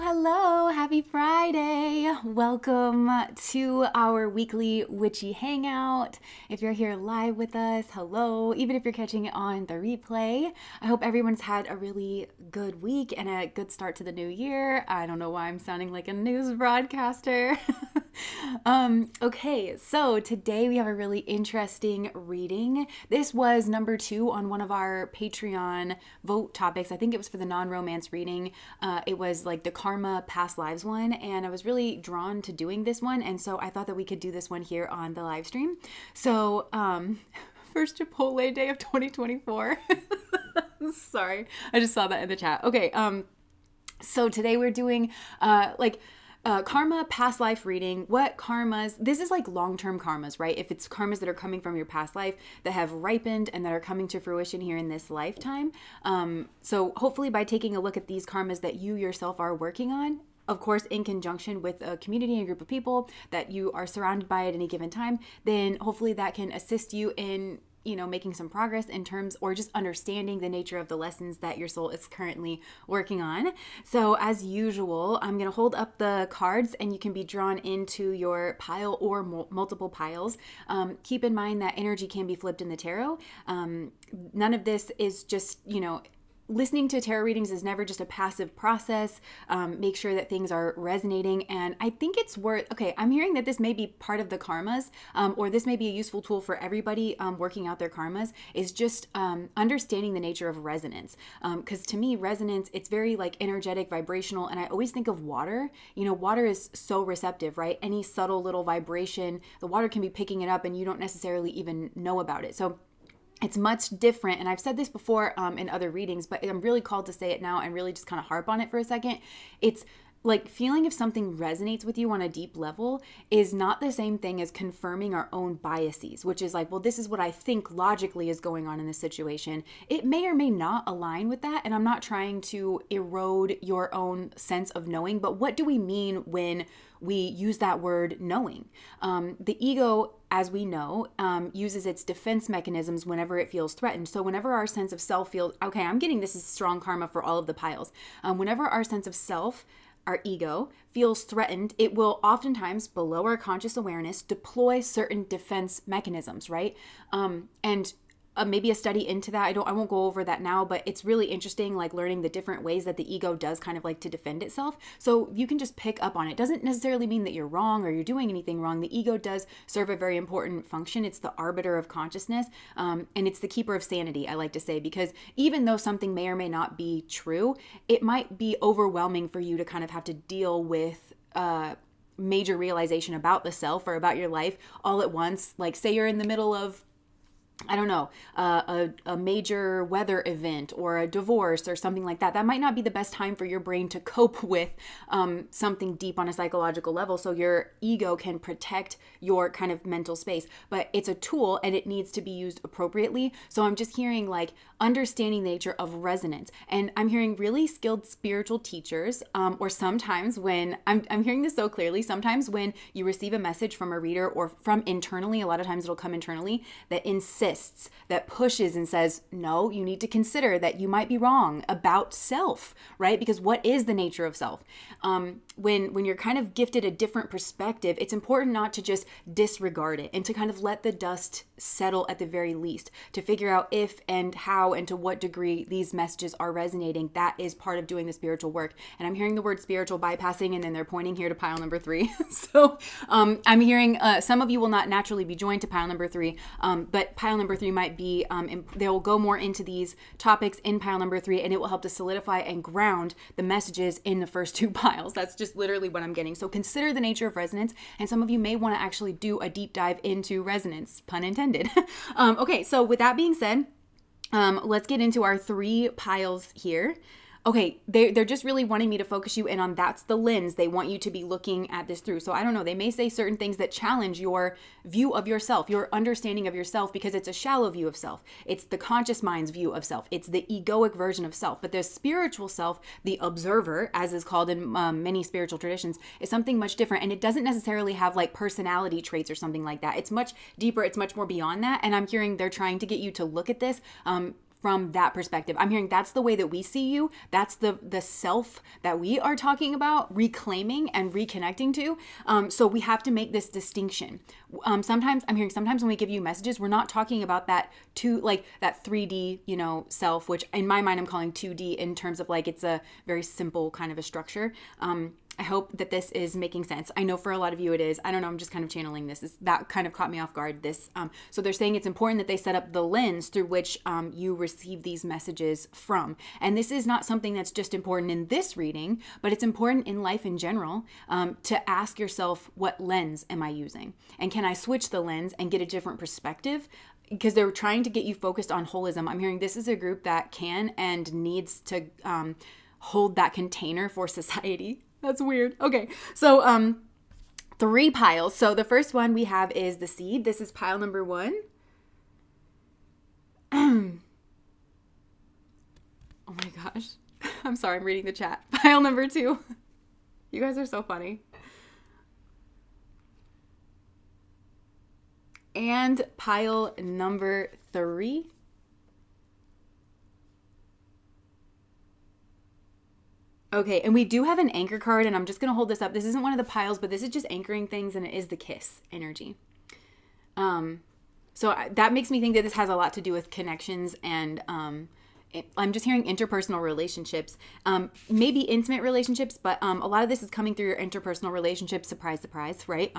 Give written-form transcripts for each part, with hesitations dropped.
Hello, happy Friday. Welcome to our weekly witchy hangout. If you're here live with us, hello. Even if you're catching it on the replay, I hope everyone's had a really good week and a good start to the new year. I don't know why I'm sounding like a news broadcaster. Okay, so today we have a really interesting reading. This was number 2 on one of our Patreon vote topics. I think it was for the non-romance reading. It was like the karma past lives one, and I was really drawn to doing this one, and so I thought that we could do this one here on the live stream. So first Chipotle day of 2024. Sorry, I just saw that in the chat. Okay, so today we're doing Karma, past life reading, what karmas, this is like long-term karmas, right? If it's karmas that are coming from your past life that have ripened and that are coming to fruition here in this lifetime. So hopefully by taking a look at these karmas that you yourself are working on, of course, in conjunction with a community and a group of people that you are surrounded by at any given time, then hopefully that can assist you in making some progress in terms or just understanding the nature of the lessons that your soul is currently working on. So as usual, I'm going to hold up the cards and you can be drawn into your pile or multiple piles. Keep in mind that energy can be flipped in the tarot. None of this is just, listening to tarot readings is never just a passive process. Make sure that things are resonating. And I think it's I'm hearing that this may be part of the karmas, or this may be a useful tool for everybody working out their karmas, is just understanding the nature of resonance. Because to me, resonance, it's very like energetic, vibrational. And I always think of water. Water is so receptive, right? Any subtle little vibration, the water can be picking it up and you don't necessarily even know about it. So it's much different, and I've said this before in other readings, but I'm really called to say it now and really just kind of harp on it for a second. It's like feeling if something resonates with you on a deep level is not the same thing as confirming our own biases, which is like, well, this is what I think logically is going on in this situation. It may or may not align with that, and I'm not trying to erode your own sense of knowing, but what do we mean when we use that word knowing? The ego, as we know, uses its defense mechanisms whenever it feels threatened. So whenever our sense of self feels, okay, I'm getting this is strong karma for all of the piles. Whenever our sense of self, our ego, feels threatened, it will oftentimes, below our conscious awareness, deploy certain defense mechanisms, right? And maybe a study into that. I won't go over that now, but it's really interesting, like learning the different ways that the ego does kind of like to defend itself. So you can just pick up on it. It doesn't necessarily mean that you're wrong or you're doing anything wrong. The ego does serve a very important function. It's the arbiter of consciousness, and it's the keeper of sanity, I like to say, because even though something may or may not be true, it might be overwhelming for you to kind of have to deal with major realization about the self or about your life all at once. Like say you're in the middle of, I don't know, a major weather event or a divorce or something like that. That might not be the best time for your brain to cope with something deep on a psychological level. So your ego can protect your kind of mental space, but it's a tool and it needs to be used appropriately. So I'm just hearing like understanding the nature of resonance. And I'm hearing really skilled spiritual teachers, or sometimes when I'm hearing this so clearly, sometimes when you receive a message from a reader or from internally, a lot of times it'll come internally, that insists, that pushes and says, no, you need to consider that you might be wrong about self, right? Because what is the nature of self? When you're kind of gifted a different perspective, it's important not to just disregard it and to kind of let the dust settle at the very least, to figure out if and how and to what degree these messages are resonating. That is part of doing the spiritual work. And I'm hearing the word spiritual bypassing, and then they're pointing here to pile number 3. So I'm hearing some of you will not naturally be joined to pile number 3, but pile number 3 might be, they'll go more into these topics in pile number 3, and it will help to solidify and ground the messages in the first 2 piles. That's just literally what I'm getting. So consider the nature of resonance, and some of you may want to actually do a deep dive into resonance, pun intended. Okay, so with that being said, let's get into our 3 piles here. Okay, they're just really wanting me to focus you in on that's the lens they want you to be looking at this through. So I don't know, they may say certain things that challenge your view of yourself, your understanding of yourself, because it's a shallow view of self. It's the conscious mind's view of self. It's the egoic version of self. But the spiritual self, the observer, as is called in many spiritual traditions, is something much different. And it doesn't necessarily have like personality traits or something like that. It's much deeper. It's much more beyond that. And I'm hearing they're trying to get you to look at this from that perspective. I'm hearing that's the way that we see you. That's the self that we are talking about reclaiming and reconnecting to. So we have to make this distinction. Sometimes when we give you messages, we're not talking about that that 3D, self, which in my mind I'm calling 2D in terms of like it's a very simple kind of a structure. I hope that this is making sense. I know for a lot of you it is. I don't know. I'm just kind of channeling this. That kind of caught me off guard. So they're saying it's important that they set up the lens through which you receive these messages from. And this is not something that's just important in this reading, but it's important in life in general, to ask yourself, what lens am I using? And can I switch the lens and get a different perspective? Because they're trying to get you focused on holism. I'm hearing this is a group that can and needs to hold that container for society. That's weird. Okay. So 3 piles. So the first one we have is the seed. This is pile number 1. Oh my gosh. I'm sorry, I'm reading the chat. Pile number 2. You guys are so funny. And pile number 3. Okay, and we do have an anchor card, and I'm just going to hold this up. This isn't one of the piles, but this is just anchoring things, and it is the kiss energy. So that makes me think that this has a lot to do with connections, and I'm just hearing interpersonal relationships, maybe intimate relationships, but a lot of this is coming through your interpersonal relationships. Surprise, surprise, right?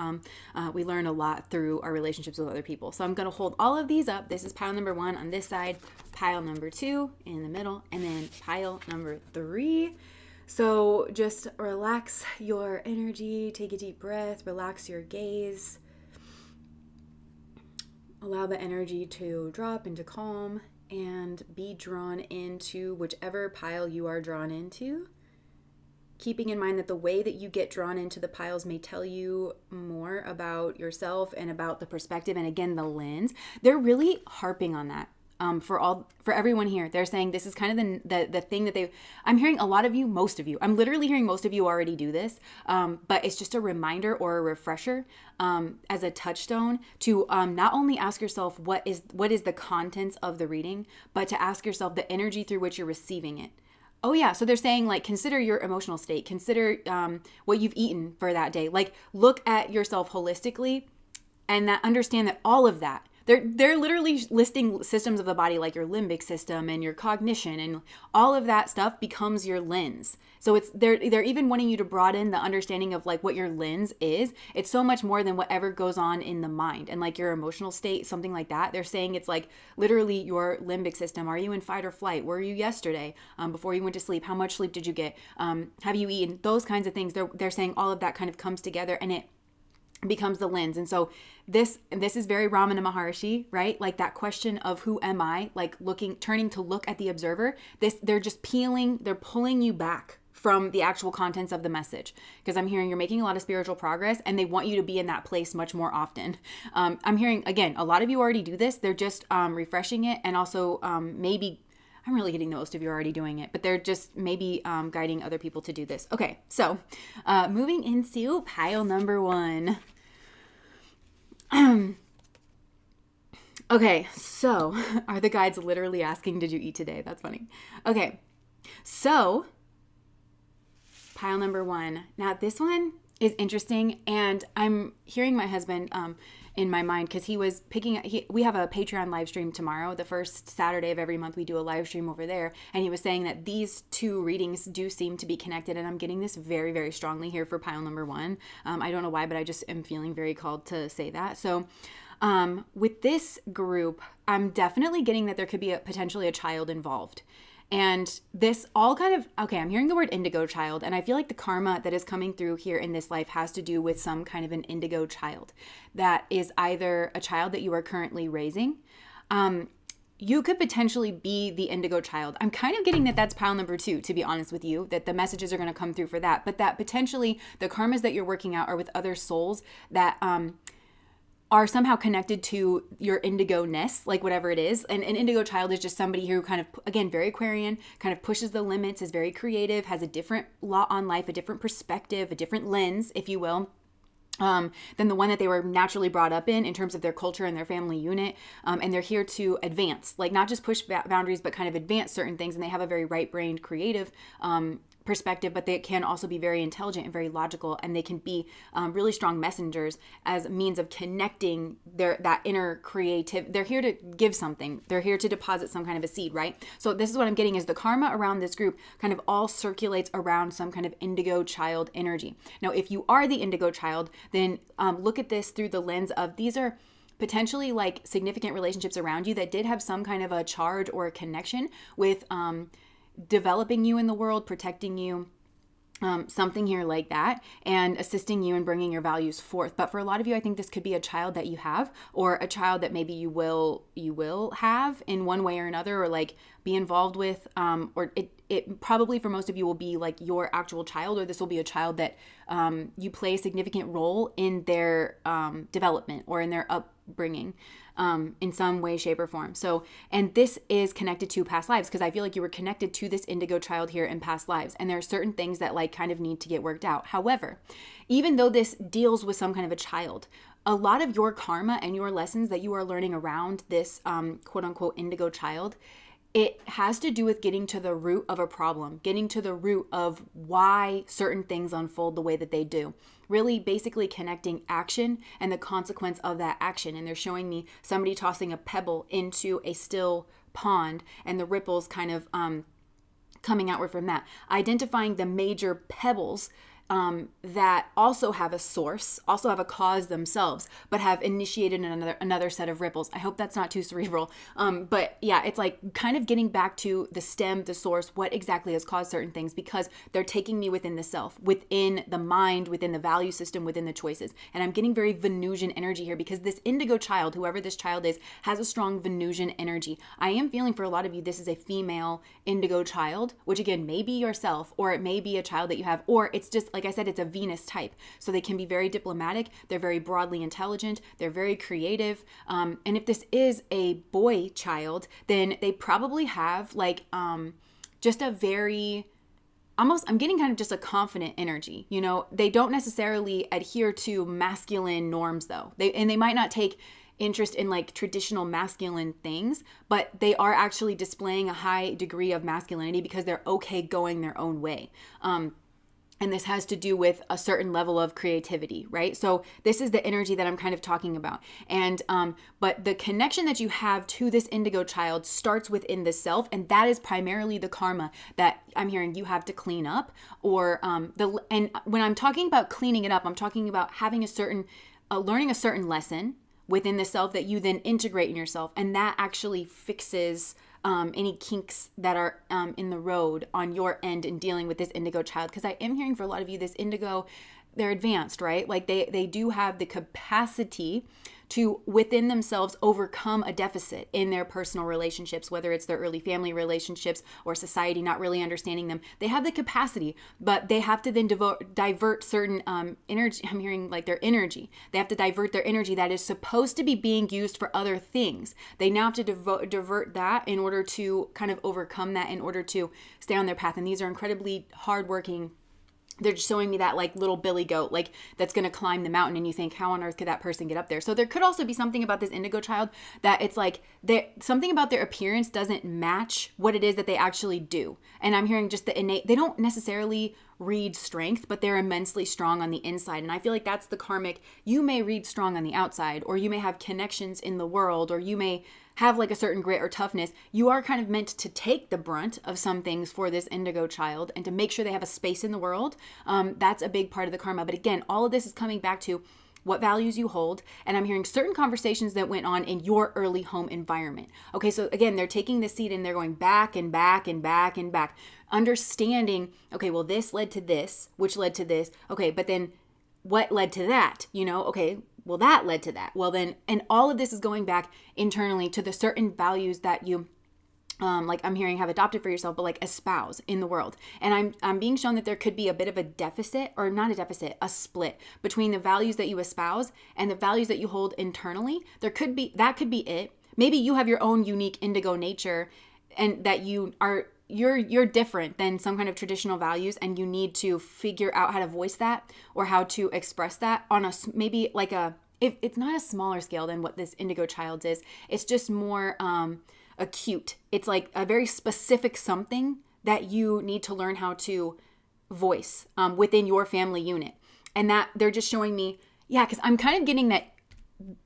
We learn a lot through our relationships with other people. So I'm going to hold all of these up. This is pile number 1 on this side, pile number 2 in the middle, and then pile number 3. So just relax your energy, take a deep breath, relax your gaze. Allow the energy to drop into calm and be drawn into whichever pile you are drawn into. Keeping in mind that the way that you get drawn into the piles may tell you more about yourself and about the perspective and, again, the lens. They're really harping on that. For everyone here, they're saying this is kind of the thing that I'm hearing a lot of you, most of you, I'm literally hearing most of you already do this, but it's just a reminder or a refresher as a touchstone to not only ask yourself what is the contents of the reading, but to ask yourself the energy through which you're receiving it. Oh yeah, so they're saying, like, consider your emotional state, consider what you've eaten for that day, like look at yourself holistically and understand that all of that, They're literally listing systems of the body like your limbic system and your cognition, and all of that stuff becomes your lens. So they're even wanting you to broaden the understanding of like what your lens is. It's so much more than whatever goes on in the mind and like your emotional state, something like that. They're saying it's like literally your limbic system. Are you in fight or flight? Were you yesterday before you went to sleep? How much sleep did you get? Have you eaten? Those kinds of things. They're saying all of that kind of comes together and it becomes the lens. And so this is very Ramana Maharshi, right? Like that question of who am I, like turning to look at the observer. They're pulling you back from the actual contents of the message, because I'm hearing you're making a lot of spiritual progress and they want you to be in that place much more often. I'm hearing, again, a lot of you already do this. They're just refreshing it, and also maybe I'm really getting most of you already doing it, but they're just maybe guiding other people to do this. Okay, so moving into pile number 1. Okay, so are the guides literally asking, did you eat today? That's funny. Okay, so pile number 1. Now this one is interesting, and I'm hearing my husband in my mind, because he was we have a Patreon live stream tomorrow. The first Saturday of every month we do a live stream over there, and he was saying that these 2 readings do seem to be connected, and I'm getting this very, very strongly here for pile number 1. I don't know why, but I just am feeling very called to say that. So with this group, I'm definitely getting that there could be potentially a child involved. And this all kind of, okay, I'm hearing the word indigo child, and I feel like the karma that is coming through here in this life has to do with some kind of an indigo child that is either a child that you are currently raising. You could potentially be the indigo child. I'm kind of getting that that's pile number 2, to be honest with you, that the messages are going to come through for that, but that potentially the karmas that you're working out are with other souls that are somehow connected to your indigo-ness, like whatever it is. And an indigo child is just somebody who kind of, again, very Aquarian, kind of pushes the limits, is very creative, has a different lot on life, a different perspective, a different lens, if you will, than the one that they were naturally brought up in terms of their culture and their family unit. And they're here to advance, like not just push boundaries, but kind of advance certain things. And they have a very right-brained, creative perspective, but they can also be very intelligent and very logical, and they can be really strong messengers as a means of connecting that inner creative. They're here to give something. They're here to deposit some kind of a seed, right? So this is what I'm getting, is the karma around this group kind of all circulates around some kind of indigo child energy. Now, if you are the indigo child, then look at this through the lens of these are potentially like significant relationships around you that did have some kind of a charge or a connection with developing you in the world, protecting you, something here like that, and assisting you in bringing your values forth. But for a lot of you, I think this could be a child that you have, or a child that maybe you will have in one way or another, or like be involved with, or it probably for most of you will be like your actual child, or this will be a child that you play a significant role in their development or in their upbringing in some way, shape, or form. So, and this is connected to past lives, because I feel like you were connected to this indigo child here in past lives, and there are certain things that like kind of need to get worked out. However, even though this deals with some kind of a child, a lot of your karma and your lessons that you are learning around this quote unquote indigo child, it has to do with getting to the root of a problem, getting to the root of why certain things unfold the way that they do. Really basically connecting action and the consequence of that action. And they're showing me somebody tossing a pebble into a still pond and the ripples kind of coming outward from that. Identifying the major pebbles that also have a source, also have a cause themselves, but have initiated another set of ripples. I hope that's not too cerebral. But yeah, it's like kind of getting back to the stem, the source, what exactly has caused certain things, because they're taking me within the self, within the mind, within the value system, within the choices. And I'm getting very Venusian energy here, because this indigo child, whoever this child is, has a strong Venusian energy. I am feeling for a lot of you, this is a female indigo child, which again, may be yourself, or it may be a child that you have, or it's just, like I said, it's a Venus type. So they can be very diplomatic. They're very broadly intelligent. They're very creative. And if this is a boy child, then they probably have like just a very, almost, I'm getting kind of just a confident energy. You know, they don't necessarily adhere to masculine norms though. They might not take interest in like traditional masculine things, but they are actually displaying a high degree of masculinity because they're okay going their own way. And this has to do with a certain level of creativity, right? So this is the energy that I'm kind of talking about. And, but the connection that you have to this indigo child starts within the self. And that is primarily the karma that I'm hearing you have to clean up, or, and when I'm talking about cleaning it up, I'm talking about having a certain, learning a certain lesson within the self that you then integrate in yourself. And that actually fixes any kinks that are in the road on your end in dealing with this indigo child. Because I am hearing for a lot of you, this indigo, they're advanced, right? Like they do have the capacity to within themselves overcome a deficit in their personal relationships, whether it's their early family relationships or society not really understanding them. They have the capacity, but they have to then divert certain energy. I'm hearing like their energy. They have to divert their energy that is supposed to be being used for other things. They now have to divert that in order to kind of overcome that, in order to stay on their path. And these are incredibly hardworking. They're just showing me that like little billy goat, like that's going to climb the mountain, and you think, how on earth could that person get up there? So there could also be something about this indigo child that it's like something about their appearance doesn't match what it is that they actually do. And I'm hearing just the innate, they don't necessarily read strength, but they're immensely strong on the inside. And I feel like that's the karmic. You may read strong on the outside, or you may have connections in the world, or you may have like a certain grit or toughness. You are kind of meant to take the brunt of some things for this indigo child and to make sure they have a space in the world. That's a big part of the karma. But again, all of this is coming back to what values you hold. And I'm hearing certain conversations that went on in your early home environment. Okay, so again, they're taking the seed and they're going back and back and back and back, understanding, okay, well, this led to this, which led to this. Okay, but then what led to that? You know, okay, well, that led to that. Well, then, and all of this is going back internally to the certain values that you, like I'm hearing, have adopted for yourself, but like espouse in the world. And I'm being shown that there could be a bit of a deficit, or not a deficit, a split between the values that you espouse and the values that you hold internally. That could be it. Maybe you have your own unique indigo nature, and that you're different than some kind of traditional values, and you need to figure out how to voice that or how to express that on a, maybe like if it's not a smaller scale than what this indigo child is. It's just more acute. It's like a very specific something that you need to learn how to voice within your family unit. And that they're just showing me, yeah, because I'm kind of getting that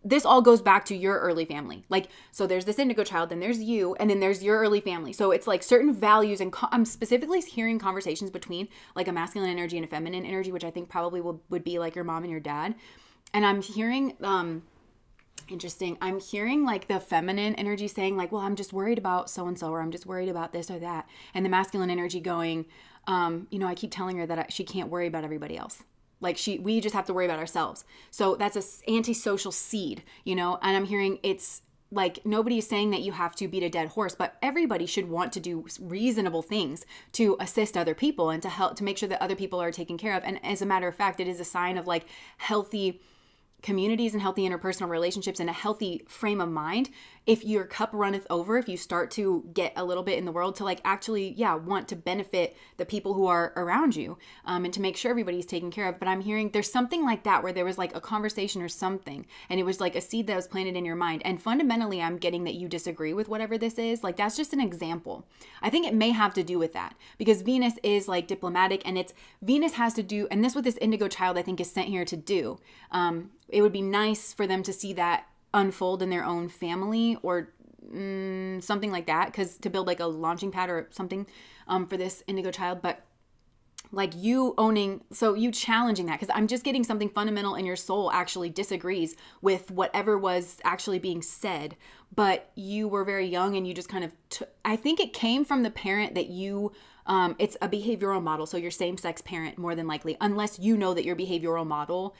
this all goes back to your early family. Like, so there's this indigo child, then there's you, and then there's your early family. So it's like certain values, and I'm specifically hearing conversations between like a masculine energy and a feminine energy, which I think probably would be like your mom and your dad. And I'm hearing, interesting, I'm hearing like the feminine energy saying like, well, I'm just worried about so-and-so, or I'm just worried about this or that. And the masculine energy going, I keep telling her that she can't worry about everybody else. Like we just have to worry about ourselves. So that's a antisocial seed, and I'm hearing it's like nobody's saying that you have to beat a dead horse, but everybody should want to do reasonable things to assist other people and to help, to make sure that other people are taken care of. And as a matter of fact, it is a sign of like healthy communities and healthy interpersonal relationships and a healthy frame of mind. If your cup runneth over, if you start to get a little bit in the world to like actually, want to benefit the people who are around you, and to make sure everybody's taken care of. But I'm hearing there's something like that where there was like a conversation or something, and it was like a seed that was planted in your mind. And fundamentally, I'm getting that you disagree with whatever this is. Like that's just an example. I think it may have to do with that because Venus is like diplomatic, and Venus has to do, and this what this indigo child I think is sent here to do. It would be nice for them to see that unfold in their own family or something like that, because to build like a launching pad or something for this indigo child. But like you challenging that, because I'm just getting something fundamental in your soul actually disagrees with whatever was actually being said, but you were very young and you just kind of I think it came from the parent that you it's a behavioral model. So your same-sex parent, more than likely, unless you know that your behavioral model,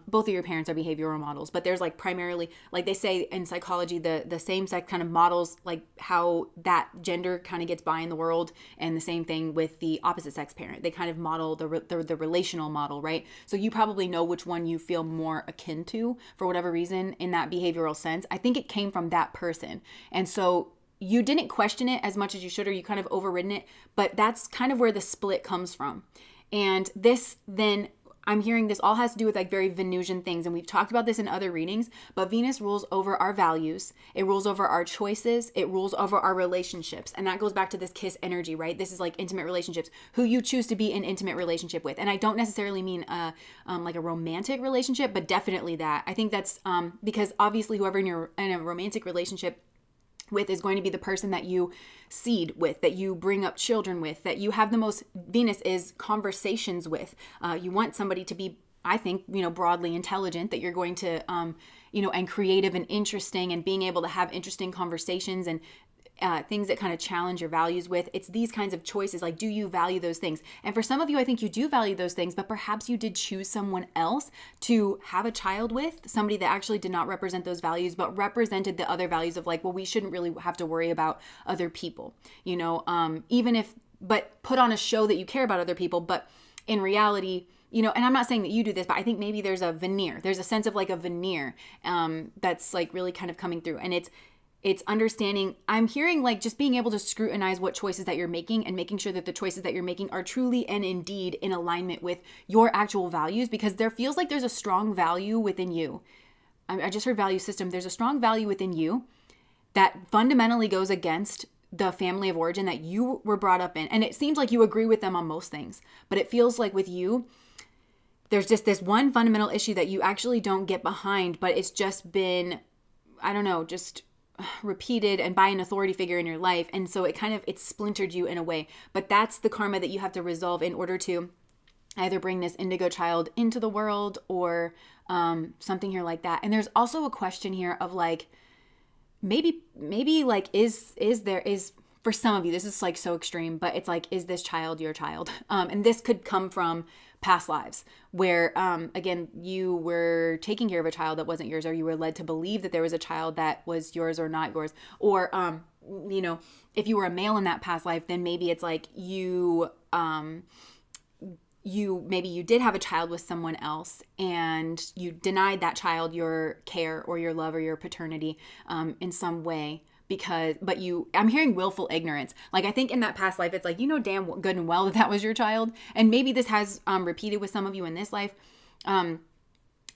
both of your parents are behavioral models, but there's like primarily, like they say in psychology, the same-sex kind of models, like how that gender kind of gets by in the world. And the same thing with the opposite sex parent. They kind of model the relational model, right? So you probably know which one you feel more akin to for whatever reason in that behavioral sense. I think it came from that person. And so you didn't question it as much as you should, or you kind of overridden it, but that's kind of where the split comes from. And this then, I'm hearing this all has to do with like very Venusian things. And we've talked about this in other readings, but Venus rules over our values. It rules over our choices. It rules over our relationships. And that goes back to this kiss energy, right? This is like intimate relationships, who you choose to be in intimate relationship with. And I don't necessarily mean like a romantic relationship, but definitely that. I think that's because obviously whoever you're in a romantic relationship with is going to be the person that you seed with, that you bring up children with, that you have the most, Venus is conversations with. You want somebody to be, I think, broadly intelligent, that you're going to, and creative and interesting, and being able to have interesting conversations and things that kind of challenge your values with. It's these kinds of choices. Like, do you value those things? And for some of you, I think you do value those things, but perhaps you did choose someone else to have a child with, somebody that actually did not represent those values, but represented the other values of like, well, we shouldn't really have to worry about other people, but put on a show that you care about other people. But in reality, and I'm not saying that you do this, but I think maybe there's a veneer. There's a sense of like a veneer that's like really kind of coming through. And it's understanding, I'm hearing like just being able to scrutinize what choices that you're making and making sure that the choices that you're making are truly and indeed in alignment with your actual values, because there feels like there's a strong value within you. I just heard value system. There's a strong value within you that fundamentally goes against the family of origin that you were brought up in. And it seems like you agree with them on most things, but it feels like with you, there's just this one fundamental issue that you actually don't get behind, but it's just been, I don't know, just repeated and by an authority figure in your life. And so it's splintered you in a way, but that's the karma that you have to resolve in order to either bring this indigo child into the world or something here like that. And there's also a question here of like, maybe like, is for some of you, this is like so extreme, but it's like, is this child your child? And this could come from past lives where, again, you were taking care of a child that wasn't yours, or you were led to believe that there was a child that was yours or not yours. Or, if you were a male in that past life, then maybe it's like maybe you did have a child with someone else and you denied that child your care or your love or your paternity in some way. I'm hearing willful ignorance. Like, I think in that past life, it's like, damn good and well that was your child. And maybe this has repeated with some of you in this life. Damn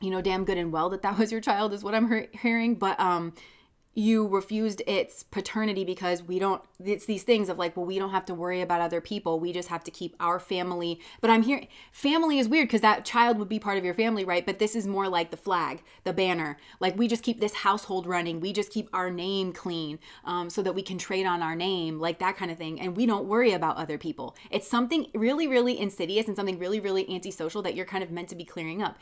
good and well that was your child is what I'm hearing. But you refused its paternity because it's these things of like, well, we don't have to worry about other people. We just have to keep our family. But I'm hearing family is weird because that child would be part of your family, right? But this is more like the flag, the banner. Like, we just keep this household running. We just keep our name clean so that we can trade on our name, like that kind of thing. And we don't worry about other people. It's something really, really insidious and something really, really antisocial that you're kind of meant to be clearing up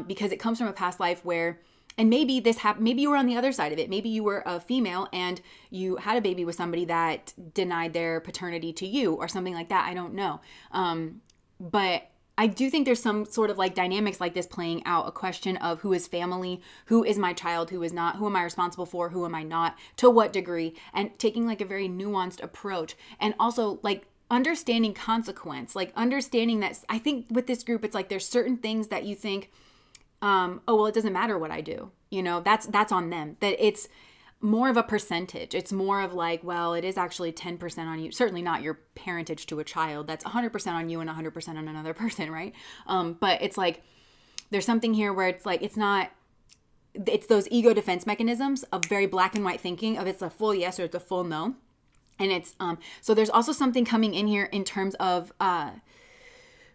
because it comes from a past life where, and maybe this happened, maybe you were on the other side of it. Maybe you were a female and you had a baby with somebody that denied their paternity to you or something like that. I don't know. But I do think there's some sort of like dynamics like this playing out, a question of who is family, who is my child, who is not, who am I responsible for, who am I not, to what degree, and taking like a very nuanced approach. And also like understanding consequence, like understanding that I think with this group, it's like there's certain things that you think, oh, well, it doesn't matter what I do. You know, that's on them. That it's more of a percentage. It's more of like, well, it is actually 10% on you. Certainly not your parentage to a child. That's 100% on you and 100% on another person, right? But it's like, there's something here where it's like, it's those ego defense mechanisms of very black and white thinking of it's a full yes or it's a full no. And it's, so there's also something coming in here in terms of,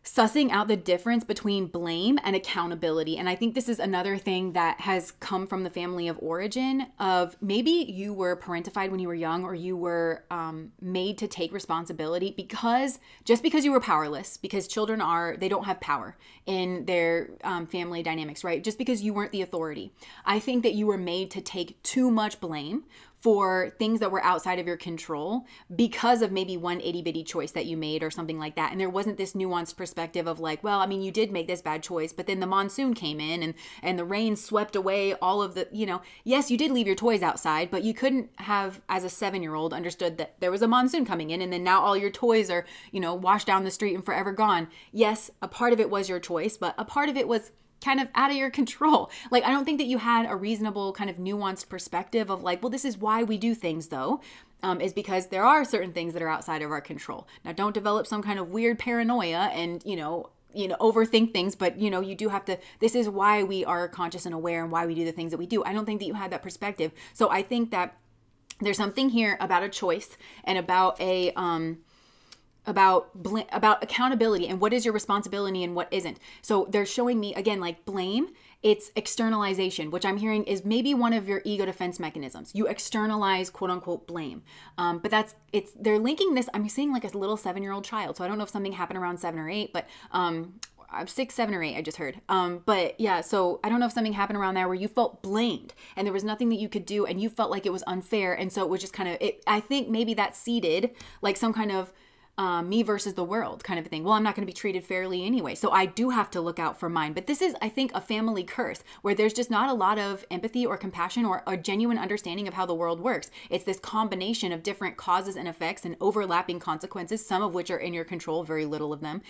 sussing out the difference between blame and accountability. And I think this is another thing that has come from the family of origin of maybe you were parentified when you were young, or you were made to take responsibility because you were powerless, because children they don't have power in their family dynamics, right? Just because you weren't the authority. I think that you were made to take too much blame for things that were outside of your control because of maybe one itty bitty choice that you made or something like that. And there wasn't this nuanced perspective of like, well, I mean, you did make this bad choice, but then the monsoon came in and the rain swept away all of the, yes, you did leave your toys outside, but you couldn't have, as a 7-year-old, understood that there was a monsoon coming in and then now all your toys are, washed down the street and forever gone. Yes, a part of it was your choice, but a part of it was kind of out of your control. Like, I don't think that you had a reasonable kind of nuanced perspective of like, well, this is why we do things though, is because there are certain things that are outside of our control. Now, don't develop some kind of weird paranoia and, overthink things, but you do have to, this is why we are conscious and aware and why we do the things that we do. I don't think that you had that perspective. So I think that there's something here about a choice and about about accountability and what is your responsibility and what isn't. So they're showing me again, like blame, it's externalization, which I'm hearing is maybe one of your ego defense mechanisms. You externalize quote unquote blame. But they're linking this. I'm seeing like a little 7-year-old child. So I don't know if something happened around 7 or 8, but, 6, 7, or 8, I just heard. But yeah, so I don't know if something happened around there where you felt blamed and there was nothing that you could do and you felt like it was unfair. And so it was just kind of, I think maybe that seeded like some kind of me versus the world kind of a thing. Well, I'm not going to be treated fairly anyway, so I do have to look out for mine. But this is, I think, a family curse where there's just not a lot of empathy or compassion or a genuine understanding of how the world works. It's this combination of different causes and effects and overlapping consequences, some of which are in your control, very little of them,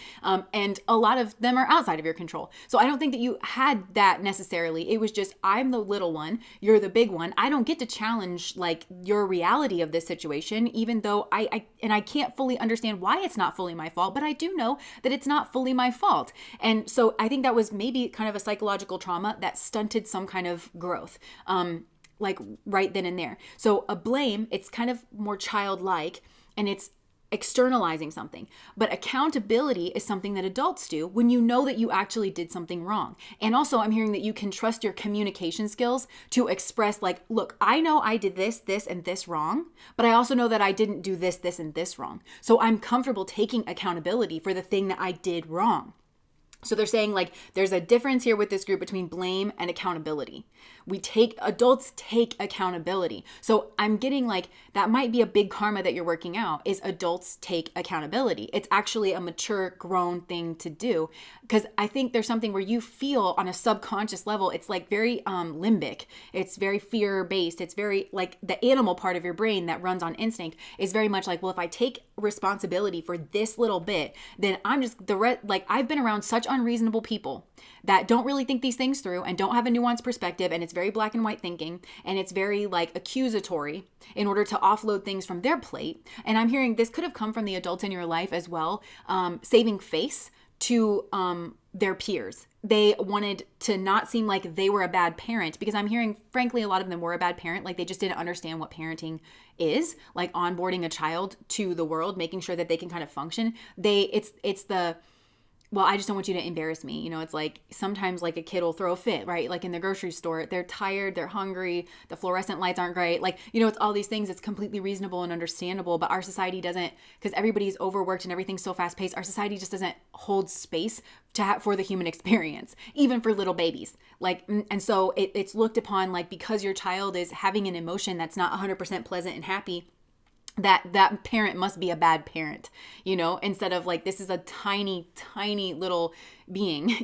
and a lot of them are outside of your control. So I don't think that you had that necessarily. It was just, I'm the little one, you're the big one. I don't get to challenge like your reality of this situation, even though I can't fully understand why it's not fully my fault, but I do know that it's not fully my fault. And so I think that was maybe kind of a psychological trauma that stunted some kind of growth, like right then and there. So a blame, it's kind of more childlike and it's externalizing something. But accountability is something that adults do when you know that you actually did something wrong. And also I'm hearing that you can trust your communication skills to express like, look, I know I did this, this, and this wrong, but I also know that I didn't do this, this, and this wrong. So I'm comfortable taking accountability for the thing that I did wrong. So they're saying like there's a difference here with this group between blame and accountability. Adults take accountability. So I'm getting like that might be a big karma that you're working out is adults take accountability. It's actually a mature, grown thing to do. Because I think there's something where you feel on a subconscious level, it's like very limbic. It's very fear-based. It's very like the animal part of your brain that runs on instinct is very much like, well, if I take responsibility for this little bit, then I'm just I've been around such unreasonable people that don't really think these things through and don't have a nuanced perspective, and it's very black and white thinking, and it's very like accusatory in order to offload things from their plate. And I'm hearing this could have come from the adults in your life as well, saving face to their peers. They wanted to not seem like they were a bad parent, because I'm hearing, frankly, a lot of them were a bad parent. Like they just didn't understand what parenting is, like onboarding a child to the world, making sure that they can kind of function. Well, I just don't want you to embarrass me. It's like sometimes like a kid will throw a fit, right? Like in the grocery store, they're tired, they're hungry, the fluorescent lights aren't great. Like, it's all these things. It's completely reasonable and understandable, but our society doesn't, because everybody's overworked and everything's so fast paced. Our society just doesn't hold space for the human experience, even for little babies. Like, and so it's looked upon like, because your child is having an emotion that's not 100% pleasant and happy, that parent must be a bad parent, instead of like, this is a tiny, tiny little being,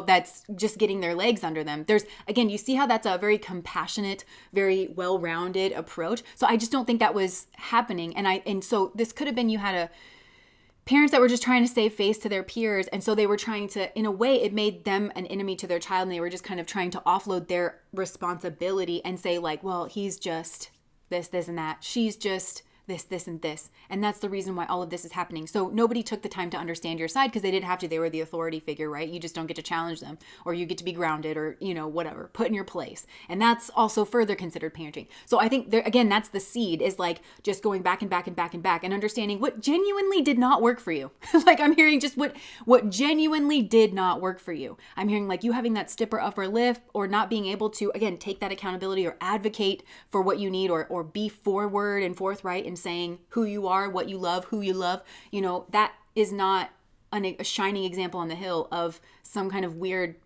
that's just getting their legs under them. Again, you see how that's a very compassionate, very well-rounded approach. So I just don't think that was happening. And so this could have been, you had parents that were just trying to save face to their peers. And so they were trying to, in a way, it made them an enemy to their child. And they were just kind of trying to offload their responsibility and say like, well, he's just this, and that. She's just this, and this. And that's the reason why all of this is happening. So nobody took the time to understand your side because they didn't have to. They were the authority figure, right? You just don't get to challenge them, or you get to be grounded, or, whatever, put in your place. And that's also further considered parenting. So I think again, that's the seed, is like just going back and back and back and back and understanding what genuinely did not work for you. Like I'm hearing just what genuinely did not work for you. I'm hearing like you having that stiffer upper lip, or not being able to, again, take that accountability or advocate for what you need, or be forward and forthright in saying who you are, what you love, who you love. That is not a shining example on the hill of some kind of weird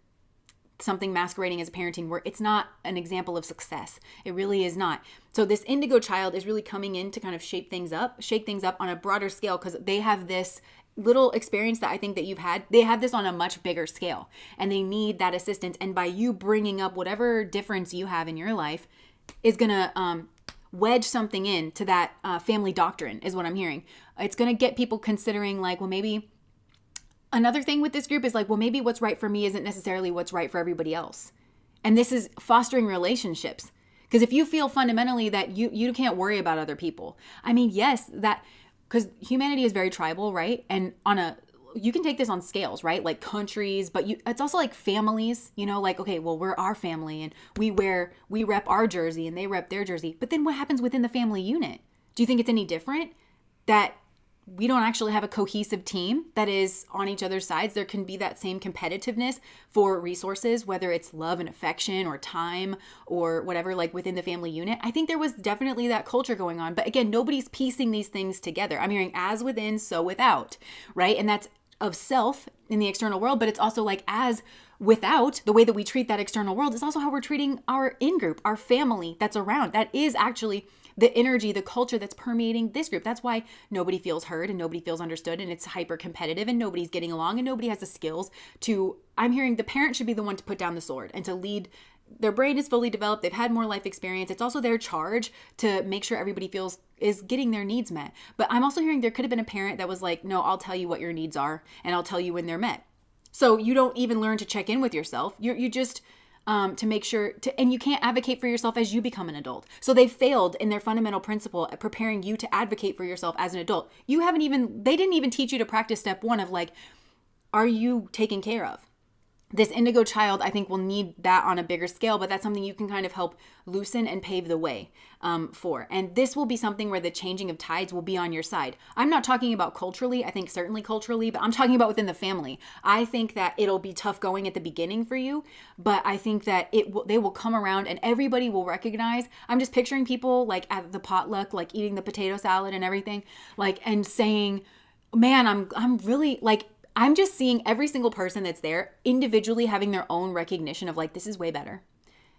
something masquerading as parenting, where it's not an example of success. It really is not. So this indigo child is really coming in to kind of shake things up on a broader scale, because they have this little experience that I think that you've had. They have this on a much bigger scale, and they need that assistance. And by you bringing up whatever difference you have in your life is going to wedge something into that family doctrine, is what I'm hearing. It's going to get people considering like, well, maybe another thing with this group is like, well, maybe what's right for me isn't necessarily what's right for everybody else. And this is fostering relationships. Because if you feel fundamentally that you can't worry about other people, I mean, yes, because humanity is very tribal, right? And you can take this on scales, right? Like countries, but it's also like families, like, okay, well, we're our family and we rep our jersey and they rep their jersey. But then what happens within the family unit? Do you think it's any different that we don't actually have a cohesive team that is on each other's sides? There can be that same competitiveness for resources, whether it's love and affection or time or whatever, like within the family unit. I think there was definitely that culture going on. But again, nobody's piecing these things together. I'm hearing as within, so without, right? And that's of self in the external world, but it's also like as without, the way that we treat that external world is also how we're treating our in-group, our family that's around. That is actually the energy, the culture that's permeating this group. That's why nobody feels heard and nobody feels understood, and it's hyper competitive and nobody's getting along and nobody has the skills to, I'm hearing the parent should be the one to put down the sword and to lead. Their brain is fully developed. They've had more life experience. It's also their charge to make sure everybody is getting their needs met. But I'm also hearing there could have been a parent that was like, no, I'll tell you what your needs are and I'll tell you when they're met. So you don't even learn to check in with yourself. You just to make sure and you can't advocate for yourself as you become an adult. So they failed in their fundamental principle at preparing you to advocate for yourself as an adult. They didn't even teach you to practice step one of like, are you taken care of? This indigo child, I think, will need that on a bigger scale, but that's something you can kind of help loosen and pave the way for. And this will be something where the changing of tides will be on your side. I'm not talking about culturally. I think certainly culturally, but I'm talking about within the family. I think that it'll be tough going at the beginning for you, but I think that they will come around and everybody will recognize. I'm just picturing people like at the potluck, like eating the potato salad and everything, like, and saying, man, I'm really like, I'm just seeing every single person that's there individually having their own recognition of like, this is way better.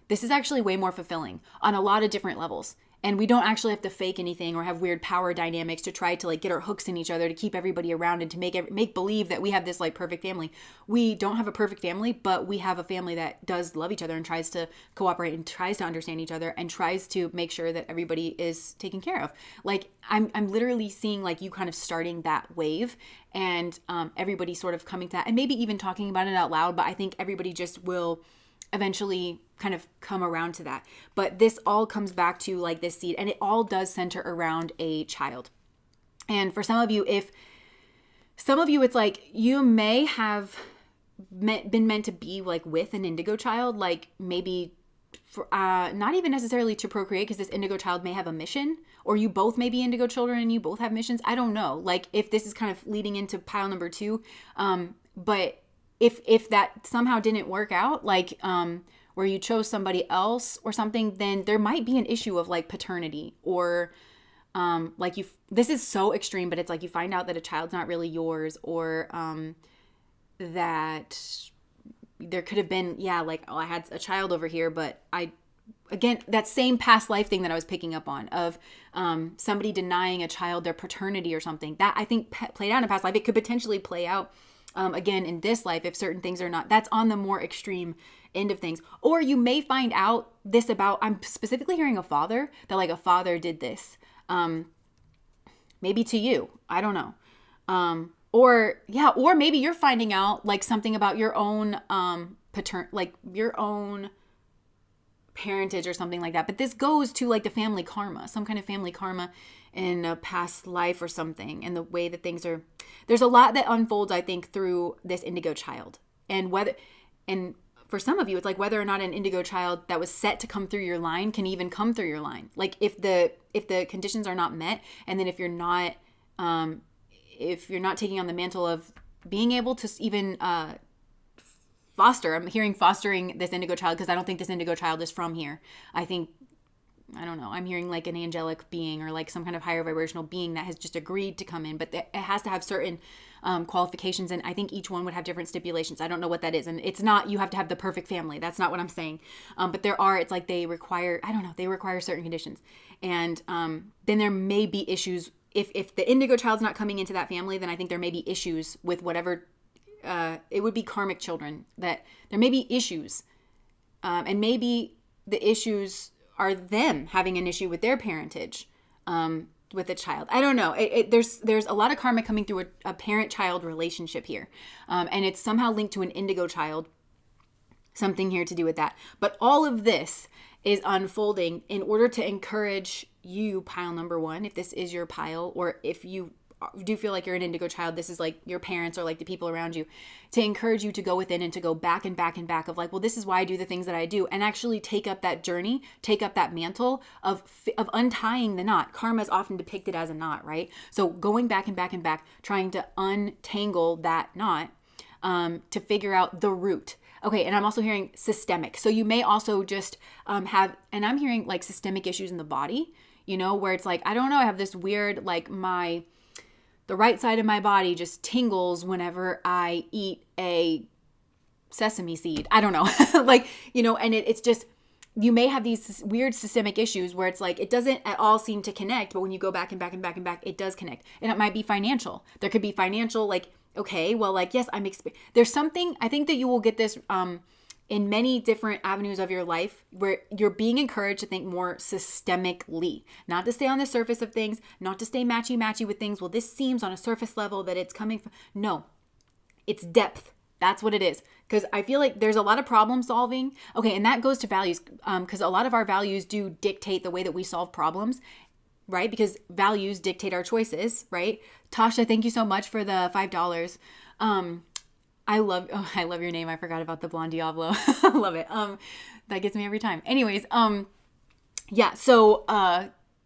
This is actually way more fulfilling on a lot of different levels. And we don't actually have to fake anything or have weird power dynamics to try to like get our hooks in each other to keep everybody around and to make believe that we have this like perfect family. We don't have a perfect family, but we have a family that does love each other and tries to cooperate and tries to understand each other and tries to make sure that everybody is taken care of. Like I'm literally seeing like you kind of starting that wave and everybody sort of coming to that and maybe even talking about it out loud. But I think everybody just will eventually kind of come around to that. But this all comes back to like this seed, and it all does center around a child. And for some of you, it's like you may have been meant to be like with an indigo child, like maybe for, not even necessarily to procreate, because this indigo child may have a mission, or you both may be indigo children and you both have missions. I don't know, like if this is kind of leading into pile number 2. But if that somehow didn't work out, like where you chose somebody else or something, then there might be an issue of like paternity or like this is so extreme, but it's like you find out that a child's not really yours, or that there could have been, like, oh, I had a child over here, but again, that same past life thing that I was picking up on of somebody denying a child their paternity or something, that I think played out in a past life. It could potentially play out again in this life if certain things are not. That's on the more extreme end of things. Or you may find out this about, I'm specifically hearing a father, that like a father did this, maybe to you. I don't know. Or maybe you're finding out like something about your own like your own parentage or something like that. But this goes to like the family karma, some kind of family karma in a past life or something, and the way that things are. There's a lot that unfolds, I think, through this indigo child. And for some of you, it's like whether or not an indigo child that was set to come through your line can even come through your line. Like if the conditions are not met, and then if you're not taking on the mantle of being able to even foster. I'm hearing fostering this indigo child because I don't think this indigo child is from here. I don't know. I'm hearing like an angelic being or like some kind of higher vibrational being that has just agreed to come in, but it has to have certain qualifications, and I think each one would have different stipulations. I don't know what that is, and it's not you have to have the perfect family. That's not what I'm saying. But it's like they require certain conditions, and then there may be issues if the indigo child's not coming into that family. Then I think there may be issues with whatever. It would be karmic children, that there may be issues, and maybe the issues are them having an issue with their parentage with a child. I don't know. There's a lot of karma coming through a parent-child relationship here, and it's somehow linked to an indigo child, something here to do with that. But all of this is unfolding in order to encourage you, pile number one, if this is your pile, or if you do feel like you're an indigo child, this is like your parents or like the people around you, to encourage you to go within and to go back and back and back of like, well, this is why I do the things that I do, and actually take up that journey, take up that mantle of untying the knot. Karma is often depicted as a knot, right? So going back and back and back, trying to untangle that knot to figure out the root. Okay, and I'm also hearing systemic. So you may also just have, and I'm hearing like systemic issues in the body, where it's like, I don't know, I have this weird, like the right side of my body just tingles whenever I eat a sesame seed. I don't know. And it's just, you may have these weird systemic issues where it's like, it doesn't at all seem to connect, but when you go back and back and back and back, it does connect. And it might be financial. There could be financial, like, okay, well, like, yes, there's something, I think that you will get this, in many different avenues of your life where you're being encouraged to think more systemically, not to stay on the surface of things, not to stay matchy with things. Well, this seems on a surface level that it's coming from. No, it's depth. That's what it is. Because I feel like there's a lot of problem solving. Okay, and that goes to values, because a lot of our values do dictate the way that we solve problems, right? Because values dictate our choices, right? Tasha, thank you so much for the $5. I love your name. I forgot about the Blonde Diablo. I love it. That gets me every time. Anyways, yeah. So,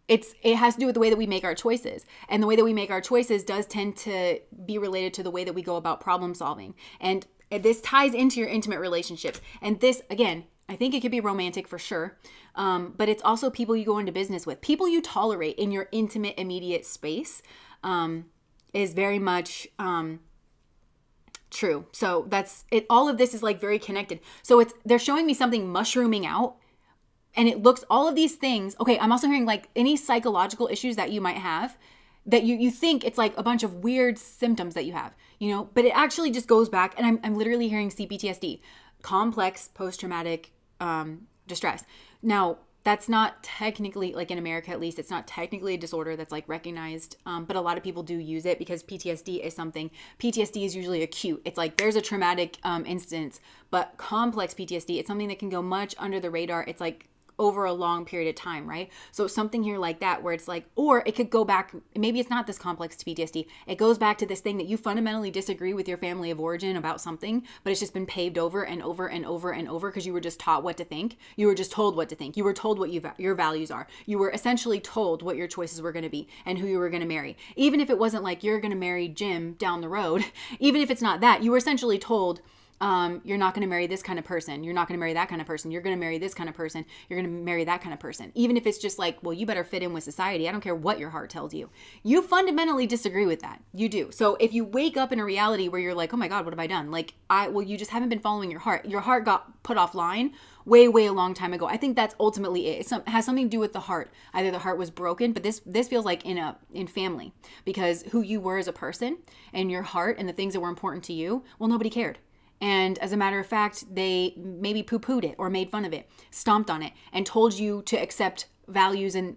it has to do with the way that we make our choices, and the way that we make our choices does tend to be related to the way that we go about problem solving. And this ties into your intimate relationships. And this, again, I think it could be romantic for sure. But it's also people you go into business with, people you tolerate in your intimate, immediate space, is very much, true. So that's it. All of this is like very connected. So they're showing me something mushrooming out, and it looks, all of these things. Okay. I'm also hearing like any psychological issues that you might have, that you think it's like a bunch of weird symptoms that you have, but it actually just goes back. And I'm literally hearing CPTSD, complex post-traumatic, distress. Now, that's not technically, like in America at least, it's not technically a disorder that's like recognized, but a lot of people do use it because PTSD is usually acute. It's like there's a traumatic instance, but complex PTSD, it's something that can go much under the radar. It's like over a long period of time, right? So something here like that where it's like, or it could go back, maybe it's not this complex to PTSD. It goes back to this thing that you fundamentally disagree with your family of origin about something, but it's just been paved over and over and over and over because you were just taught what to think. You were just told what to think. You were told what your values are. You were essentially told what your choices were going to be and who you were going to marry. Even if it wasn't like you're going to marry Jim down the road, even if it's not that, you were essentially told you're not going to marry this kind of person. You're not going to marry that kind of person. You're going to marry this kind of person. You're going to marry that kind of person. Even if it's just like, well, you better fit in with society. I don't care what your heart tells you. You fundamentally disagree with that. You do. So if you wake up in a reality where you're like, oh my God, what have I done? Like, you just haven't been following your heart. Your heart got put offline way, way a long time ago. I think that's ultimately it. It has something to do with the heart. Either the heart was broken, but this feels like in family, because who you were as a person and your heart and the things that were important to you, well, nobody cared. And as a matter of fact, they maybe poo-pooed it or made fun of it, stomped on it, and told you to accept values and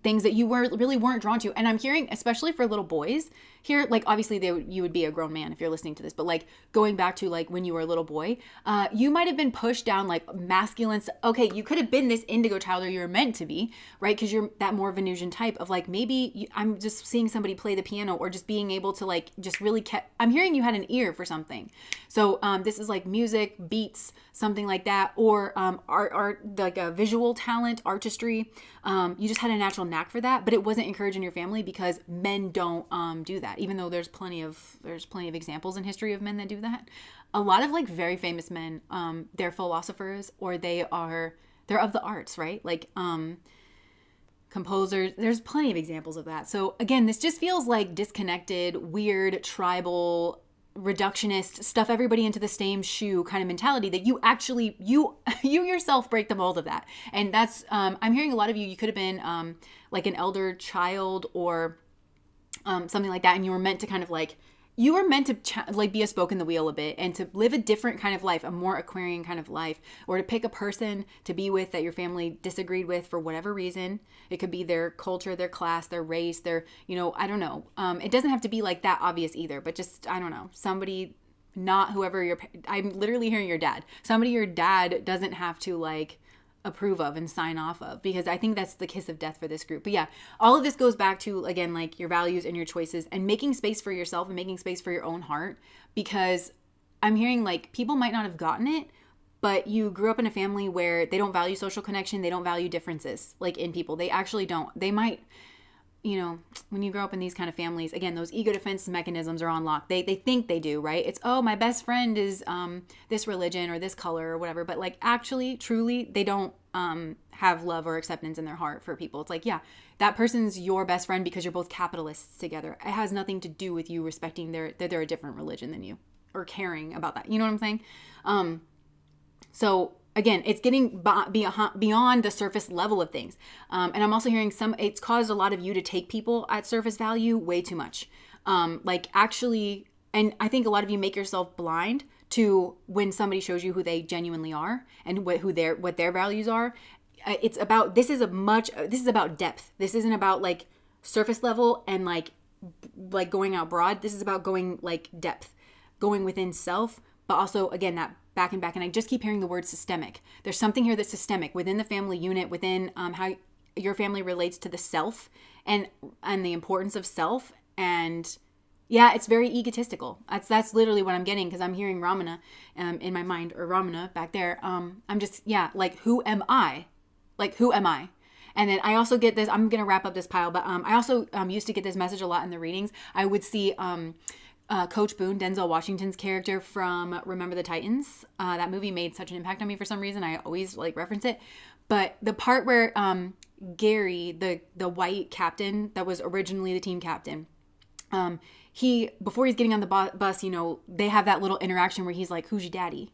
things that you really weren't drawn to. And I'm hearing, especially for little boys here, like obviously you would be a grown man if you're listening to this, but like going back to like when you were a little boy, you might have been pushed down like masculine. Okay, you could have been this indigo child, or you were meant to be, right? Because you're that more Venusian type of like, maybe I'm just seeing somebody play the piano, or just being able to like just really I'm hearing you had an ear for something. So this is like music, beats, something like that, or art, like a visual talent, artistry. You just had a natural knack for that, but it wasn't encouraged in your family because men don't do that. Even though there's plenty of examples in history of men that do that. A lot of like very famous men, they're philosophers, or they're of the arts, right? Like composers. There's plenty of examples of that. So again, this just feels like disconnected, weird, tribal, reductionist, stuff everybody into the same shoe kind of mentality that you actually you yourself break the mold of that. And that's I'm hearing a lot of you could have been like an elder child, or something like that, and you were meant to kind of like like be a spoke in the wheel a bit, and to live a different kind of life, a more Aquarian kind of life, or to pick a person to be with that your family disagreed with for whatever reason. It could be their culture, their class, their race, their, I don't know. It doesn't have to be like that obvious either, but just, I don't know, somebody, not whoever I'm literally hearing your dad. Somebody your dad doesn't have to like approve of and sign off of, because I think that's the kiss of death for this group. But yeah, all of this goes back to, again, like your values and your choices, and making space for yourself and making space for your own heart, because I'm hearing like people might not have gotten it, but you grew up in a family where they don't value social connection. They don't value differences like in people. They actually don't. They might, when you grow up in these kind of families, again, those ego defense mechanisms are on lock. They think they do, right? It's, oh, my best friend is this religion or this color or whatever. But like actually, truly, they don't have love or acceptance in their heart for people. It's like, yeah, that person's your best friend because you're both capitalists together. It has nothing to do with you respecting that they're a different religion than you, or caring about that. You know what I'm saying? So again, it's getting beyond the surface level of things. And I'm also hearing it's caused a lot of you to take people at surface value way too much. Like actually, and I think a lot of you make yourself blind to when somebody shows you who they genuinely are and what their values are. This is about depth. This isn't about like surface level and like going out broad. This is about going like depth, going within self, but also again, that back and back. And I just keep hearing the word systemic. There's something here that's systemic within the family unit, within how your family relates to the self and the importance of self. And yeah, it's very egotistical. That's literally what I'm getting, because I'm hearing Ramana in my mind, or Ramana back there. I'm just, yeah, like, who am I? Like, who am I? And then I also get this, I'm going to wrap up this pile, but I also used to get this message a lot in the readings. I would see Coach Boone, Denzel Washington's character from Remember the Titans. That movie made such an impact on me for some reason. I always like reference it. But the part where Gary, the white captain that was originally the team captain, before he's getting on the bus, they have that little interaction where he's like, who's your daddy?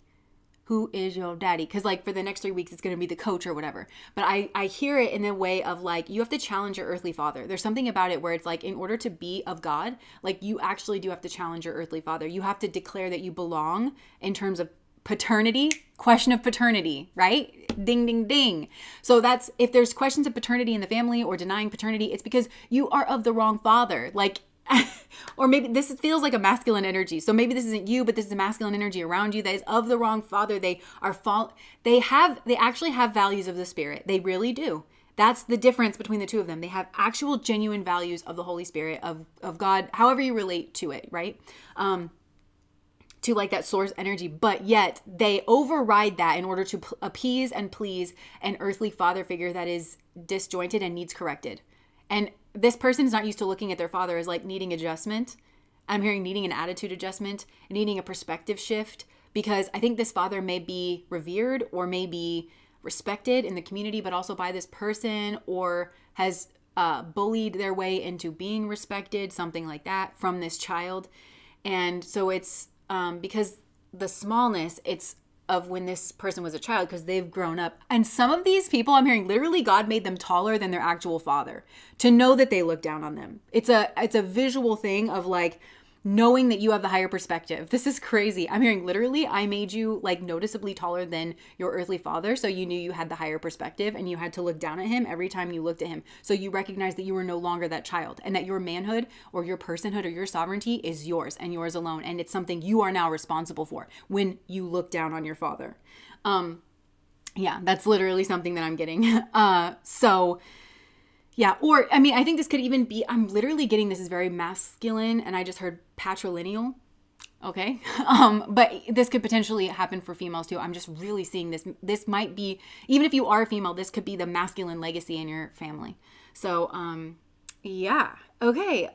Who is your daddy? Because like for the next 3 weeks, it's going to be the coach or whatever. But I hear it in a way of like, you have to challenge your earthly father. There's something about it where it's like, in order to be of God, like you actually do have to challenge your earthly father. You have to declare that you belong in terms of paternity, question of paternity, right? Ding, ding, ding. So that's, if there's questions of paternity in the family or denying paternity, it's because you are of the wrong father. Like, or maybe this feels like a masculine energy. So maybe this isn't you, but this is a masculine energy around you that is of the wrong father. They actually have values of the spirit. They really do. That's the difference between the two of them. They have actual genuine values of the Holy Spirit, of God, however you relate to it, right? To like that source energy, but yet they override that in order to appease and please an earthly father figure that is disjointed and needs corrected. And this person is not used to looking at their father as like needing adjustment. I'm hearing needing an attitude adjustment, needing a perspective shift, because I think this father may be revered or may be respected in the community, but also by this person, or has bullied their way into being respected, something like that, from this child. And so it's because the smallness, it's of when this person was a child, because they've grown up. And some of these people, I'm hearing, literally God made them taller than their actual father to know that they look down on them. It's a visual thing of like knowing that you have the higher perspective. This is crazy. I'm hearing literally, I made you like noticeably taller than your earthly father, so you knew you had the higher perspective and you had to look down at him every time you looked at him. So you recognize that you were no longer that child, and that your manhood or your personhood or your sovereignty is yours and yours alone. And it's something you are now responsible for when you look down on your father. Yeah, that's literally something that I'm getting. Yeah, or, I mean, I think this could even be, I'm literally getting this is very masculine, and I just heard patrilineal, okay? But this could potentially happen for females too. I'm just really seeing this. This might be, even if you are a female, this could be the masculine legacy in your family. So, yeah. Okay,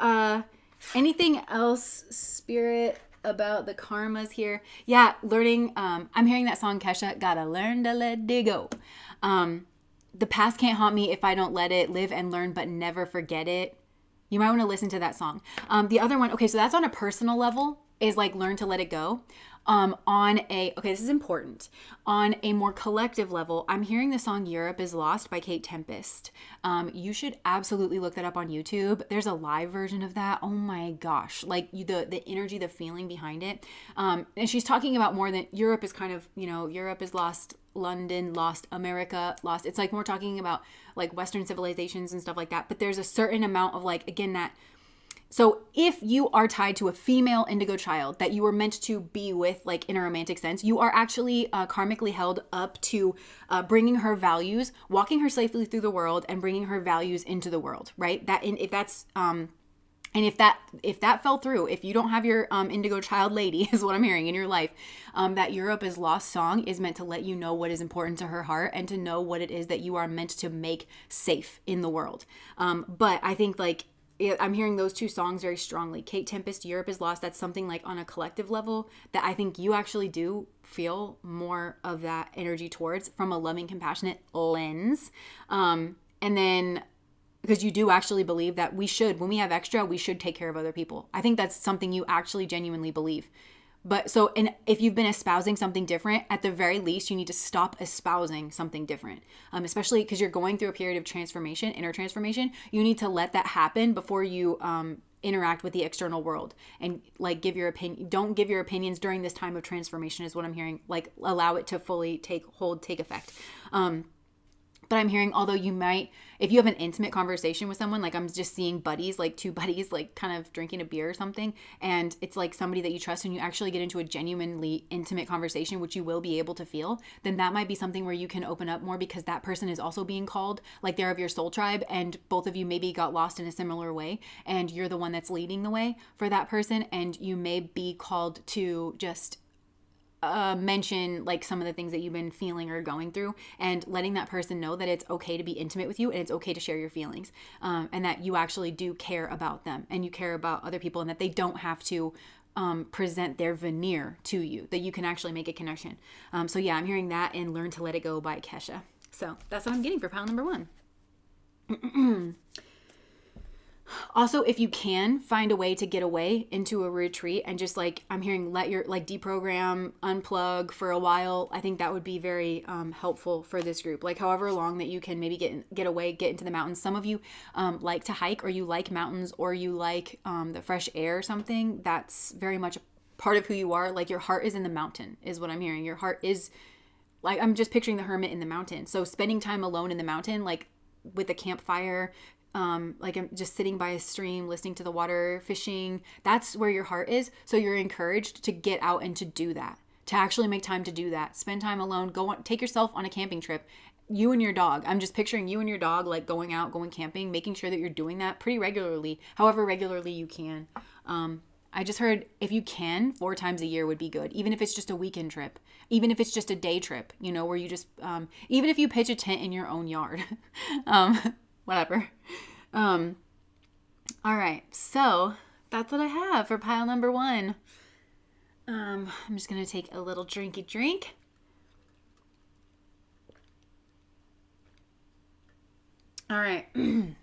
anything else, Spirit, about the karmas here? Yeah, learning, I'm hearing that song, Kesha, gotta learn to let it go. The past can't haunt me if I don't let it live and learn, but never forget it. You might want to listen to that song. The other one, okay, so that's on a personal level, is like learn to let it go. Okay, this is important. On a more collective level, I'm hearing the song Europe is Lost by Kate Tempest. You should absolutely look that up on YouTube. There's a live version of that. Oh my gosh. Like the energy, the feeling behind it. And she's talking about more than Europe is kind of, Europe is lost, London lost, America lost. It's like more talking about like Western civilizations and stuff like that. But there's a certain amount of like, again, that. So if you are tied to a female indigo child that you were meant to be with, like in a romantic sense, you are actually karmically held up to bringing her values, walking her safely through the world, and bringing her values into the world, right? If that fell through, if you don't have your indigo child lady, is what I'm hearing in your life, that Europe is Lost song is meant to let you know what is important to her heart and to know what it is that you are meant to make safe in the world. But I think like, I'm hearing those two songs very strongly. Kate Tempest, Europe is Lost. That's something like on a collective level that I think you actually do feel more of that energy towards from a loving, compassionate lens. And then because you do actually believe that when we have extra, we should take care of other people. I think that's something you actually genuinely believe. But so, and if you've been espousing something different, at the very least, you need to stop espousing something different. Especially because you're going through a period of transformation, inner transformation. You need to let that happen before you interact with the external world and like give your opinion. Don't give your opinions during this time of transformation is what I'm hearing. Like allow it to fully take effect. But I'm hearing, although you might, if you have an intimate conversation with someone, like I'm just seeing buddies, like two buddies, like kind of drinking a beer or something, and it's like somebody that you trust and you actually get into a genuinely intimate conversation, which you will be able to feel, then that might be something where you can open up more because that person is also being called, like they're of your soul tribe, and both of you maybe got lost in a similar way, and you're the one that's leading the way for that person, and you may be called to just mention like some of the things that you've been feeling or going through, and letting that person know that it's okay to be intimate with you and it's okay to share your feelings, and that you actually do care about them and you care about other people, and that they don't have to present their veneer to you, that you can actually make a connection. So yeah, I'm hearing that and Learn to Let It Go by Kesha. So that's what I'm getting for pile number 1. Also, if you can find a way to get away into a retreat and just like, I'm hearing, let your like deprogram, unplug for a while, I think that would be very helpful for this group. Like however long that you can maybe get away, get into the mountains. Some of you like to hike, or you like mountains, or you like the fresh air or something. That's very much part of who you are. Like your heart is in the mountain is what I'm hearing. Your heart is like, I'm just picturing the hermit in the mountain. So spending time alone in the mountain, like with a campfire, like I'm just sitting by a stream, listening to the water, fishing, that's where your heart is. So you're encouraged to get out and to do that, to actually make time to do that. Spend time alone, take yourself on a camping trip. You and your dog. I'm just picturing you and your dog, like going out, going camping, making sure that you're doing that pretty regularly, however regularly you can. I just heard if you can, 4 times a year would be good. Even if it's just a weekend trip, even if it's just a day trip, where you just, even if you pitch a tent in your own yard, whatever. All right. So that's what I have for pile number 1. I'm just going to take a little drinky drink. All right. I'm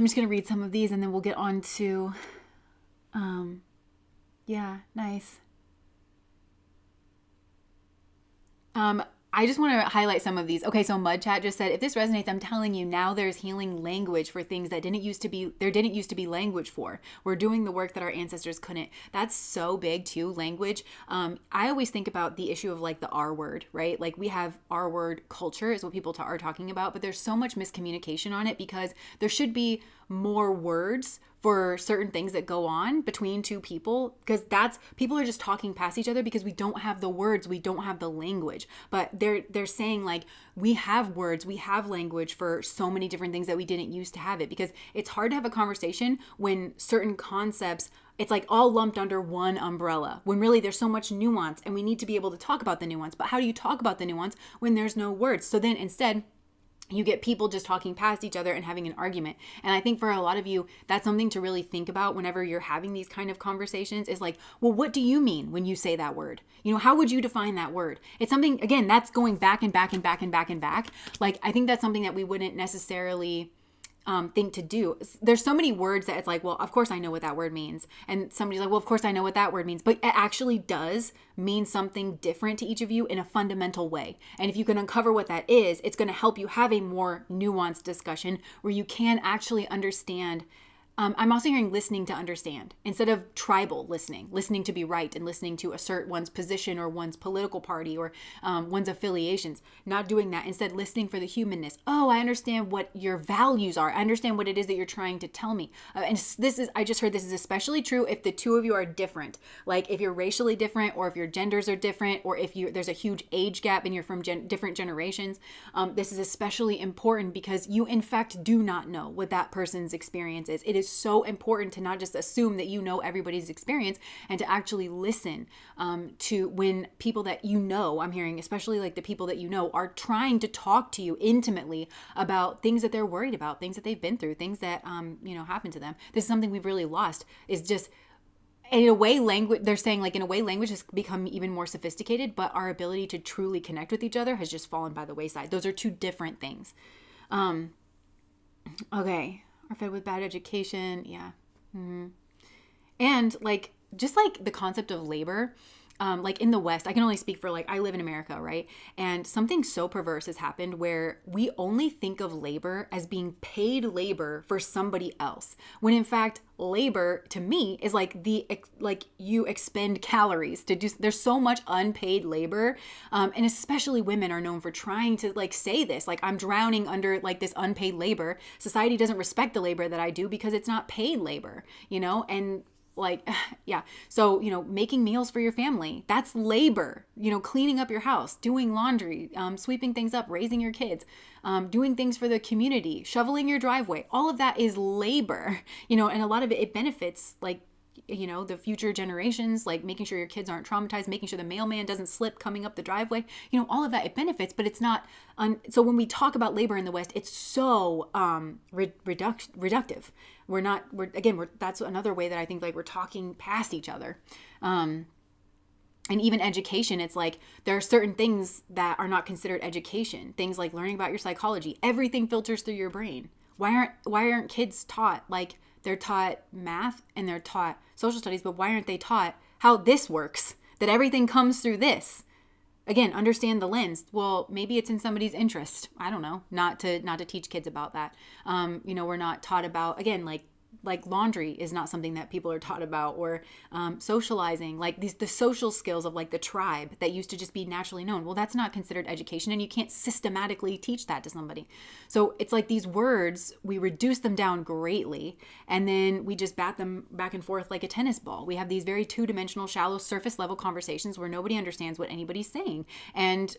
just going to read some of these and then we'll get on to, yeah, nice. I just want to highlight some of these. Okay, so Mud Chat just said, if this resonates, I'm telling you now there's healing language for things that didn't used to be language for. We're doing the work that our ancestors couldn't. That's so big too, language. I always think about the issue of like the R word, right? Like we have R word culture is what people are talking about, but there's so much miscommunication on it because there should be more words for certain things that go on between two people, because people are just talking past each other because we don't have the words, we don't have the language. But they're saying like we have words, we have language for so many different things that we didn't used to have it, because it's hard to have a conversation when certain concepts, it's like all lumped under one umbrella, when really there's so much nuance and we need to be able to talk about the nuance. But how do you talk about the nuance when there's no words? So then instead you get people just talking past each other and having an argument. And I think for a lot of you, that's something to really think about whenever you're having these kind of conversations, is like, well, what do you mean when you say that word? You know, how would you define that word? It's something, again, that's going back and back and back and back and back. Like, I think that's something that we wouldn't necessarily think to do. There's so many words that it's like, well, of course I know what that word means. And somebody's like, well, of course I know what that word means. But it actually does mean something different to each of you in a fundamental way. And if you can uncover what that is, it's going to help you have a more nuanced discussion where you can actually understand. I'm also hearing listening to understand instead of tribal listening to be right and listening to assert one's position or one's political party or one's affiliations. Not doing that. Instead, listening for the humanness. Oh, I understand what your values are. I understand what it is that you're trying to tell me. And I just heard this is especially true if the two of you are different. Like if you're racially different, or if your genders are different, or if there's a huge age gap and you're from different generations. This is especially important because you in fact do not know what that person's experience is. It is so important to not just assume that you know everybody's experience, and to actually listen to when people that you know, I'm hearing especially like the people that you know, are trying to talk to you intimately about things that they're worried about, things that they've been through, things that happened to them. This is something we've really lost, is just in a way language. They're saying like in a way language has become even more sophisticated, but our ability to truly connect with each other has just fallen by the wayside. Those are two different things. Okay. Are fed with bad education. Yeah. Mm-hmm. And like, just like the concept of labor, like in the West, I can only speak for like, I live in America, right? And something so perverse has happened where we only think of labor as being paid labor for somebody else. When in fact, labor to me is like you expend calories to do. There's so much unpaid labor. And especially women are known for trying to like say this, like I'm drowning under like this unpaid labor. Society doesn't respect the labor that I do because it's not paid labor, and like, yeah. So, making meals for your family, that's labor, cleaning up your house, doing laundry, sweeping things up, raising your kids, doing things for the community, shoveling your driveway. All of that is labor, and a lot of it benefits like, the future generations, like making sure your kids aren't traumatized, making sure the mailman doesn't slip coming up the driveway, all of that, it benefits, but it's not. So when we talk about labor in the West, it's so reductive. That's another way that I think like we're talking past each other. And even education, it's like there are certain things that are not considered education. Things like learning about your psychology. Everything filters through your brain. Why aren't kids taught, like they're taught math and they're taught social studies, but why aren't they taught how this works? That everything comes through this. Again, understand the lens. Well, maybe it's in somebody's interest. I don't know. Not to teach kids about that. We're not taught about, again, like laundry is not something that people are taught about, or socializing, like the social skills of like the tribe that used to just be naturally known. Well, that's not considered education, and you can't systematically teach that to somebody. So it's like these words, we reduce them down greatly, and then we just bat them back and forth like a tennis ball. We have these very two-dimensional, shallow, surface level conversations where nobody understands what anybody's saying. And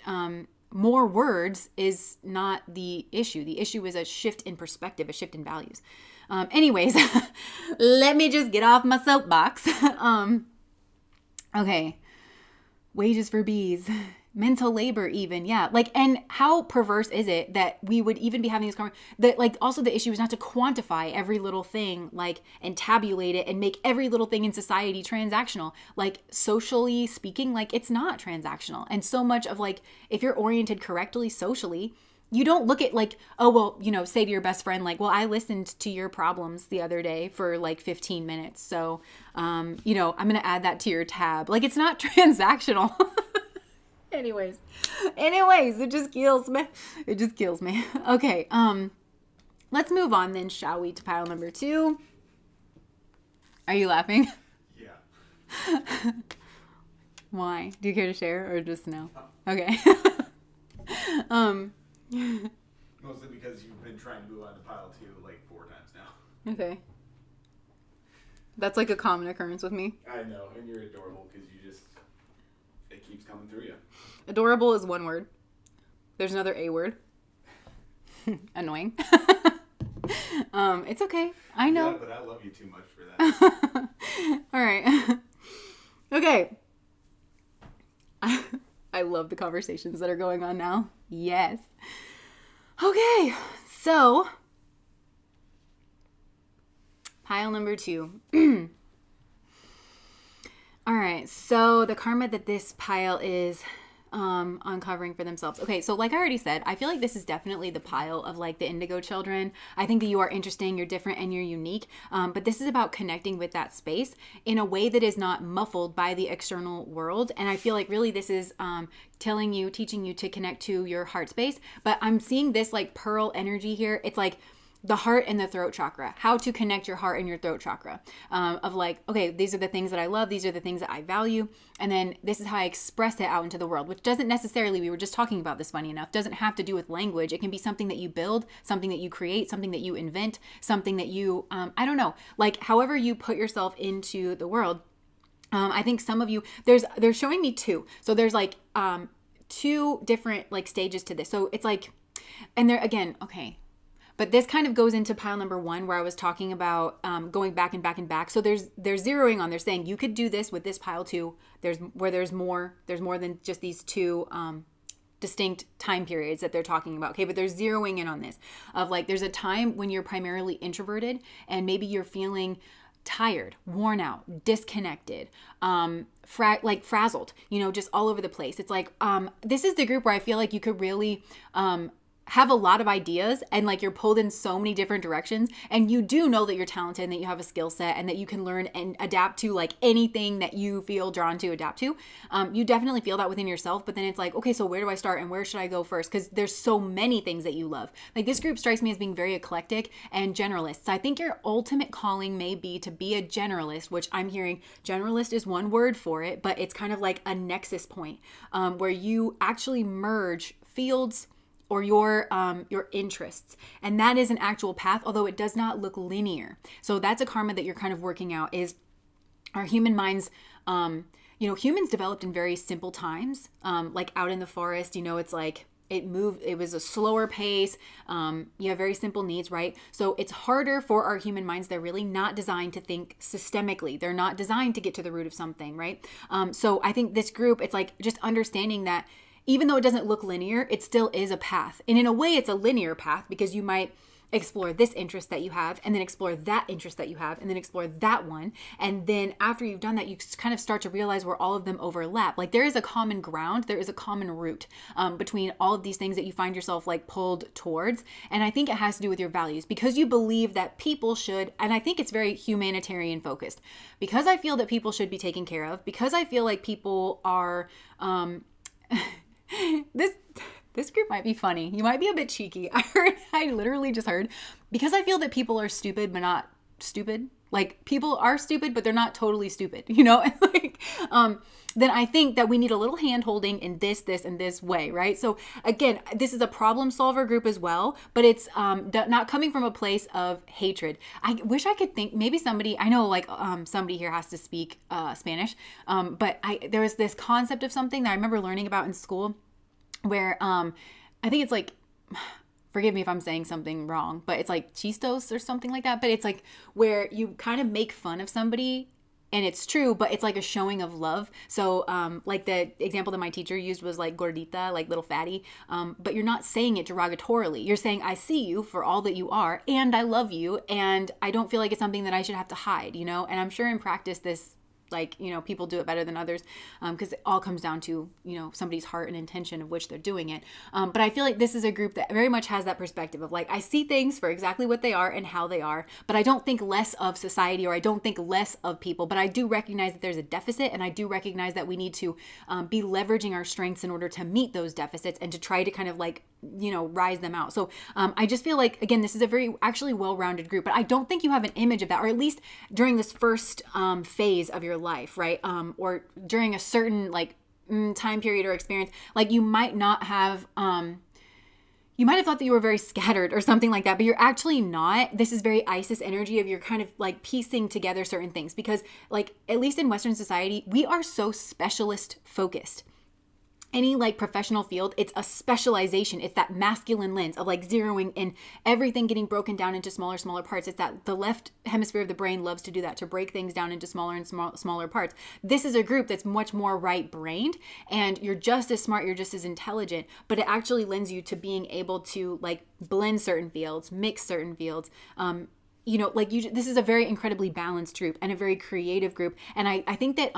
more words is not the issue. The issue is a shift in perspective, a shift in values. Anyways, let me just get off my soapbox. Okay. Wages for bees. mental labor even. Yeah. Like, and how perverse is it that we would even be having this conversation? That, like, also the issue is not to quantify every little thing, like, and tabulate it and make every little thing in society transactional. Like, socially speaking, like, it's not transactional. And so much of, like, if you're oriented correctly socially, you don't look at, like, oh, well, you know, say to your best friend, like, well, I listened to your problems the other day for like 15 minutes. So, you know, I'm going to add that to your tab. Like, it's not transactional. Anyways, it just kills me. It just kills me. Okay. Let's move on then, shall we, to pile number 2. Are you laughing? Yeah. Why? Do you care to share or just no? Okay. Mostly because you've been trying to move on to pile 2 like 4 times now. Okay. That's like a common occurrence with me. I know, and you're adorable because it keeps coming through you. Adorable is one word. There's another A word. Annoying. It's okay. I know. Yeah, but I love you too much for that. All right. Okay. I love the conversations that are going on now. Yes. Okay. So, pile number 2. All right. So, the karma that this pile is uncovering for themselves. Okay, so like I already said, I feel like this is definitely the pile of like the indigo children. I think that you are interesting, you're different, and you're unique. But this is about connecting with that space in a way that is not muffled by the external world. And I feel like really this is teaching you to connect to your heart space. But I'm seeing this like pearl energy here. It's like the heart and the throat chakra, how to connect your heart and your throat chakra, of like, okay, these are the things that I love. These are the things that I value. And then this is how I express it out into the world, which doesn't necessarily, we were just talking about this, funny enough, doesn't have to do with language. It can be something that you build, something that you create, something that you invent, something that you, I don't know, like however you put yourself into the world. I think some of you, they're showing me 2. So there's like 2 different like stages to this. So it's like, and there again, okay. But this kind of goes into pile number 1 where I was talking about going back and back and back. So they're zeroing on, they're saying you could do this with this pile too. There's more than just these 2 distinct time periods that they're talking about. Okay, but they're zeroing in on this of like, there's a time when you're primarily introverted and maybe you're feeling tired, worn out, disconnected, frazzled, you know, just all over the place. It's like, this is the group where I feel like you could really, have a lot of ideas and like you're pulled in so many different directions, and you do know that you're talented and that you have a skill set and that you can learn and adapt to like anything that you feel drawn to adapt to. You definitely feel that within yourself, but then it's like, okay, so where do I start and where should I go first? Because there's so many things that you love. Like this group strikes me as being very eclectic and generalists. I think your ultimate calling may be to be a generalist, which I'm hearing generalist is one word for it, but it's kind of like a nexus point where you actually merge fields or your interests. And that is an actual path, although it does not look linear. So that's a karma that you're kind of working out is our human minds, humans developed in very simple times, like out in the forest, it's like it was a slower pace. You have very simple needs, right? So it's harder for our human minds. They're really not designed to think systemically. They're not designed to get to the root of something, right? So I think this group, it's like just understanding that even though it doesn't look linear, it still is a path. And in a way, it's a linear path because you might explore this interest that you have and then explore that interest that you have and then explore that one. And then after you've done that, you kind of start to realize where all of them overlap. Like there is a common ground, there is a common root between all of these things that you find yourself like pulled towards. And I think it has to do with your values because you believe that people should, and I think it's very humanitarian focused, because I feel that people should be taken care of, because I feel like people are, this group might be funny. You might be a bit cheeky. I literally just heard, because I feel that people are stupid, but not stupid. Like people are stupid, but they're not totally stupid, And then I think that we need a little hand holding in this, and this way, right? So again, this is a problem solver group as well, but it's not coming from a place of hatred. I wish I could think, maybe somebody, I know somebody here has to speak Spanish, but there was this concept of something that I remember learning about in school where I think it's like, forgive me if I'm saying something wrong, but it's like chistos or something like that. But it's like where you kind of make fun of somebody and it's true, but it's like a showing of love. So like the example that my teacher used was like gordita, like little fatty, but you're not saying it derogatorily. You're saying, I see you for all that you are, and I love you, and I don't feel like it's something that I should have to hide, you know? And I'm sure in practice this, like, you know, people do it better than others, because it all comes down to, you know, somebody's heart and intention of which they're doing it. But I feel like this is a group that very much has that perspective of like, I see things for exactly what they are and how they are, but I don't think less of society, or I don't think less of people, but I do recognize that there's a deficit, and I do recognize that we need to be leveraging our strengths in order to meet those deficits and to try to kind of like, you know, rise them out. So I just feel like, again, this is a very actually well-rounded group, but I don't think you have an image of that, or at least during this first phase of your life, right? Or during a certain like time period or experience, like you might not have, you might have thought that you were very scattered or something like that, but you're actually not. This is very Isis energy of you're kind of like piecing together certain things, because like, at least in Western society, we are so specialist focused. Any like professional field, it's a specialization. It's that masculine lens of like zeroing in, everything getting broken down into smaller parts. It's that the left hemisphere of the brain loves to do that, to break things down into smaller and smaller parts. This is a group that's much more right-brained, and you're just as smart, you're just as intelligent, but it actually lends you to being able to like blend certain fields, mix certain fields, you know, like this is a very incredibly balanced group and a very creative group. And I think that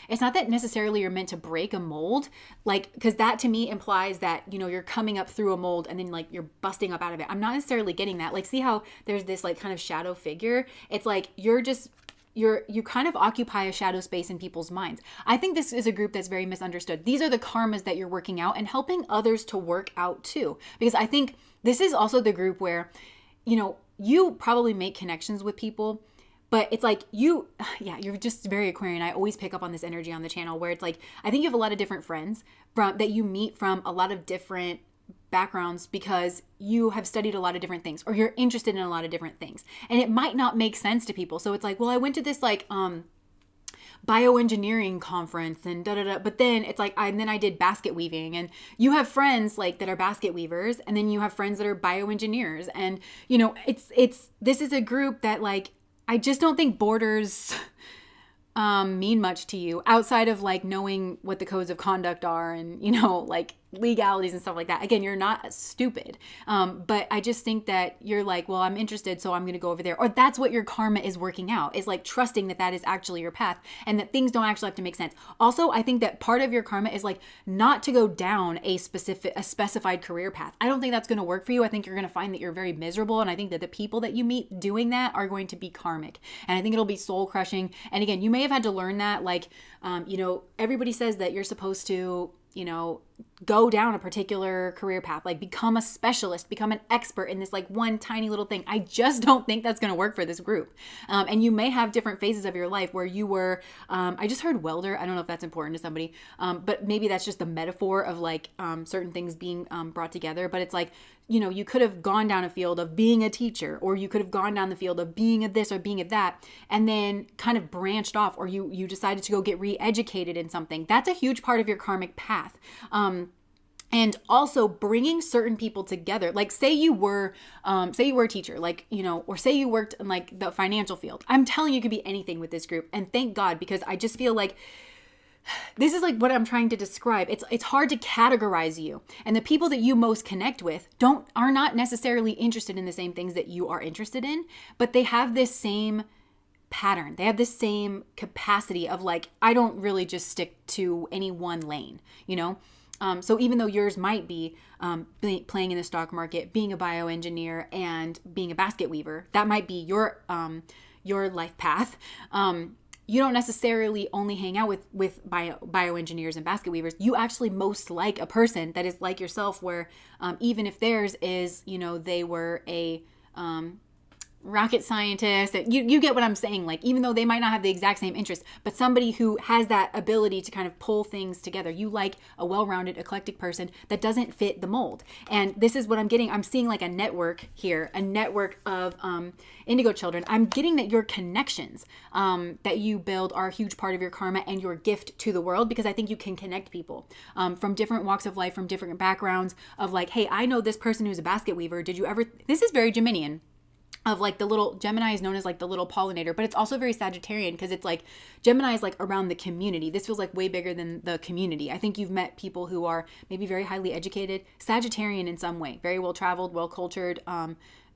it's not that necessarily you're meant to break a mold, like, because that to me implies that, you know, you're coming up through a mold and then like you're busting up out of it. I'm not necessarily getting that. Like, see how there's this like kind of shadow figure? It's like you kind of occupy a shadow space in people's minds. I think this is a group that's very misunderstood. These are the karmas that you're working out and helping others to work out too. Because I think this is also the group where, you know, you probably make connections with people, but it's like you're just very Aquarian. I always pick up on this energy on the channel where it's like, I think you have a lot of different friends that you meet from a lot of different backgrounds because you have studied a lot of different things, or you're interested in a lot of different things. And it might not make sense to people. So it's like, well, I went to this like, bioengineering conference and but then it's like then I did basket weaving, and you have friends like that are basket weavers, and then you have friends that are bioengineers, and you know, this is a group that like, I just don't think borders mean much to you outside of like knowing what the codes of conduct are and, you know, like legalities and stuff like that. Again, you're not stupid. But I just think that you're like, well, I'm interested, so I'm going to go over there. Or that's what your karma is working out, is like trusting that that is actually your path and that things don't actually have to make sense. Also, I think that part of your karma is like not to go down a specified career path. I don't think that's going to work for you. I think you're going to find that you're very miserable. And I think that the people that you meet doing that are going to be karmic. And I think it'll be soul crushing. And again, you may have had to learn that, like, you know, everybody says that you're supposed to, you know, go down a particular career path, like become a specialist, become an expert in this like one tiny little thing. I just don't think that's going to work for this group. And you may have different phases of your life where you were, I just heard welder. I don't know if that's important to somebody, but maybe that's just the metaphor of like certain things being brought together. But it's like, you know, you could have gone down a field of being a teacher, or you could have gone down the field of being a this or being a that, and then kind of branched off, or you decided to go get re-educated in something. That's a huge part of your karmic path. And also bringing certain people together. Like say you were a teacher, like, you know, or say you worked in like the financial field. I'm telling you, it could be anything with this group. And thank God, because I just feel like this is like what I'm trying to describe. It's hard to categorize you. And the people that you most connect with are not necessarily interested in the same things that you are interested in, but they have this same pattern. They have this same capacity of like, I don't really just stick to any one lane, you know? So even though yours might be playing in the stock market, being a bioengineer, and being a basket weaver, that might be your life path. You don't necessarily only hang out with bioengineers and basket weavers. You actually most like a person that is like yourself, where even if theirs is, you know, they were a rocket scientist, you get what I'm saying. Like, even though they might not have the exact same interest, but somebody who has that ability to kind of pull things together. You like a well-rounded, eclectic person that doesn't fit the mold. And this is what I'm getting. I'm seeing like a network here, a network of indigo children. I'm getting that your connections that you build are a huge part of your karma and your gift to the world, because I think you can connect people from different walks of life, from different backgrounds of like, hey, I know this person who's a basket weaver. Did you ever, this is very Geminian. of like the little Gemini is known as like the little pollinator, but it's also very Sagittarian because it's like Gemini is like around the community. This feels like way bigger than the community. I think you've met people who are maybe very highly educated, Sagittarian in some way, very well traveled, well cultured,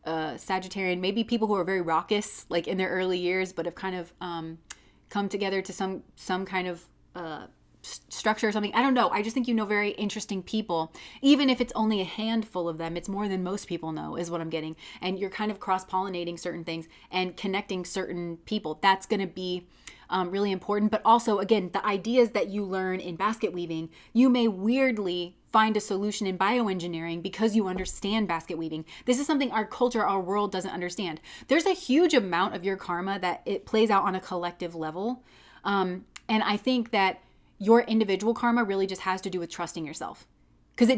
Sagittarian, maybe people who are very raucous like in their early years, but have kind of come together to some kind of structure or something. I don't know. I just think you know very interesting people. Even if it's only a handful of them, it's more than most people know is what I'm getting. And you're kind of cross-pollinating certain things and connecting certain people. That's going to be really important. But also, again, the ideas that you learn in basket weaving, you may weirdly find a solution in bioengineering because you understand basket weaving. This is something our culture, our world doesn't understand. There's a huge amount of your karma that it plays out on a collective level. And I think that your individual karma really just has to do with trusting yourself. Because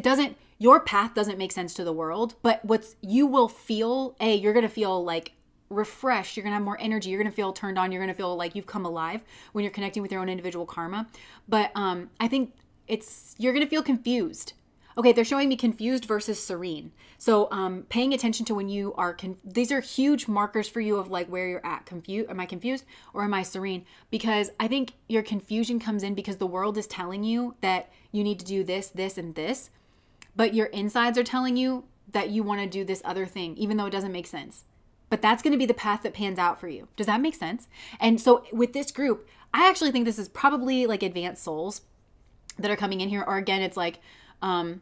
your path doesn't make sense to the world, but you will feel, you're going to feel like refreshed. You're going to have more energy. You're going to feel turned on. You're going to feel like you've come alive when you're connecting with your own individual karma. But I think you're going to feel confused. Okay, they're showing me confused versus serene. So paying attention to when you are, these are huge markers for you of like where you're at. Am I confused or am I serene? Because I think your confusion comes in because the world is telling you that you need to do this, this, and this. But your insides are telling you that you want to do this other thing, even though it doesn't make sense. But that's going to be the path that pans out for you. Does that make sense? And so with this group, I actually think this is probably like advanced souls that are coming in here. Or again, it's like, I'm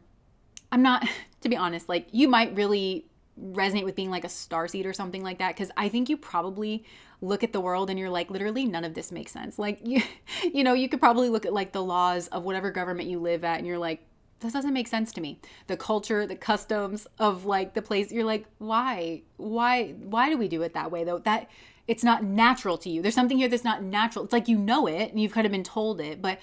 not, to be honest, like you might really resonate with being like a starseed or something like that. Cause I think you probably look at the world and you're like, literally none of this makes sense. Like you could probably look at like the laws of whatever government you live at and you're like, this doesn't make sense to me. The culture, the customs of like the place, you're like, why do we do it that way though? That it's not natural to you. There's something here that's not natural. It's like you know it and you've kind of been told it, but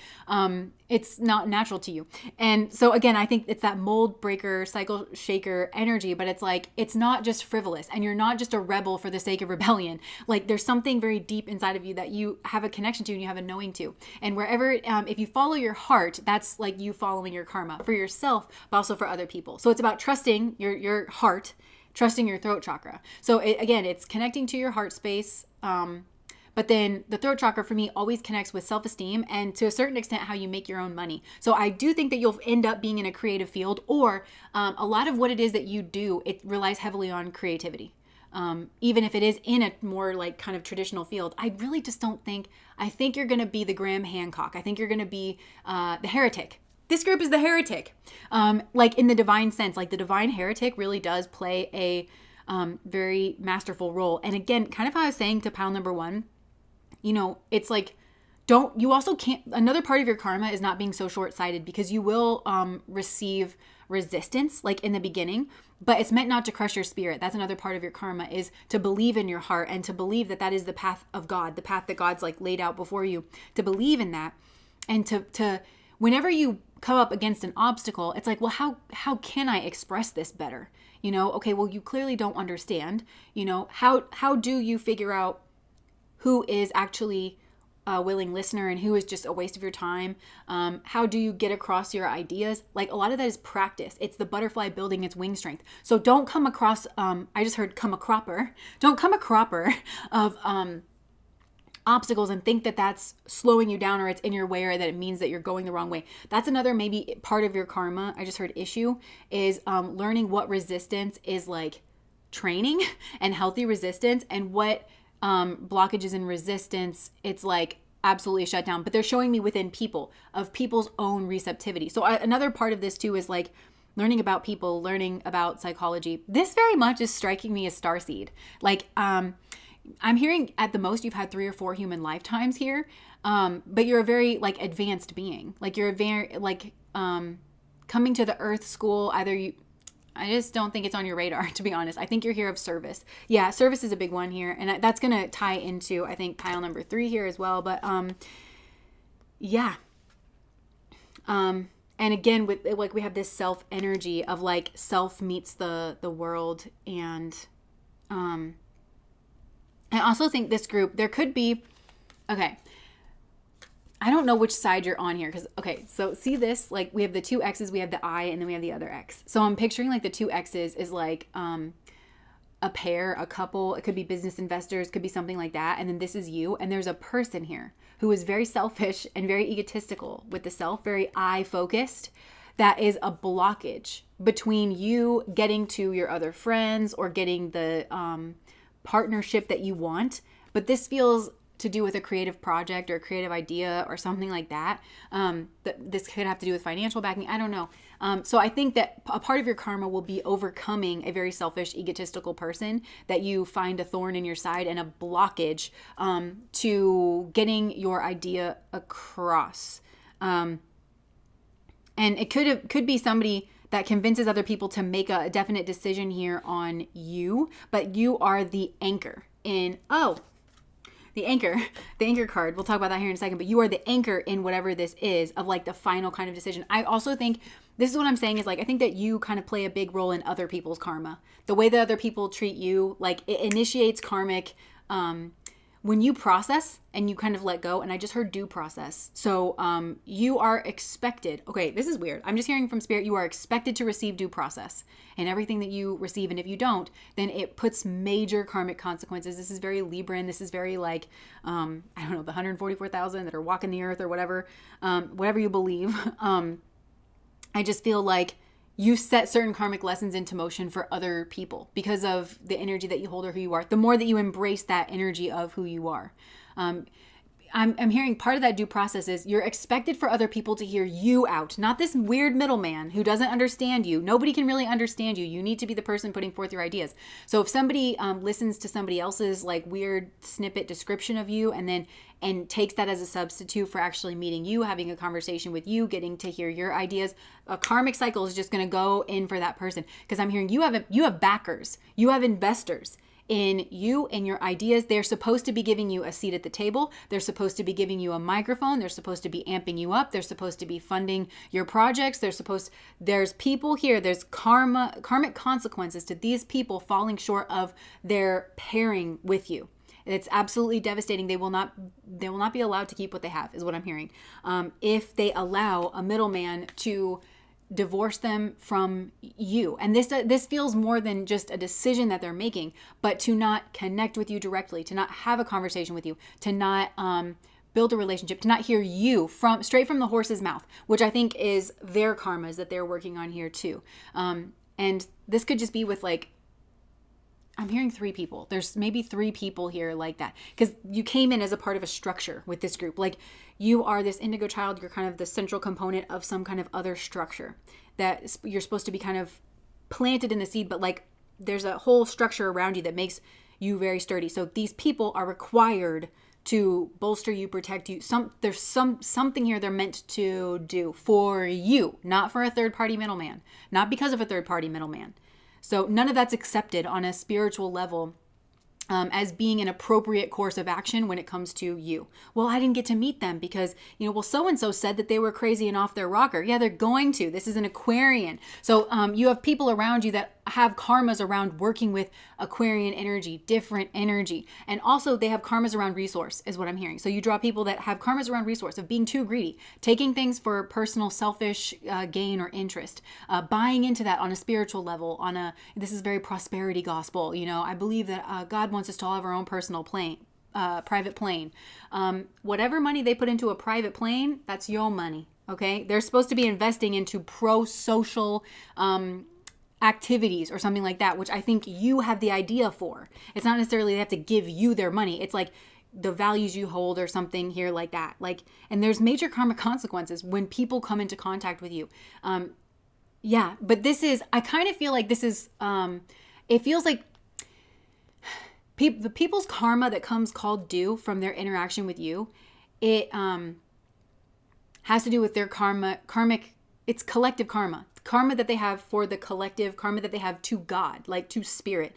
it's not natural to you. And so again, I think it's that mold breaker, cycle shaker energy, but it's like, it's not just frivolous and you're not just a rebel for the sake of rebellion. Like there's something very deep inside of you that you have a connection to and you have a knowing to. And wherever, if you follow your heart, that's like you following your karma for yourself, but also for other people. So it's about trusting your heart, trusting your throat chakra. So it's connecting to your heart space. But then the throat chakra for me always connects with self-esteem and to a certain extent how you make your own money. So I do think that you'll end up being in a creative field or a lot of what it is that you do, it relies heavily on creativity. Even if it is in a more like kind of traditional field, I really just don't think, I think you're going to be the Graham Hancock. I think you're going to be the heretic. This group is the heretic, like in the divine sense, like the divine heretic really does play a very masterful role. And again, kind of how I was saying to pile number one, it's like, you also can't, another part of your karma is not being so short-sighted because you will receive resistance like in the beginning, but it's meant not to crush your spirit. That's another part of your karma is to believe in your heart and to believe that that is the path of God, the path that God's like laid out before you, to believe in that. And to whenever you come up against an obstacle, it's like, well, how can I express this better? Okay, well, you clearly don't understand, how do you figure out who is actually a willing listener and who is just a waste of your time? How do you get across your ideas? Like a lot of that is practice. It's the butterfly building its wing strength. So don't come across, I just heard come a cropper. Don't come a cropper of obstacles and think that that's slowing you down or it's in your way or that it means that you're going the wrong way. That's another maybe part of your karma. I just heard issue is learning what resistance is like training and healthy resistance and what blockages and resistance it's like absolutely shut down. But they're showing me within people of people's own receptivity. So another part of this too is like learning about people, learning about psychology. This very much is striking me as starseed. Like I'm hearing at the most you've had 3 or 4 human lifetimes here, but you're a very like advanced being. Like you're a very like coming to the earth school. I just don't think it's on your radar, to be honest. I think you're here of service. Yeah, service is a big one here, and that's gonna tie into I think pile number 3 here as well. But yeah. And again, with like we have this self energy of like self meets the world, and I also think this group, there could be, okay, I don't know which side you're on here because, okay, so see this, like we have the 2 X's, we have the I, and then we have the other X. So I'm picturing like the 2 X's is like a pair, a couple, it could be business investors, could be something like that. And then this is you. And there's a person here who is very selfish and very egotistical with the self, very I focused. That is a blockage between you getting to your other friends or getting the partnership that you want. But this feels to do with a creative project or a creative idea or something like that. This could have to do with financial backing. I don't know. So I think that a part of your karma will be overcoming a very selfish, egotistical person that you find a thorn in your side and a blockage to getting your idea across. And it could be somebody that convinces other people to make a definite decision here on you, but you are the anchor in, the anchor card. We'll talk about that here in a second, but you are the anchor in whatever this is of like the final kind of decision. I also think this is what I'm saying is like, I think that you kind of play a big role in other people's karma. The way that other people treat you, like it initiates karmic, when you process and you kind of let go, and I just heard due process. So you are expected. Okay, this is weird. I'm just hearing from spirit. You are expected to receive due process in everything that you receive. And if you don't, then it puts major karmic consequences. This is very Libran. This is very like, I don't know, the 144,000 that are walking the earth or whatever, whatever you believe. I just feel like you set certain karmic lessons into motion for other people because of the energy that you hold or who you are. The more that you embrace that energy of who you are. I'm hearing part of that due process is you're expected for other people to hear you out, not this weird middleman who doesn't understand you. Nobody can really understand you. You need to be the person putting forth your ideas. So if somebody listens to somebody else's like weird snippet description of you and takes that as a substitute for actually meeting you, having a conversation with you, getting to hear your ideas, a karmic cycle is just going to go in for that person. Because I'm hearing you have backers, you have investors in you and your ideas. They're supposed to be giving you a seat at the table. They're supposed to be giving you a microphone. They're supposed to be amping you up. They're supposed to be funding your projects. There's people here. There's karmic consequences to these people falling short of their pairing with you. It's absolutely devastating. They will not be allowed to keep what they have, is what I'm hearing. If they allow a middleman to divorce them from you. And this feels more than just a decision that they're making, but to not connect with you directly, to not have a conversation with you, to not build a relationship, to not hear you straight from the horse's mouth, which I think is their karmas that they're working on here too. And this could just be with like, I'm hearing 3 people. There's maybe 3 people here like that. Because you came in as a part of a structure with this group. Like you are this indigo child. You're kind of the central component of some kind of other structure that you're supposed to be kind of planted in the seed. But like there's a whole structure around you that makes you very sturdy. So these people are required to bolster you, protect you. There's something here they're meant to do for you, not for a third party middleman, not because of a third party middleman. So none of that's accepted on a spiritual level as being an appropriate course of action when it comes to you. Well, I didn't get to meet them because, so-and-so said that they were crazy and off their rocker. Yeah, they're going to. This is an Aquarian. So you have people around you that have karmas around working with Aquarian energy, different energy. And also they have karmas around resource is what I'm hearing. So you draw people that have karmas around resource of being too greedy, taking things for personal selfish gain or interest, buying into that on a spiritual level, this is very prosperity gospel. I believe that God wants us to all have our own personal plane. Private plane. Whatever money they put into a private plane, that's your money. Okay. They're supposed to be investing into pro-social, activities or something like that, which I think you have the idea for. It's not necessarily they have to give you their money. It's like the values you hold or something here like that. And there's major karmic consequences when people come into contact with you. But I kind of feel like this is, it feels like the people's karma that comes called due from their interaction with you, it has to do with their karmic, it's collective karma that they have for the collective, karma that they have to God, like to spirit.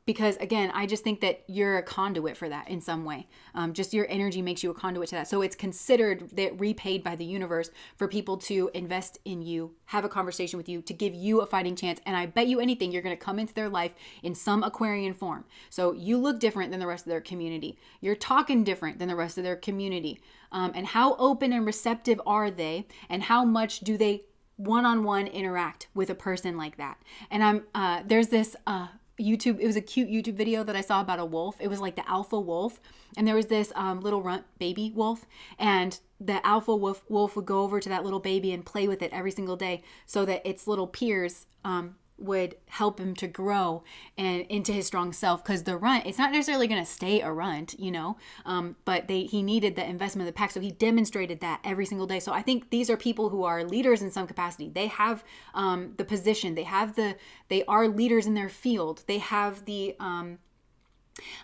Because again, I just think that you're a conduit for that in some way. Just your energy makes you a conduit to that. So it's considered that repaid by the universe for people to invest in you, have a conversation with you, to give you a fighting chance. And I bet you anything, you're going to come into their life in some Aquarian form. So you look different than the rest of their community. You're talking different than the rest of their community. And how open and receptive are they? And how much do they one-on-one interact with a person like that? And there's this it was a cute YouTube video that I saw about a wolf. It was like the alpha wolf, and there was this little runt baby wolf, and the alpha wolf would go over to that little baby and play with it every single day so that its little peers would help him to grow and into his strong self, because the runt, it's not necessarily going to stay a runt, but he needed the investment of the pack, so he demonstrated that every single day. So I think these are people who are leaders in some capacity. They have the position, they are leaders in their field, they have the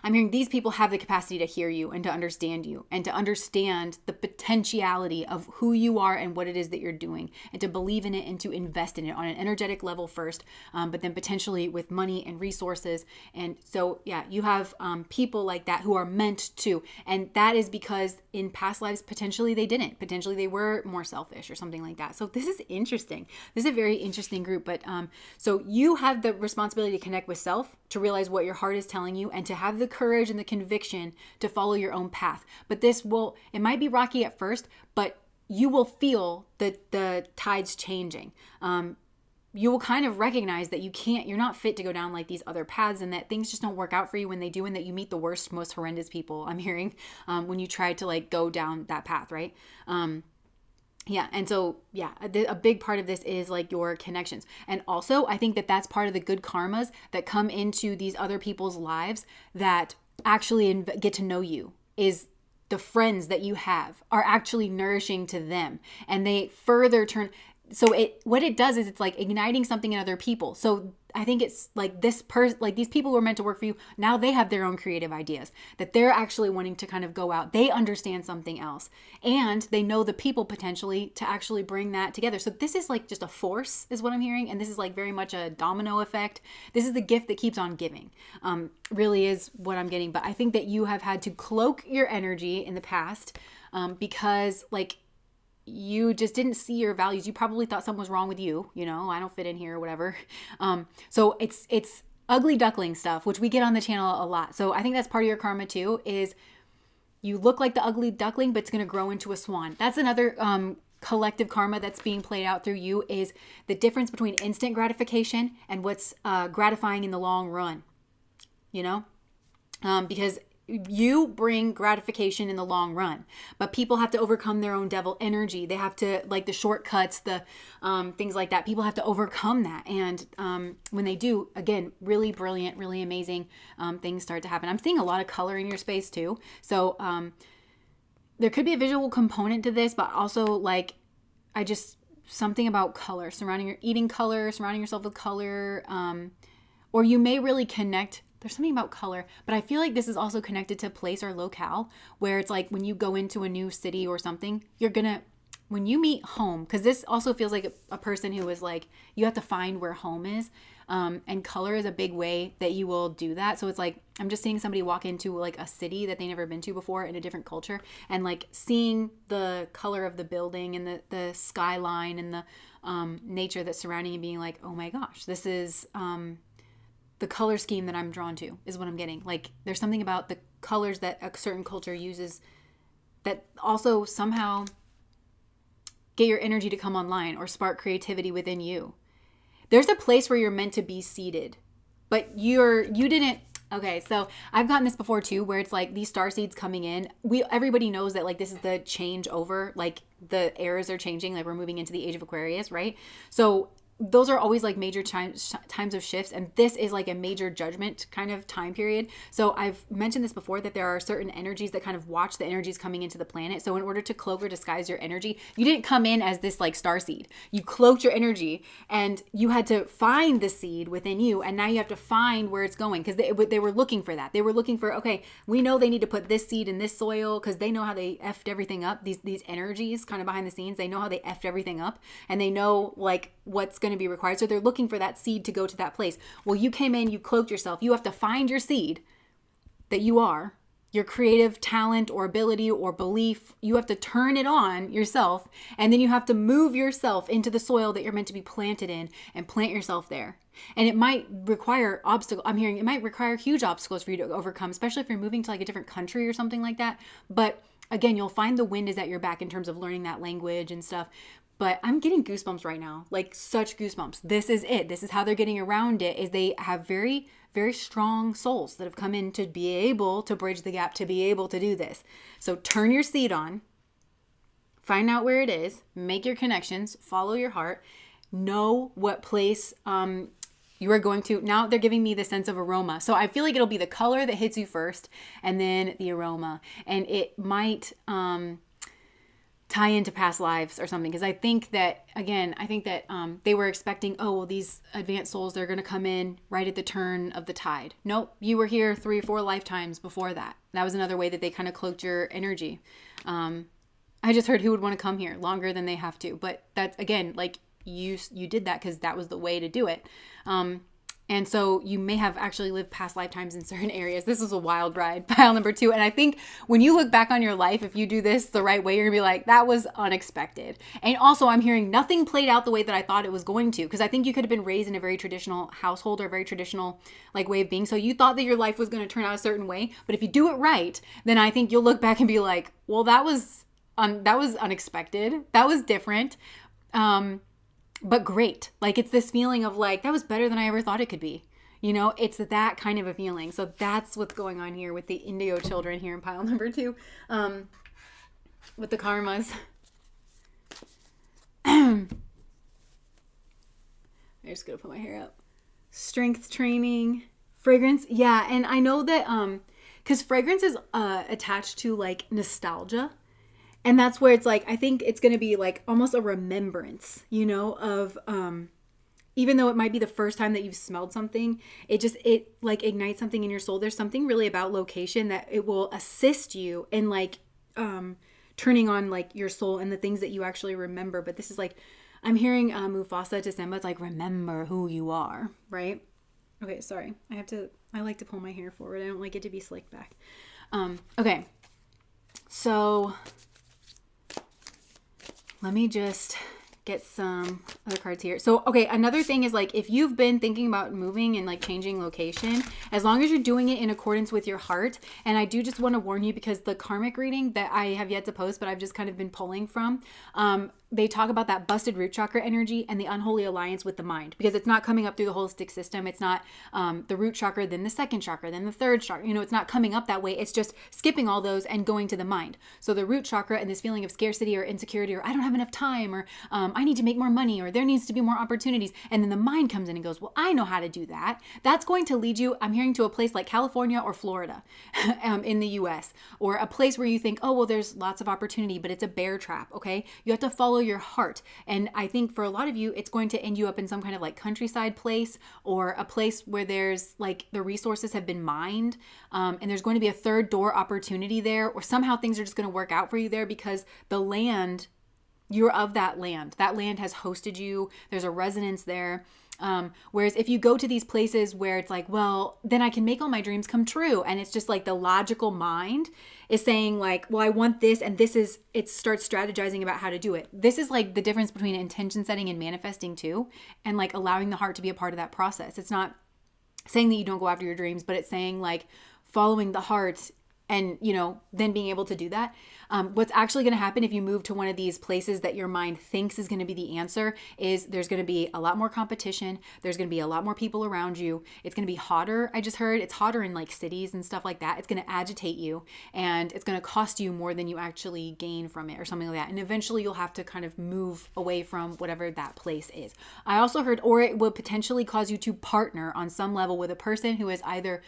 I'm hearing these people have the capacity to hear you and to understand you and to understand the potentiality of who you are and what it is that you're doing, and to believe in it and to invest in it on an energetic level first, but then potentially with money and resources. And so, yeah, you have people like that who are meant to. And that is because in past lives, potentially they didn't. Potentially they were more selfish or something like that. So this is interesting. This is a very interesting group. But so you have the responsibility to connect with self, to realize what your heart is telling you, and to have the courage and the conviction to follow your own path. But it might be rocky at first, but you will feel the tides changing. You will kind of recognize that you're not fit to go down like these other paths, and that things just don't work out for you when they do, and that you meet the worst, most horrendous people, I'm hearing, when you try to like go down that path, right? Yeah. And so, yeah, a big part of this is like your connections. And also, I think that that's part of the good karmas that come into these other people's lives that actually get to know you, is the friends that you have are actually nourishing to them. And they further turn. So what it does is it's like igniting something in other people. So I think it's like these people who are meant to work for you, now they have their own creative ideas that they're actually wanting to kind of go out. They understand something else, and they know the people potentially to actually bring that together. So this is like just a force is what I'm hearing. And this is like very much a domino effect. This is the gift that keeps on giving, really is what I'm getting. But I think that you have had to cloak your energy in the past, because like, you just didn't see your values. You probably thought something was wrong with you. I don't fit in here or whatever. So it's ugly duckling stuff, which we get on the channel a lot. So I think that's part of your karma too, is you look like the ugly duckling, but it's going to grow into a swan. That's another collective karma that's being played out through you, is the difference between instant gratification and what's gratifying in the long run, because you bring gratification in the long run, but people have to overcome their own devil energy. They have to, like the shortcuts, the things like that. People have to overcome that. And when they do, again, really brilliant, really amazing things start to happen. I'm seeing a lot of color in your space too. So there could be a visual component to this, but also like, something about color, eating color, surrounding yourself with color, or you may really connect. There's something about color, but I feel like this is also connected to place or locale, where it's like when you go into a new city or something, when you meet home, because this also feels like a person who is like, you have to find where home is. And color is a big way that you will do that. So it's like, I'm just seeing somebody walk into like a city that they never been to before in a different culture, and like seeing the color of the building and the skyline and the nature that's surrounding, and being like, oh my gosh, this is the color scheme that I'm drawn to, is what I'm getting. Like, there's something about the colors that a certain culture uses that also somehow get your energy to come online or spark creativity within you. There's a place where you're meant to be seated, but you didn't. Okay, so I've gotten this before too, where it's like these star seeds coming in. Everybody knows that like this is the change over, like the eras are changing, like we're moving into the age of Aquarius, right? So those are always like major times of shifts, and this is like a major judgment kind of time period. So I've mentioned this before, that there are certain energies that kind of watch the energies coming into the planet. So in order to cloak or disguise your energy, you didn't come in as this like star seed. You cloaked your energy, and you had to find the seed within you, and now you have to find where it's going, because they were looking for that. They were looking for, okay, we know they need to put this seed in this soil, because they know how they effed everything up. These energies kind of behind the scenes, they know how they effed everything up, and they know like what's going to be required. So they're looking for that seed to go to that place. Well, you came in, you cloaked yourself. You have to find your seed that you are, your creative talent or ability or belief. You have to turn it on yourself, and then you have to move yourself into the soil that you're meant to be planted in, and plant yourself there. And it might require it might require huge obstacles for you to overcome, especially if you're moving to like a different country or something like that. But again, you'll find the wind is at your back in terms of learning that language and stuff. But I'm getting goosebumps right now, like such goosebumps. This is it. This is how they're getting around it, is they have very very strong souls that have come in to be able to bridge the gap, to be able to do this. So turn your seed on, find out where it is, make your connections, follow your heart, know what place you are going to. Now they're giving me the sense of aroma. So I feel like it'll be the color that hits you first and then the aroma. And it might tie into past lives or something. Because I think that, again, they were expecting, oh, well, these advanced souls, they're going to come in right at the turn of the tide. Nope, you were here 3 or 4 lifetimes before that. That was another way that they kind of cloaked your energy. I just heard who would want to come here longer than they have to. But that's, again, like you did that because that was the way to do it. And so you may have actually lived past lifetimes in certain areas. This was a wild ride, pile number 2. And I think when you look back on your life, if you do this the right way, you're gonna be like, that was unexpected. And also I'm hearing nothing played out the way that I thought it was going to, because I think you could have been raised in a very traditional household or a very traditional like way of being. So you thought that your life was going to turn out a certain way, but if you do it right, then I think you'll look back and be like, well, that was unexpected. That was different. But great. Like, it's this feeling of like, that was better than I ever thought it could be. You know, it's that kind of a feeling. So that's what's going on here with the indigo children here in pile number 2. With the karmas. I'm just going to put my hair up. Strength training, fragrance. Yeah. And I know that, cause fragrance is, attached to like nostalgia. And that's where it's like, I think it's going to be like almost a remembrance, you know, of, even though it might be the first time that you've smelled something, it like ignites something in your soul. There's something really about location that it will assist you in like, turning on like your soul and the things that you actually remember. But this is like, I'm hearing, Mufasa to Simba. It's like, remember who you are. Right. Okay. Sorry. I like to pull my hair forward. I don't like it to be slicked back. Okay. So let me just get some other cards here. So, okay, another thing is like, if you've been thinking about moving and like changing location, as long as you're doing it in accordance with your heart. And I do just want to warn you, because the karmic reading that I have yet to post, but I've just kind of been pulling from, they talk about that busted root chakra energy and the unholy alliance with the mind, because it's not coming up through the holistic system. It's not the root chakra, then the second chakra, then the third chakra. You know, it's not coming up that way. It's just skipping all those and going to the mind. So the root chakra and this feeling of scarcity or insecurity, or I don't have enough time, or I need to make more money, or there needs to be more opportunities. And then the mind comes in and goes, well, I know how to do that. That's going to lead you, I'm hearing, to a place like California or Florida in the US, or a place where you think, oh, well, there's lots of opportunity, but it's a bear trap. Okay. You have to follow your heart. And I think for a lot of you, it's going to end you up in some kind of like countryside place, or a place where there's like the resources have been mined. And there's going to be a third door opportunity there, or somehow things are just going to work out for you there, because the land, you're of that land. That land has hosted you. There's a resonance there. Whereas if you go to these places where it's like, well, then I can make all my dreams come true. And it's just like the logical mind is saying like, well, I want this, and this is, it starts strategizing about how to do it. This is like the difference between intention setting and manifesting too. And like allowing the heart to be a part of that process. It's not saying that you don't go after your dreams, but it's saying like following the heart and, you know, then being able to do that. What's actually going to happen if you move to one of these places that your mind thinks is going to be the answer is there's going to be a lot more competition. There's going to be a lot more people around you. It's going to be hotter. I just heard it's hotter in like cities and stuff like that. It's going to agitate you, and it's going to cost you more than you actually gain from it, or something like that. And eventually you'll have to kind of move away from whatever that place is. I also heard, or it will potentially cause you to partner on some level with a person who is either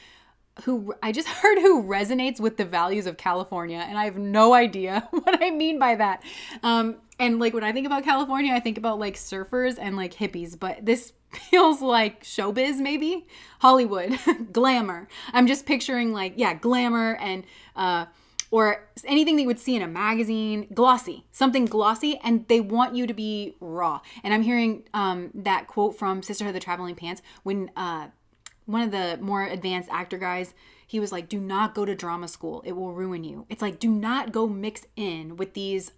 who resonates with the values of California. And I have no idea what I mean by that. And like when I think about California, I think about like surfers and like hippies, but this feels like showbiz, maybe Hollywood, glamour. I'm just picturing like, yeah, glamour and, or anything that you would see in a magazine, glossy, something glossy, and they want you to be raw. And I'm hearing that quote from Sisterhood of the Traveling Pants when one of the more advanced actor guys, he was like, do not go to drama school. It will ruin you. It's like, do not go mix in with these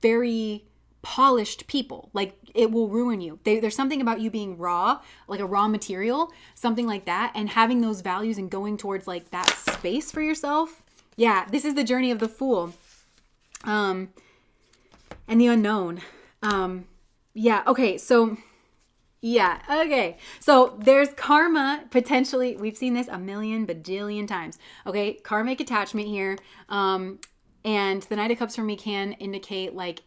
very polished people. Like, it will ruin you. There's something about you being raw, like a raw material, something like that, and having those values and going towards like that space for yourself. Yeah, this is the journey of the fool and the unknown. Yeah, okay, so Yeah. Okay. So there's karma potentially. We've seen this a million bajillion times. Okay. Karmic attachment here. And the Knight of Cups for me can indicate like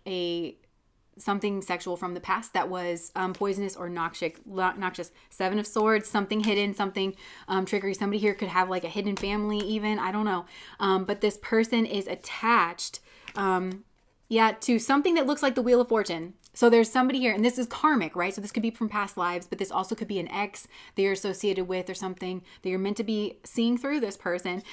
something sexual from the past that was poisonous or noxious. Seven of Swords, something hidden, something trickery. Somebody here could have like a hidden family even. I don't know. But this person is attached, to something that looks like the Wheel of Fortune. So there's somebody here, and this is karmic, right? So this could be from past lives, but this also could be an ex that you're associated with or something that you're meant to be seeing through this person.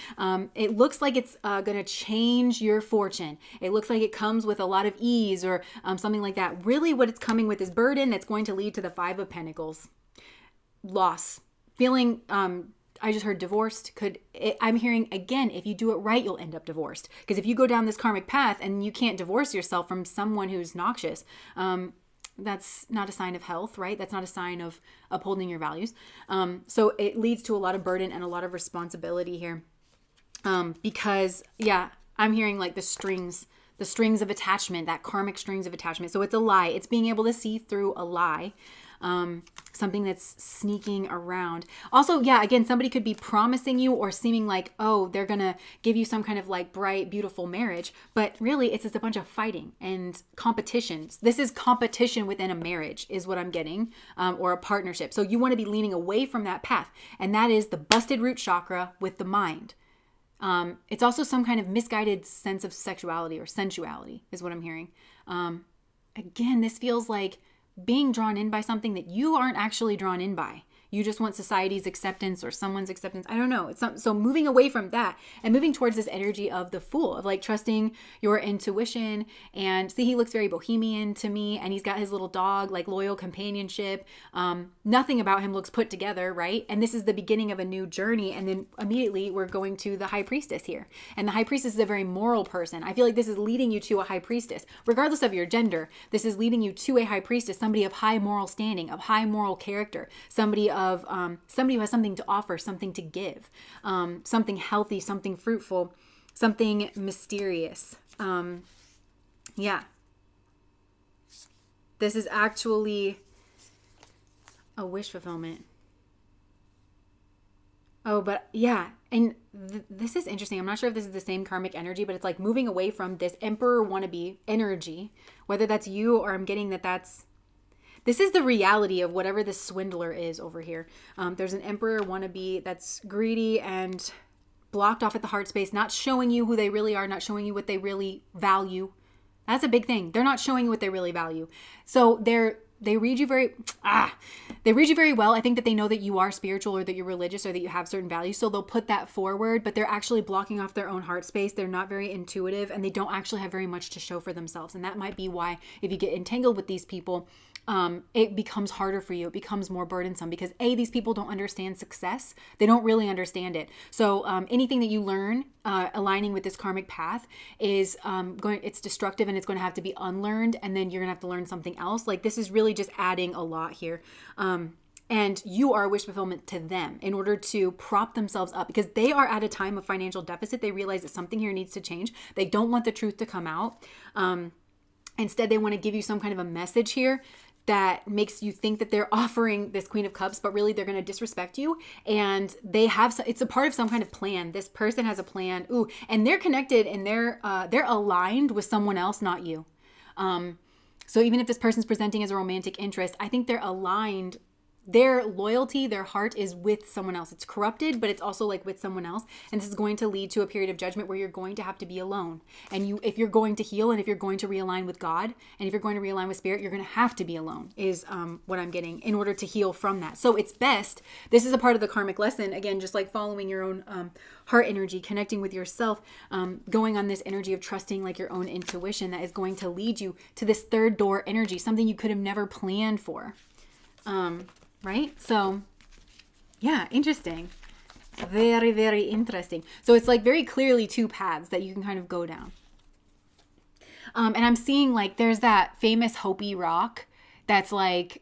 It looks like it's going to change your fortune. It looks like it comes with a lot of ease or something like that. Really what it's coming with is burden that's going to lead to the Five of Pentacles. Loss. Feeling... I just heard divorced. I'm hearing again, if you do it right, you'll end up divorced. Because if you go down this karmic path and you can't divorce yourself from someone who's noxious, that's not a sign of health, right? That's not a sign of upholding your values. So it leads to a lot of burden and a lot of responsibility here. Because I'm hearing like the strings of attachment, that karmic strings of attachment. So it's a lie. It's being able to see through a lie. Something that's sneaking around. Also, again, somebody could be promising you or seeming like, oh, they're going to give you some kind of like bright, beautiful marriage. But really, it's just a bunch of fighting and competitions. This is competition within a marriage is what I'm getting, or a partnership. So you want to be leaning away from that path. And that is the busted root chakra with the mind. It's also some kind of misguided sense of sexuality or sensuality is what I'm hearing. Again, this feels like being drawn in by something that you aren't actually drawn in by. You just want society's acceptance or someone's acceptance. I don't know. So moving away from that and moving towards this energy of the Fool, of like trusting your intuition. And see, he looks very bohemian to me, and he's got his little dog, like loyal companionship. Nothing about him looks put together, right? And this is the beginning of a new journey. And then immediately we're going to the High Priestess here. And the High Priestess is a very moral person. I feel like this is leading you to a High Priestess. Regardless of your gender, this is leading you to a High Priestess, somebody of high moral standing, of high moral character, somebody who has something to offer, something to give, something healthy, something fruitful, something mysterious. This is actually a wish fulfillment. Oh, but and this is interesting. I'm not sure if this is the same karmic energy, but it's like moving away from this emperor wannabe energy, whether that's you or I'm getting that's... This is the reality of whatever this swindler is over here. There's an emperor wannabe that's greedy and blocked off at the heart space, not showing you who they really are, not showing you what they really value. That's a big thing. They're not showing you what they really value. So they read you very well. I think that they know that you are spiritual or that you're religious or that you have certain values. So they'll put that forward, but they're actually blocking off their own heart space. They're not very intuitive and they don't actually have very much to show for themselves. And that might be why if you get entangled with these people, it becomes harder for you. It becomes more burdensome because these people don't understand success. They don't really understand it. So anything that you learn aligning with this karmic path is it's destructive and it's going to have to be unlearned. And then you're going to have to learn something else. Like this is really just adding a lot here. And you are a wish fulfillment to them in order to prop themselves up because they are at a time of financial deficit. They realize that something here needs to change. They don't want the truth to come out. Instead, they want to give you some kind of a message here that makes you think that they're offering this Queen of Cups, but really they're going to disrespect you. And it's a part of some kind of plan. This person has a plan. And they're connected and they're aligned with someone else, not you. So even if this person's presenting as a romantic interest, I think they're aligned. Their loyalty, their heart is with someone else. It's corrupted, but it's also like with someone else. And this is going to lead to a period of judgment where you're going to have to be alone. And if you're going to heal and if you're going to realign with God and if you're going to realign with spirit, you're going to have to be alone is what I'm getting in order to heal from that. So it's best. This is a part of the karmic lesson. Again, just like following your own heart energy, connecting with yourself, going on this energy of trusting like your own intuition that is going to lead you to this third door energy, something you could have never planned for. Right? So, interesting. Very, very interesting. So it's like very clearly two paths that you can kind of go down. And I'm seeing like there's that famous Hopi rock that's like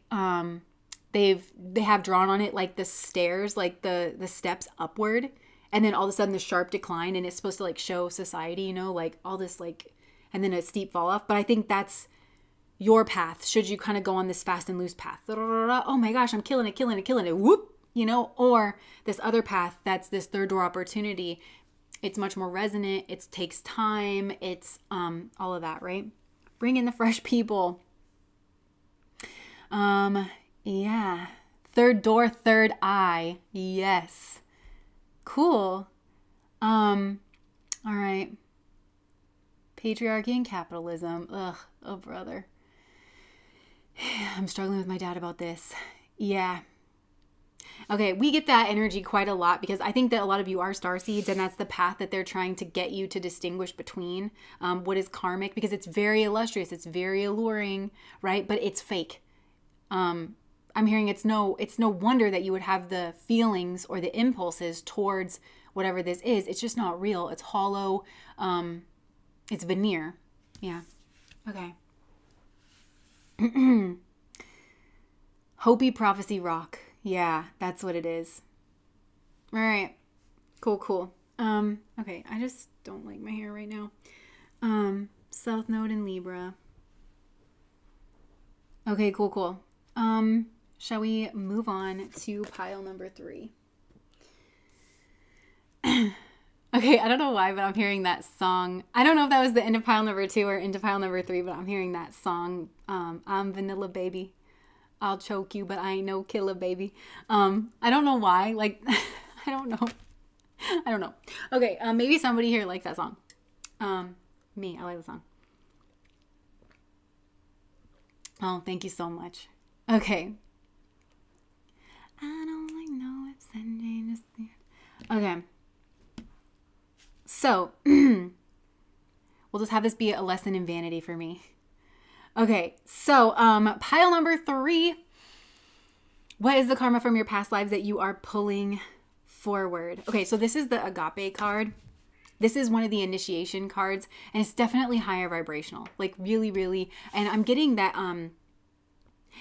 they have drawn on it like the stairs, like the steps upward, and then all of a sudden the sharp decline, and it's supposed to like show society, like all this like, and then a steep fall off. But I think that's your path, should you kind of go on this fast and loose path. Oh my gosh, I'm killing it. Whoop, or this other path that's this third door opportunity. It's much more resonant. It takes time. It's all of that, right? Bring in the fresh people. Yeah. Third door, third eye. Yes. Cool. All right. Patriarchy and capitalism. Ugh. Oh, brother. I'm struggling with my dad about this. Yeah. Okay, we get that energy quite a lot because I think that a lot of you are starseeds, and that's the path that they're trying to get you to distinguish between what is karmic, because it's very illustrious, it's very alluring, right? But it's fake. I'm hearing it's no wonder that you would have the feelings or the impulses towards whatever this is. It's just not real. It's hollow. It's veneer. Yeah. Okay. Hopi prophecy rock. Yeah, that's what it is. All right. Cool. Okay, I just don't like my hair right now. South Node in Libra. Okay, cool. Shall we move on to pile number 3? Okay, I don't know why, but I'm hearing that song. I don't know if that was the end of pile number 2 or into pile number 3, but I'm hearing that song, I'm Vanilla Baby. I'll choke you, but I ain't no killer, baby. I don't know why. Like, I don't know. Okay, maybe somebody here likes that song. Me, I like the song. Oh, thank you so much. Okay. I don't like no ifs and changes. Okay. So, we'll just have this be a lesson in vanity for me. Okay, so pile number 3. What is the karma from your past lives that you are pulling forward? Okay, so this is the agape card. This is one of the initiation cards, and it's definitely higher vibrational, like really, really. And I'm getting that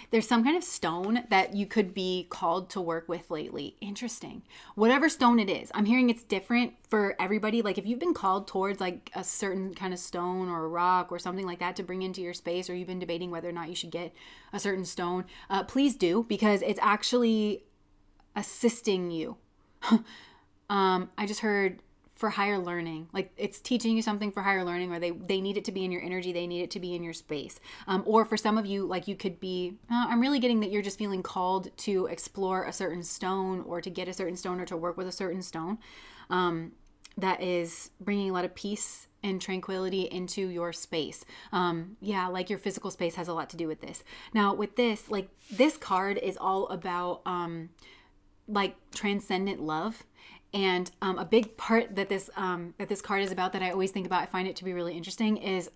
there's some kind of stone that you could be called to work with lately. Interesting. Whatever stone it is, I'm hearing it's different for everybody. Like if you've been called towards like a certain kind of stone or a rock or something like that to bring into your space, or you've been debating whether or not you should get a certain stone, please do, because it's actually assisting you. I just heard for higher learning, like it's teaching you something for higher learning, or they need it to be in your energy, they need it to be in your space, or for some of you, like you could be I'm really getting that you're just feeling called to explore a certain stone, or to get a certain stone, or to work with a certain stone that is bringing a lot of peace and tranquility into your space. Yeah, like your physical space has a lot to do with this. Now with this, like this card is all about like transcendent love. And a big part that this card is about, that I always think about, I find it to be really interesting, is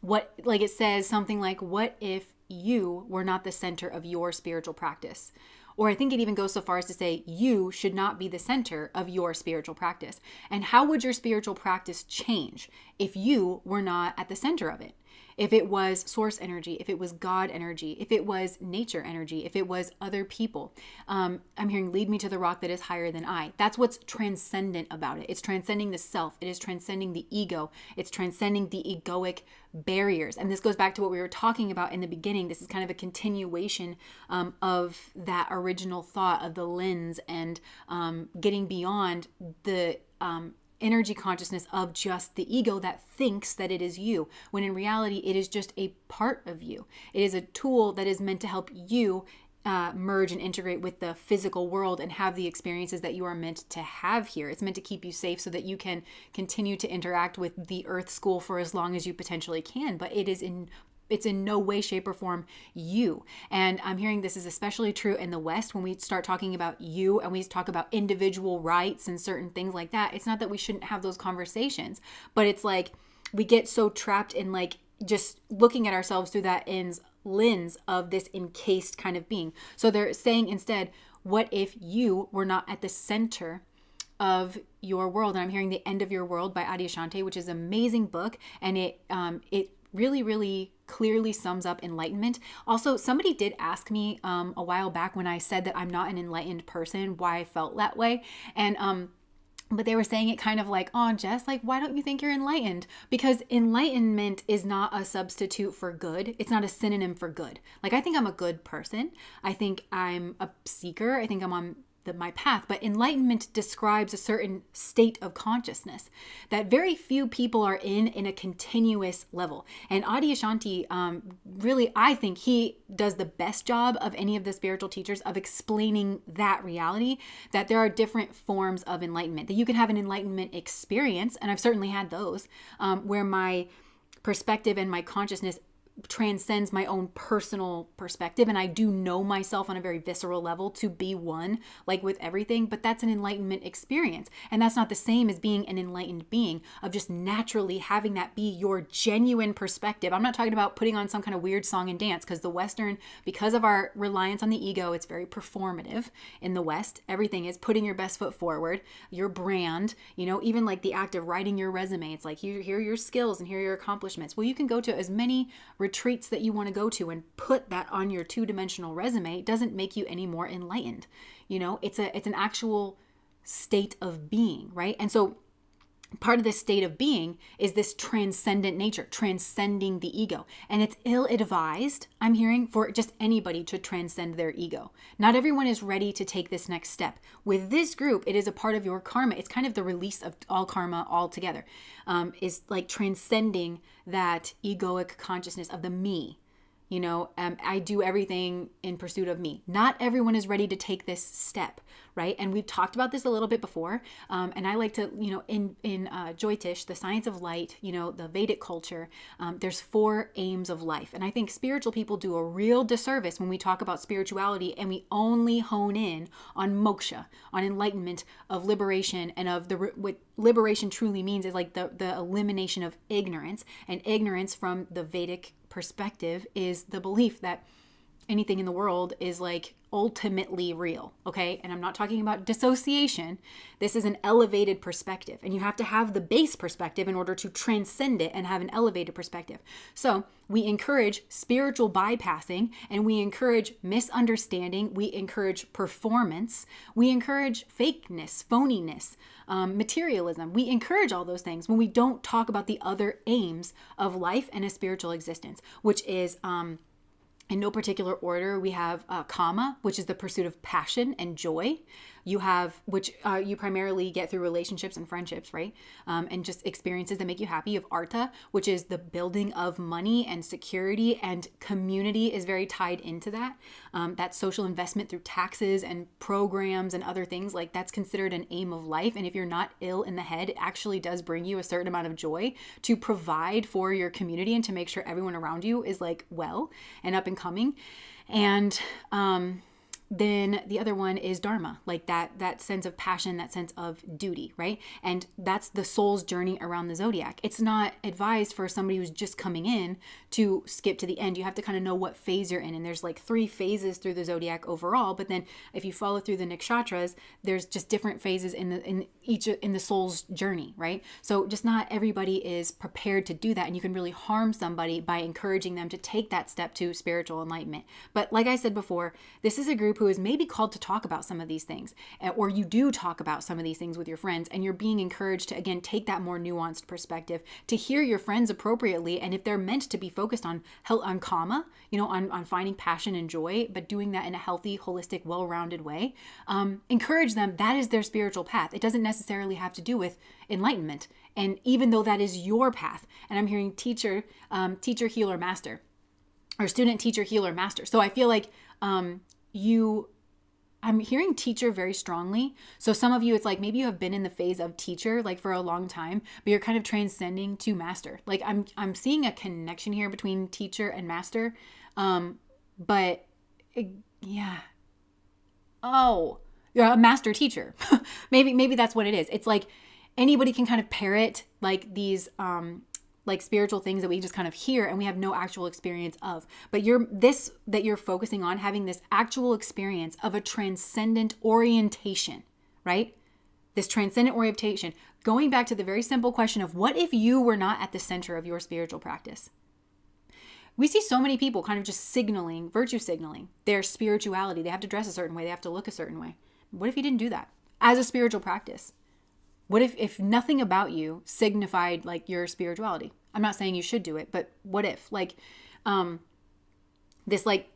what, like it says something like, what if you were not the center of your spiritual practice? Or I think it even goes so far as to say you should not be the center of your spiritual practice. And how would your spiritual practice change if you were not at the center of it? If it was source energy, if it was God energy, if it was nature energy, if it was other people. I'm hearing lead me to the rock that is higher than I. That's what's transcendent about it. It's transcending the self. It is transcending the ego. It's transcending the egoic barriers. And this goes back to what we were talking about in the beginning. This is kind of a continuation of that original thought of the lens, and getting beyond the energy consciousness of just the ego that thinks that it is you, when in reality it is just a part of you. It is a tool that is meant to help you merge and integrate with the physical world and have the experiences that you are meant to have here. It's meant to keep you safe so that you can continue to interact with the Earth School for as long as you potentially can, but it's in no way, shape, or form you. And I'm hearing this is especially true in the West when we start talking about you and we talk about individual rights and certain things like that. It's not that we shouldn't have those conversations, but it's like we get so trapped in like just looking at ourselves through that lens of this encased kind of being. So they're saying instead, what if you were not at the center of your world? And I'm hearing The End of Your World by Adyashanti, which is an amazing book, and it really, really clearly sums up enlightenment. Also, somebody did ask me a while back when I said that I'm not an enlightened person, why I felt that way. And But they were saying it kind of like, oh, Jess, like, why don't you think you're enlightened? Because enlightenment is not a substitute for good. It's not a synonym for good. Like, I think I'm a good person. I think I'm a seeker. I think I'm on my path. But enlightenment describes a certain state of consciousness that very few people are in a continuous level. And Adyashanti, really, I think he does the best job of any of the spiritual teachers of explaining that reality, that there are different forms of enlightenment, that you can have an enlightenment experience, and I've certainly had those, where my perspective and my consciousness transcends my own personal perspective, and I do know myself on a very visceral level to be one, like with everything, but that's an enlightenment experience. And that's not the same as being an enlightened being, of just naturally having that be your genuine perspective. I'm not talking about putting on some kind of weird song and dance, because the Western, because of our reliance on the ego, it's very performative in the West. Everything is putting your best foot forward, your brand, even like the act of writing your resume. It's like, here are your skills and here are your accomplishments. Well, you can go to as many retreats that you want to go to and put that on your two-dimensional resume. It doesn't make you any more enlightened. It's an actual state of being, right? And so part of this state of being is this transcendent nature, transcending the ego. And it's ill-advised, I'm hearing, for just anybody to transcend their ego. Not everyone is ready to take this next step. With this group, it is a part of your karma. It's kind of the release of all karma altogether, is like transcending that egoic consciousness of the me. I do everything in pursuit of me. Not everyone is ready to take this step, right? And we've talked about this a little bit before. And I like to, in Jyotish, the science of light, the Vedic culture, there's 4 aims of life. And I think spiritual people do a real disservice when we talk about spirituality and we only hone in on moksha, on enlightenment, of liberation, and of what liberation truly means is like the elimination of ignorance. And ignorance from the Vedic perspective is the belief that anything in the world is like ultimately real, okay? And I'm not talking about dissociation. This is an elevated perspective, and you have to have the base perspective in order to transcend it and have an elevated perspective. So we encourage spiritual bypassing, and we encourage misunderstanding. We encourage performance. We encourage fakeness, phoniness, materialism. We encourage all those things when we don't talk about the other aims of life and a spiritual existence, which is in no particular order. We have kama, which is the pursuit of passion and joy. You have, which you primarily get through relationships and friendships, right? And just experiences that make you happy. You have artha, which is the building of money and security, and community is very tied into that. That social investment through taxes and programs and other things, like that's considered an aim of life. And if you're not ill in the head, it actually does bring you a certain amount of joy to provide for your community and to make sure everyone around you is like well and up and coming. And then the other one is dharma, like that sense of passion, that sense of duty, right? And that's the soul's journey around the zodiac. It's not advised for somebody who's just coming in to skip to the end. You have to kind of know what phase you're in. And there's like 3 phases through the zodiac overall. But then if you follow through the nakshatras, there's just different phases in the soul's journey, right? So just not everybody is prepared to do that. And you can really harm somebody by encouraging them to take that step to spiritual enlightenment. But like I said before, this is a group who is maybe called to talk about some of these things, or you do talk about some of these things with your friends, and you're being encouraged to, again, take that more nuanced perspective, to hear your friends appropriately. And if they're meant to be focused on kama, on finding passion and joy, but doing that in a healthy, holistic, well-rounded way, encourage them. That is their spiritual path. It doesn't necessarily have to do with enlightenment. And even though that is your path, and I'm hearing teacher, healer, master, or student, teacher, healer, master. So I feel like I'm hearing teacher very strongly. So some of you, it's like maybe you have been in the phase of teacher like for a long time, but you're kind of transcending to master. Like I'm seeing a connection here between teacher and master. But yeah. Oh, you're a master teacher. maybe that's what it is. It's like anybody can kind of parrot like these like spiritual things that we just kind of hear and we have no actual experience of. But you're focusing on having this actual experience of a transcendent orientation, right? This transcendent orientation, going back to the very simple question of what if you were not at the center of your spiritual practice? We see so many people kind of just virtue signaling their spirituality. They have to dress a certain way. They have to look a certain way. What if you didn't do that as a spiritual practice? What if nothing about you signified like your spirituality? I'm not saying you should do it, but what if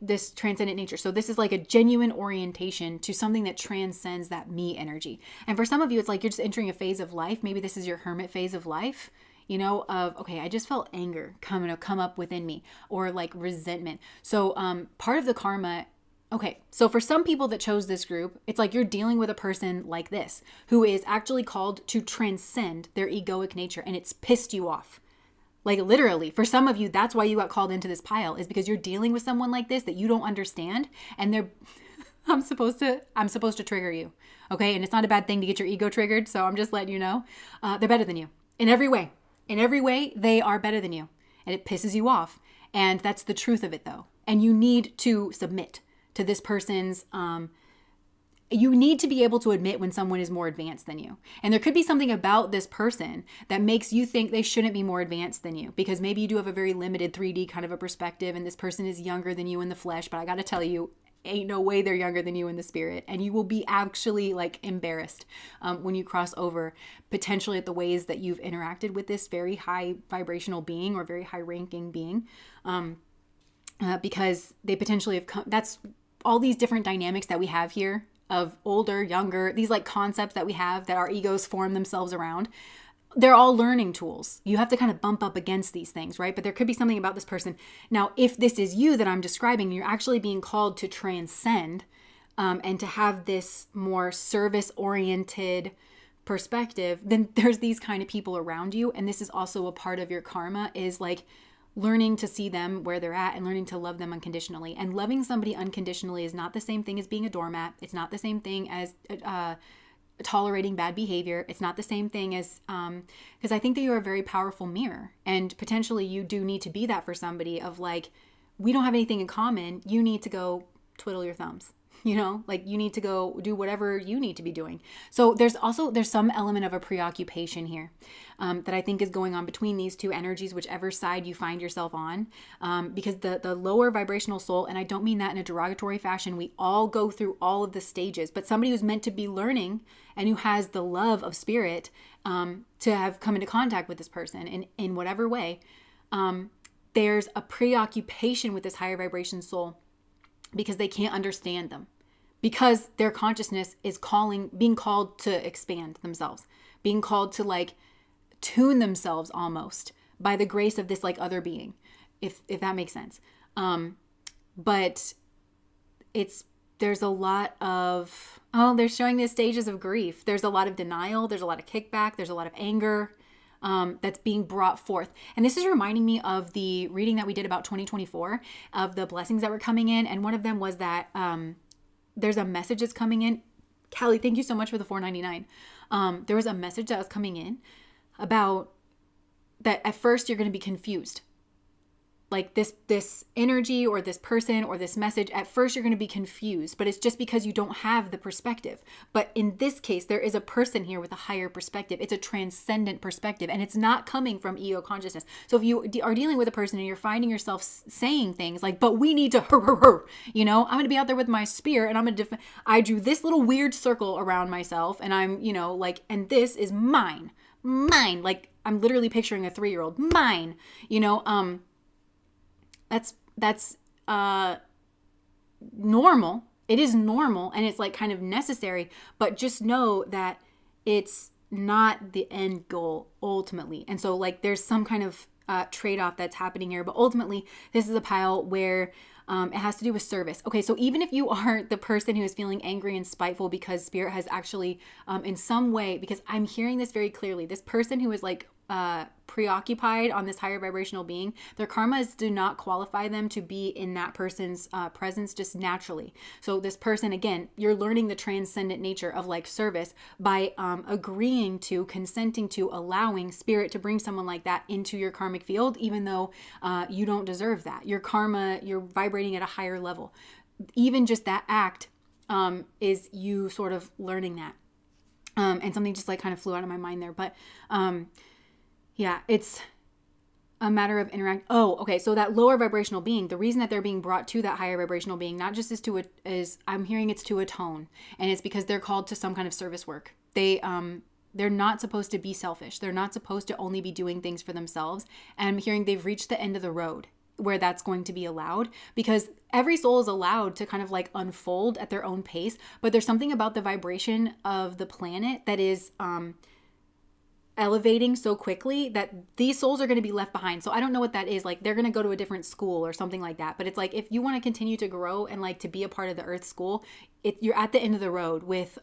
this transcendent nature. So this is like a genuine orientation to something that transcends that me energy. And for some of you, it's like you're just entering a phase of life. Maybe this is your hermit phase of life, of, okay, I just felt anger come up within me, or like resentment. So part of the karma. Okay, so for some people that chose this group, it's like you're dealing with a person like this who is actually called to transcend their egoic nature, and it's pissed you off. Like literally, for some of you, that's why you got called into this pile, is because you're dealing with someone like this that you don't understand, and they're I'm supposed to trigger you. Okay, and it's not a bad thing to get your ego triggered, so I'm just letting you know. They're better than you in every way. In every way, they are better than you, and it pisses you off. And that's the truth of it, though. And you need to submit to this person's you need to be able to admit when someone is more advanced than you. And there could be something about this person that makes you think they shouldn't be more advanced than you, because maybe you do have a very limited 3D kind of a perspective, and this person is younger than you in the flesh, but I got to tell you, ain't no way they're younger than you in the spirit. And you will be actually like embarrassed when you cross over potentially at the ways that you've interacted with this very high vibrational being or very high ranking being, because they potentially have come. That's all these different dynamics that we have here of older, younger, these like concepts that we have that our egos form themselves around. They're all learning tools. You have to kind of bump up against these things, right? But there could be something about this person. Now, if this is you that I'm describing, you're actually being called to transcend and to have this more service-oriented perspective, then there's these kind of people around you. And this is also a part of your karma, is like learning to see them where they're at and learning to love them unconditionally. And loving somebody unconditionally is not the same thing as being a doormat. It's not the same thing as tolerating bad behavior. It's not the same thing as, because I think that you're a very powerful mirror, and potentially you do need to be that for somebody of like, we don't have anything in common. You need to go twiddle your thumbs. Like you need to go do whatever you need to be doing. So there's some element of a preoccupation here that I think is going on between these two energies, whichever side you find yourself on, because the lower vibrational soul, and I don't mean that in a derogatory fashion, we all go through all of the stages, but somebody who's meant to be learning and who has the love of spirit to have come into contact with this person in whatever way, there's a preoccupation with this higher vibration soul because they can't understand them. Because their consciousness is being called to expand themselves, being called to like tune themselves almost by the grace of this like other being, if that makes sense. But there's a lot of, they're showing the stages of grief. There's a lot of denial. There's a lot of kickback. There's a lot of anger that's being brought forth. And this is reminding me of the reading that we did about 2024 of the blessings that were coming in. And one of them was that, there's a message that's coming in. Callie, thank you so much for the $4.99. There was a message that was coming in about that at first you're going to be confused. Like this energy or this person or this message, at first you're going to be confused, but it's just because you don't have the perspective. But in this case, there is a person here with a higher perspective. It's a transcendent perspective, and it's not coming from ego consciousness. So if you are dealing with a person and you're finding yourself saying things like, but we need to, I'm going to be out there with my spear and I'm going to, I drew this little weird circle around myself and I'm, and this is mine. Like I'm literally picturing a 3-year-old, mine, That's normal. It is normal, and it's like kind of necessary, but just know that it's not the end goal ultimately. And so like there's some kind of trade-off that's happening here, but ultimately this is a pile where it has to do with service. Okay, so even if you are the person who is feeling angry and spiteful because spirit has actually in some way, because I'm hearing this very clearly, this person who is like preoccupied on this higher vibrational being, their karmas do not qualify them to be in that person's presence just naturally. So this person, again, you're learning the transcendent nature of like service by agreeing to, consenting to, allowing spirit to bring someone like that into your karmic field, even though you don't deserve that. Your karma, you're vibrating at a higher level. Even just that act is you sort of learning that. And something just like kind of flew out of my mind there. But yeah, it's a matter of interact. Oh, okay. So that lower vibrational being, the reason that they're being brought to that higher vibrational being, not just is I'm hearing it's to atone, and it's because they're called to some kind of service work. They They're not supposed to be selfish. They're not supposed to only be doing things for themselves. And I'm hearing they've reached the end of the road where that's going to be allowed, because every soul is allowed to kind of like unfold at their own pace. But there's something about the vibration of the planet that is elevating so quickly that these souls are going to be left behind. So I don't know what that is. Like they're going to go to a different school or something like that. But it's like, if you want to continue to grow and like to be a part of the earth school, you're at the end of the road with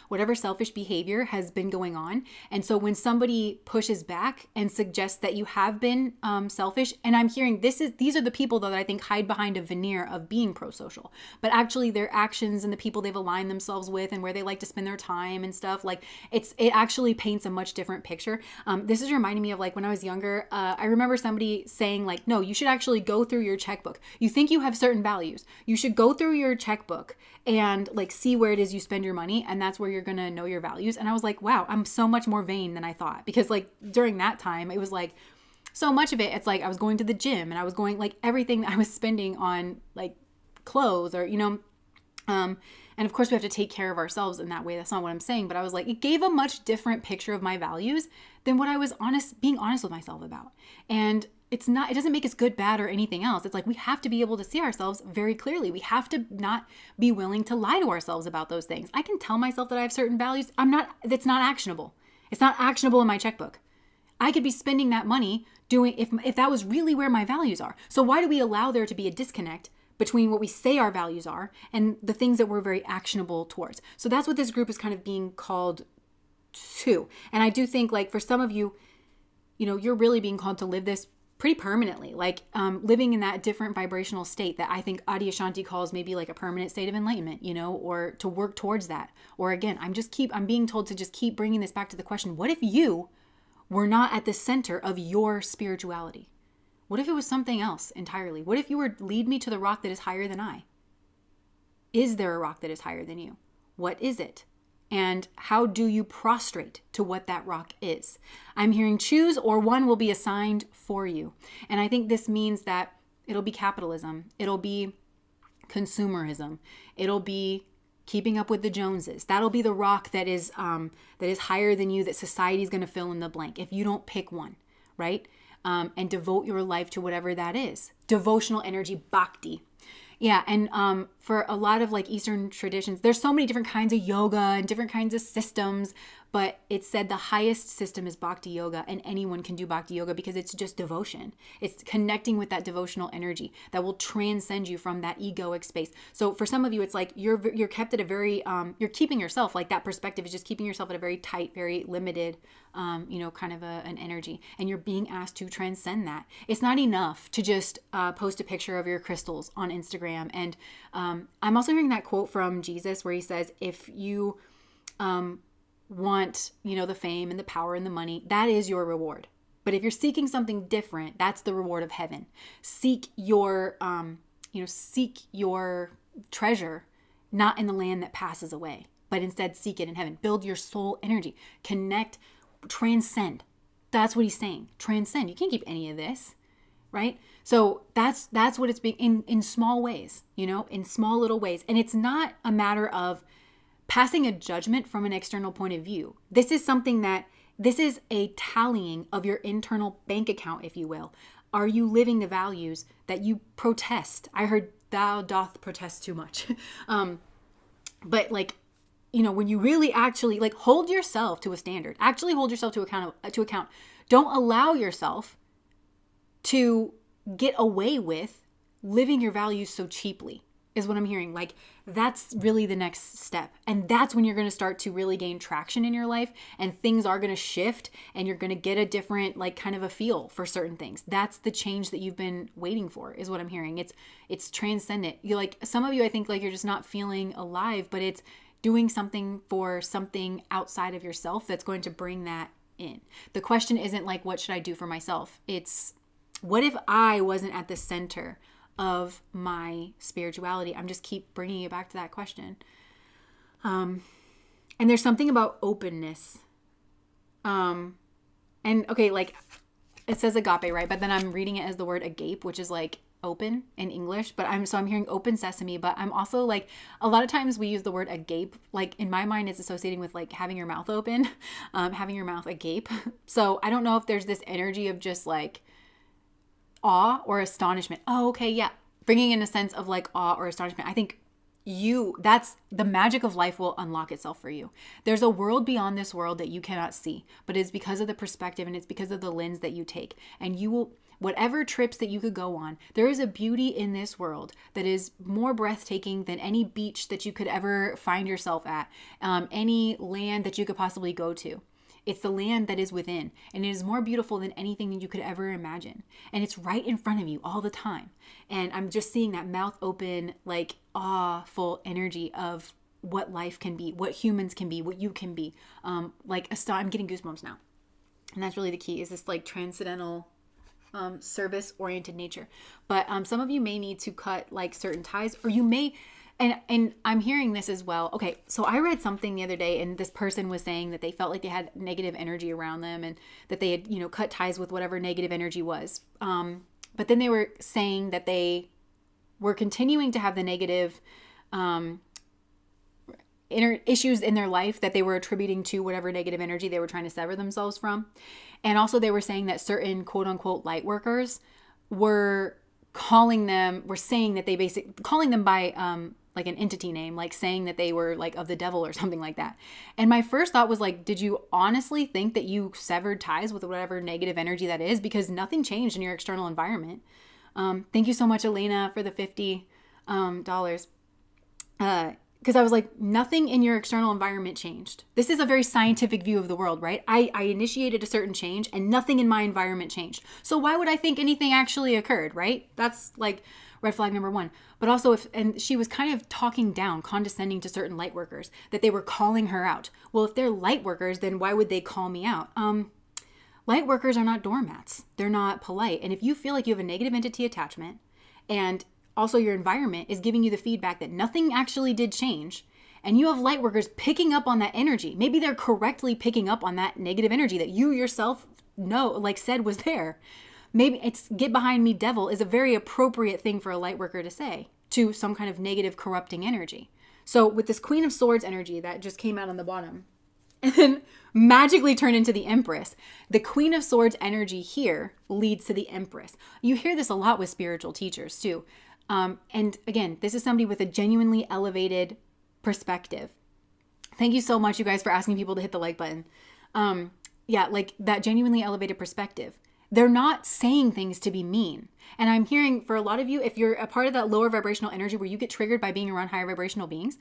whatever selfish behavior has been going on. And so when somebody pushes back and suggests that you have been selfish, and I'm hearing these are the people though that I think hide behind a veneer of being pro-social, but actually their actions and the people they've aligned themselves with and where they like to spend their time and stuff, like it actually paints a much different picture. This is reminding me of like when I was younger, I remember somebody saying like, no, you should actually go through your checkbook. You think you have certain values. You should go through your checkbook and like see where it is you spend your money, and that's where you're gonna know your values. And I was like, wow, I'm so much more vain than I thought, because like during that time it was like so much of it, it's like I was going to the gym and I was going like everything that I was spending on like clothes or and of course we have to take care of ourselves in that way. That's not what I'm saying, but I was like, it gave a much different picture of my values than what I was being honest with myself about. And it doesn't make us good, bad, or anything else. It's like we have to be able to see ourselves very clearly. We have to not be willing to lie to ourselves about those things. I can tell myself that I have certain values. It's not actionable. It's not actionable in my checkbook. I could be spending that money doing, if that was really where my values are. So why do we allow there to be a disconnect between what we say our values are and the things that we're very actionable towards? So that's what this group is kind of being called to. And I do think like for some of you, you're really being called to live this pretty permanently, like living in that different vibrational state that I think Adi Ashanti calls maybe like a permanent state of enlightenment, or to work towards that. Or again, I'm being told to just keep bringing this back to the question, what if you were not at the center of your spirituality? What if it was something else entirely? What if you were lead me to the rock that is higher than I? Is there a rock that is higher than you? What is it? And how do you prostrate to what that rock is? I'm hearing choose, or one will be assigned for you. And I think this means that it'll be capitalism. It'll be consumerism. It'll be keeping up with the Joneses. That'll be the rock that is higher than you, that society is going to fill in the blank if you don't pick one, right? And devote your life to whatever that is. Devotional energy, bhakti. Yeah, and for a lot of like Eastern traditions, there's so many different kinds of yoga and different kinds of systems, but it's said the highest system is bhakti yoga, and anyone can do bhakti yoga because it's just devotion. It's connecting with that devotional energy that will transcend you from that egoic space. So for some of you, it's like you're kept at a very, you're keeping yourself, like that perspective is just keeping yourself at a very tight, very limited, kind of an energy. And you're being asked to transcend that. It's not enough to just post a picture of your crystals on Instagram. And I'm also hearing that quote from Jesus where he says, if you want, the fame and the power and the money, that is your reward. But if you're seeking something different, that's the reward of heaven. Seek your treasure, not in the land that passes away, but instead seek it in heaven. Build your soul energy, connect, transcend. That's what he's saying. Transcend. You can't keep any of this, right? So that's what it's being in small ways, in small little ways. And it's not a matter of passing a judgment from an external point of view. This is a tallying of your internal bank account, if you will. Are you living the values that you protest? I heard thou doth protest too much. But when you really actually hold yourself to a standard, actually hold yourself to account. Don't allow yourself to get away with living your values so cheaply, is what I'm hearing. That's really the next step. And that's when you're going to start to really gain traction in your life, and things are going to shift, and you're going to get a different, kind of a feel for certain things. That's the change that you've been waiting for, is what I'm hearing. It's transcendent. Some of you, I think you're just not feeling alive, but it's doing something for something outside of yourself that's going to bring that in. The question isn't what should I do for myself? It's, what if I wasn't at the center of my spirituality? I'm just keep bringing it back to that question. And there's something about openness. And okay, it says agape, right? But then I'm reading it as the word agape, which is open in English, but I'm hearing open sesame, but I'm also like, a lot of times we use the word agape. Like in my mind, it's associating with like having your mouth open, having your mouth agape. So I don't know if there's this energy of just like awe or astonishment. Oh, okay. Yeah. Bringing in a sense of like awe or astonishment. I think that's the magic of life will unlock itself for you. There's a world beyond this world that you cannot see, but it's because of the perspective and it's because of the lens that you take. And you will, whatever trips that you could go on, there is a beauty in this world that is more breathtaking than any beach that you could ever find yourself at, any land that you could possibly go to. It's the land that is within, and it is more beautiful than anything that you could ever imagine. And it's right in front of you all the time. And I'm just seeing that mouth open, like awful energy of what life can be, what humans can be, what you can be. I'm getting goosebumps now. And that's really the key, is this like transcendental service-oriented nature. But some of you may need to cut like certain ties, or you may... And I'm hearing this as well. Okay, so I read something the other day, and this person was saying that they felt like they had negative energy around them, and that they had, cut ties with whatever negative energy was. But then they were saying that they were continuing to have the negative issues in their life that they were attributing to whatever negative energy they were trying to sever themselves from. And also they were saying that certain quote unquote light workers were calling them by like an entity name, like saying that they were like of the devil or something like that. And my first thought was like, did you honestly think that you severed ties with whatever negative energy that is? Because nothing changed in your external environment. Thank you so much, Elena, for the $50. Because I was like, nothing in your external environment changed. This is a very scientific view of the world, right? I initiated a certain change and nothing in my environment changed. So why would I think anything actually occurred, right? That's like red flag number one. But also, and she was kind of talking down, condescending to certain light workers, that they were calling her out. Well, if they're light workers, then why would they call me out? Light workers are not doormats. They're not polite. And if you feel like you have a negative entity attachment, and also your environment is giving you the feedback that nothing actually did change, and you have light workers picking up on that energy, maybe they're correctly picking up on that negative energy that you yourself said was there. Maybe it's get behind me, devil, is a very appropriate thing for a light worker to say to some kind of negative corrupting energy. So with this Queen of Swords energy that just came out on the bottom and then magically turned into the Empress, the Queen of Swords energy here leads to the Empress. You hear this a lot with spiritual teachers too. And again, this is somebody with a genuinely elevated perspective. Thank you so much, you guys, for asking people to hit the like button. Like that genuinely elevated perspective. They're not saying things to be mean. And I'm hearing for a lot of you, if you're a part of that lower vibrational energy where you get triggered by being around higher vibrational beings,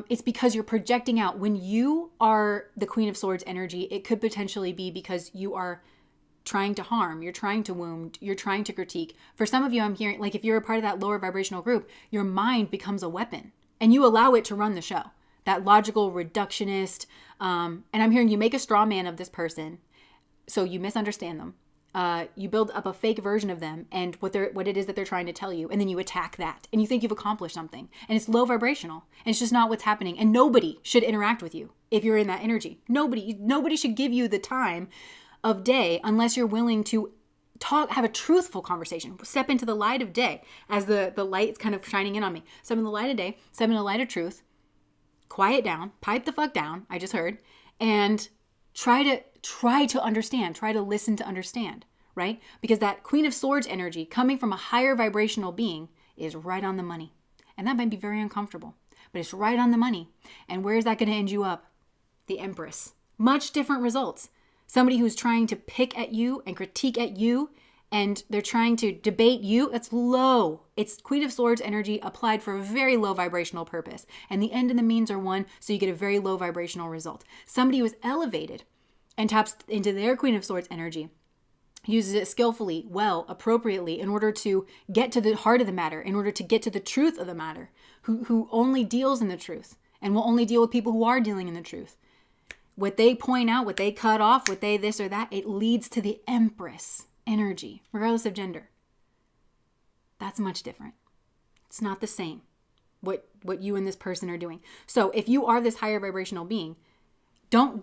it's because you're projecting out. When you are the Queen of Swords energy, it could potentially be because you are trying to harm, you're trying to wound, you're trying to critique. For some of you, I'm hearing, like if you're a part of that lower vibrational group, your mind becomes a weapon and you allow it to run the show. That logical reductionist. And I'm hearing you make a straw man of this person. So you misunderstand them. You build up a fake version of them and what it is that they're trying to tell you. And then you attack that and you think you've accomplished something, and it's low vibrational and it's just not what's happening. And nobody should interact with you if you're in that energy. Nobody should give you the time of day unless you're willing to have a truthful conversation. Step into the light of day as the light's kind of shining in on me. Step in the light of day, step in the light of truth, quiet down, pipe the fuck down, I just heard, and try to understand, try to listen to understand, right? Because that Queen of Swords energy coming from a higher vibrational being is right on the money. And that might be very uncomfortable, but it's right on the money. And where is that going to end you up? The Empress. Much different results. Somebody who's trying to pick at you and critique at you, and they're trying to debate you, that's low. It's Queen of Swords energy applied for a very low vibrational purpose. And the end and the means are one, so you get a very low vibrational result. Somebody who is elevated and taps into their Queen of Swords energy, uses it skillfully, well, appropriately, in order to get to the heart of the matter, in order to get to the truth of the matter, who only deals in the truth and will only deal with people who are dealing in the truth. What they point out, what they cut off, what they this or that, it leads to the Empress energy, regardless of gender. That's much different. It's not the same, what you and this person are doing. So if you are this higher vibrational being, don't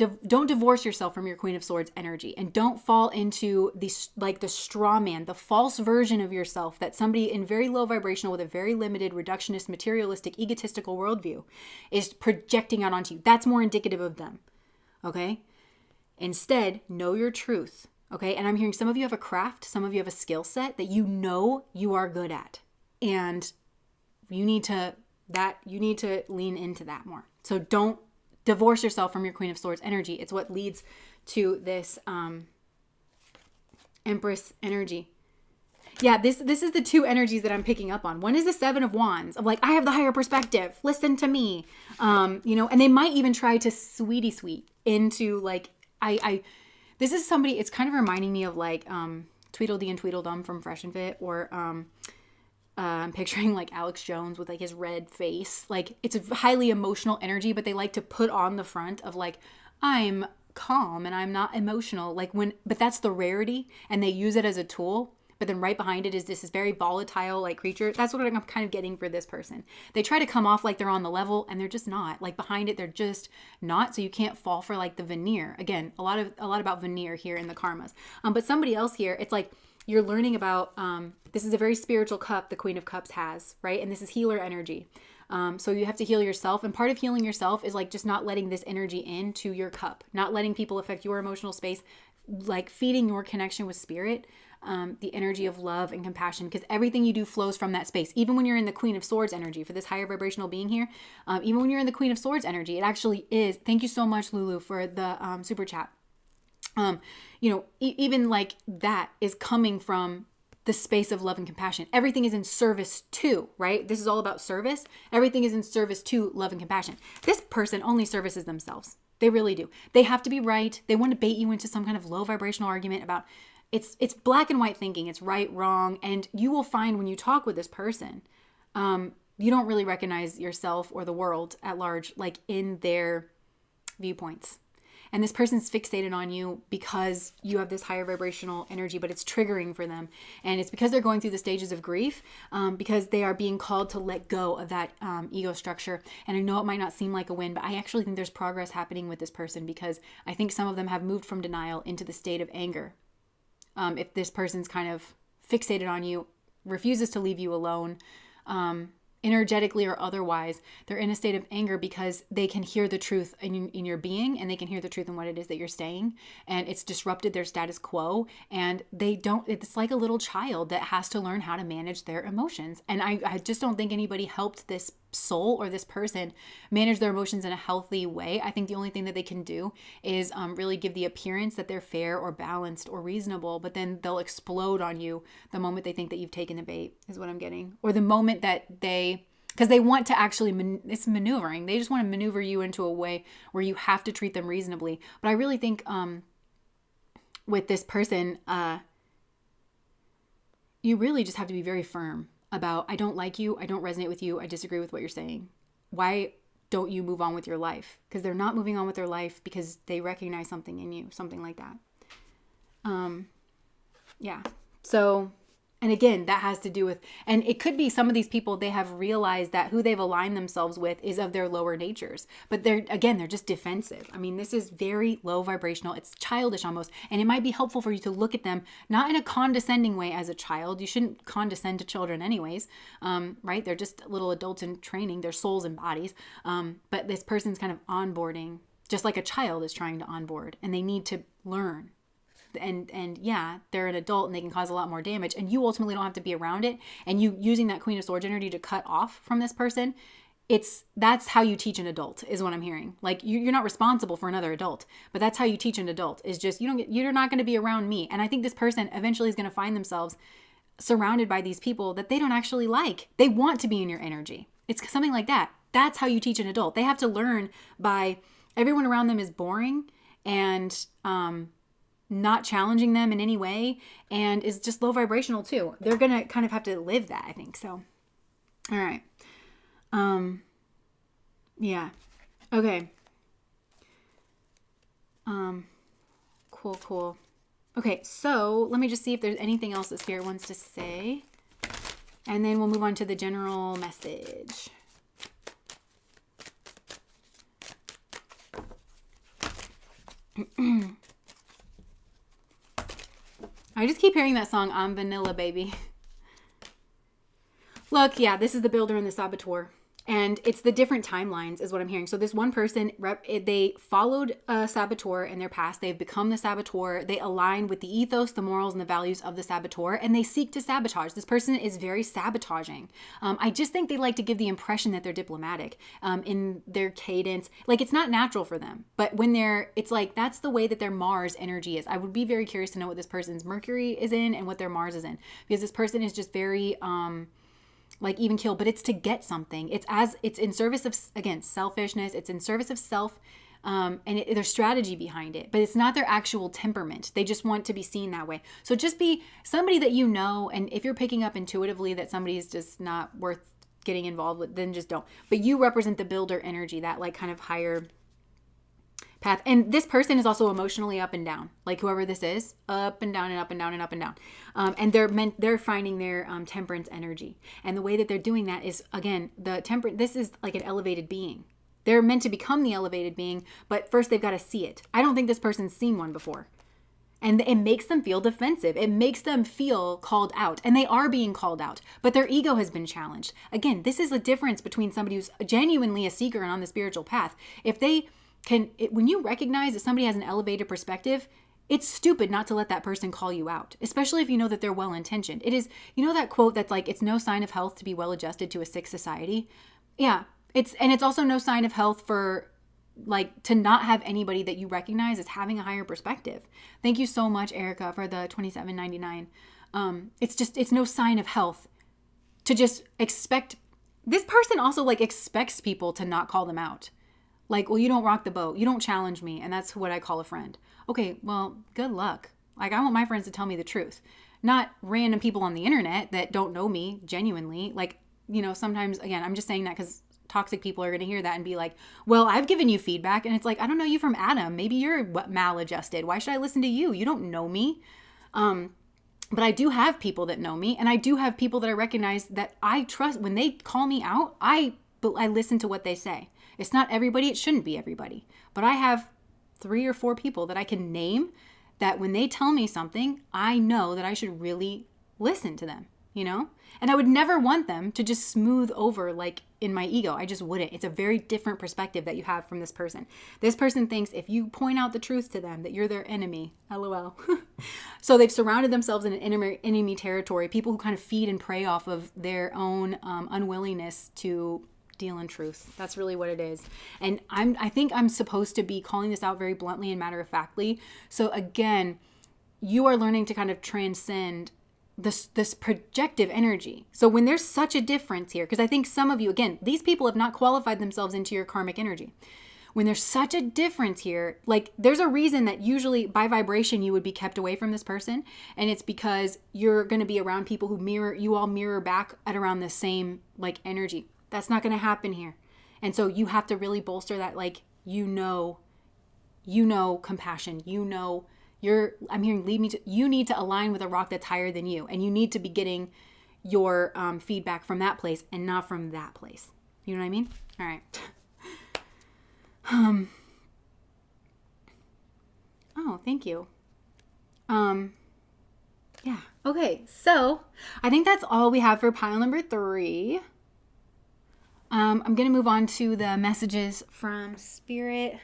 divorce yourself from your Queen of Swords energy, and don't fall into the straw man, the false version of yourself that somebody in very low vibrational with a very limited, reductionist, materialistic, egotistical worldview is projecting out onto you. That's more indicative of them. Okay? Instead, know your truth. Okay? And I'm hearing some of you have a craft, some of you have a skill set that you know you are good at. And you need to lean into that more. So don't divorce yourself from your Queen of Swords energy. It's what leads to this Empress energy. Yeah, this is the two energies that I'm picking up on. One is the Seven of Wands of like, I have the higher perspective. Listen to me. And they might even try to sweet into like, this is somebody, it's kind of reminding me of like Tweedledee and Tweedledum from Fresh and Fit, or I'm picturing like Alex Jones with like his red face. Like, it's a highly emotional energy, but they like to put on the front of like, I'm calm and I'm not emotional. But that's the rarity, and they use it as a tool. But then right behind it is this very volatile like creature. That's what I'm kind of getting for this person. They try to come off like they're on the level, and they're just not. Like behind it, they're just not. So you can't fall for like the veneer. Again, a lot about veneer here in the karmas. But somebody else here, it's like, you're learning about, this is a very spiritual cup the Queen of Cups has, right? And this is healer energy. So you have to heal yourself. And part of healing yourself is like just not letting this energy into your cup, not letting people affect your emotional space, like feeding your connection with spirit, the energy of love and compassion, because everything you do flows from that space. Even when you're in the Queen of Swords energy for this higher vibrational being here, even when you're in the Queen of Swords energy, it actually is. Thank you so much, Lulu, for the super chat. Even like that is coming from the space of love and compassion. Everything is in service to, right? This is all about service. Everything is in service to love and compassion. This person only services themselves. They really do. They have to be right. They want to bait you into some kind of low vibrational argument about it's black and white thinking. It's right, wrong. And you will find when you talk with this person, you don't really recognize yourself or the world at large, like in their viewpoints. And this person's fixated on you because you have this higher vibrational energy, but it's triggering for them. And it's because they're going through the stages of grief, because they are being called to let go of that ego structure. And I know it might not seem like a win, but I actually think there's progress happening with this person, because I think some of them have moved from denial into the state of anger. If this person's kind of fixated on you, refuses to leave you alone, energetically or otherwise, they're in a state of anger because they can hear the truth in your being, and they can hear the truth in what it is that you're saying, and it's disrupted their status quo, and it's like a little child that has to learn how to manage their emotions. And I just don't think anybody helped this soul or this person manage their emotions in a healthy way. I think the only thing that they can do is really give the appearance that they're fair or balanced or reasonable, but then they'll explode on you the moment they think that you've taken the bait, is what I'm getting. Or the moment that because they want to actually, it's maneuvering. They just want to maneuver you into a way where you have to treat them reasonably. But I really think with this person, you really just have to be very firm about, I don't like you, I don't resonate with you, I disagree with what you're saying. Why don't you move on with your life? Because they're not moving on with their life because they recognize something in you, something like that. Yeah. So, and again, that has to do with, and it could be some of these people, they have realized that who they've aligned themselves with is of their lower natures. But they're just defensive. I mean, this is very low vibrational. It's childish almost. And it might be helpful for you to look at them, not in a condescending way as a child. You shouldn't condescend to children anyways, right? They're just little adults in training, their souls and bodies. But this person's kind of onboarding, just like a child is trying to onboard, and they need to learn. And yeah, they're an adult and they can cause a lot more damage, and you ultimately don't have to be around it. And you using that Queen of Swords energy to cut off from this person, that's how you teach an adult, is what I'm hearing. Like, you're not responsible for another adult, but that's how you teach an adult, is just, you're not going to be around me. And I think this person eventually is going to find themselves surrounded by these people that they don't actually like. They want to be in your energy. It's something like that. That's how you teach an adult. They have to learn by everyone around them is boring and not challenging them in any way, and is just low vibrational too. They're gonna kind of have to live that, I think. So, all right. Yeah. Okay. Cool. Okay, so let me just see if there's anything else that Spirit wants to say, and then we'll move on to the general message. I just keep hearing that song, I'm Vanilla Baby. Look, yeah, this is the builder and the saboteur. And it's the different timelines is what I'm hearing. So this one person, they followed a saboteur in their past. They've become the saboteur. They align with the ethos, the morals, and the values of the saboteur, and they seek to sabotage. This person is very sabotaging. I just think they like to give the impression that they're diplomatic in their cadence. Like, it's not natural for them. But when it's like, that's the way that their Mars energy is. I would be very curious to know what this person's Mercury is in and what their Mars is in. Because this person is just very... like even kill, but it's to get something. It's in service of, again, selfishness. It's in service of self, and there's strategy behind it, but it's not their actual temperament. They just want to be seen that way. So just be somebody that you know, and if you're picking up intuitively that somebody is just not worth getting involved with, then just don't. But you represent the builder energy, that like kind of higher path. And this person is also emotionally up and down, like whoever this is, up and down and up and down and up and down. And they're finding their temperance energy. And the way that they're doing that is, again, this is like an elevated being. They're meant to become the elevated being, but first they've got to see it. I don't think this person's seen one before. And it makes them feel defensive. It makes them feel called out. And they are being called out, but their ego has been challenged. Again, this is the difference between somebody who's genuinely a seeker and on the spiritual path. When you recognize that somebody has an elevated perspective, it's stupid not to let that person call you out, especially if you know that they're well-intentioned. It is, you know that quote that's like, it's no sign of health to be well-adjusted to a sick society? Yeah, it's also no sign of health for like to not have anybody that you recognize as having a higher perspective. Thank you so much, Erica, for the $27.99. It's no sign of health to just expect. This person also like expects people to not call them out. Like, well, you don't rock the boat. You don't challenge me. And that's what I call a friend. Okay, well, good luck. Like, I want my friends to tell me the truth. Not random people on the internet that don't know me genuinely. Like, you know, sometimes, again, I'm just saying that because toxic people are going to hear that and be like, well, I've given you feedback. And it's like, I don't know you from Adam. Maybe you're maladjusted. Why should I listen to you? You don't know me. But I do have people that know me. And I do have people that I recognize that I trust. When they call me out, I listen to what they say. It's not everybody. It shouldn't be everybody. But I have 3 or 4 people that I can name that when they tell me something, I know that I should really listen to them, you know? And I would never want them to just smooth over like in my ego. I just wouldn't. It's a very different perspective that you have from this person. This person thinks if you point out the truth to them that you're their enemy. LOL. So they've surrounded themselves in an enemy territory, people who kind of feed and prey off of their own unwillingness to deal in truth. That's really what it is. And I think I'm supposed to be calling this out very bluntly and matter-of-factly. So again, you are learning to kind of transcend this projective energy. So when there's such a difference here, because I think some of you, again, these people have not qualified themselves into your karmic energy. When there's such a difference here, like there's a reason that usually by vibration you would be kept away from this person. And it's because you're going to be around people who you all mirror back at around the same like energy. That's not going to happen here. And so you have to really bolster that, like, you know, compassion, I'm hearing you need to align with a rock that's higher than you. And you need to be getting your feedback from that place and not from that place. You know what I mean? All right. Oh, thank you. Yeah. Okay. So I think that's all we have for pile number 3. I'm going to move on to the messages from Spirit.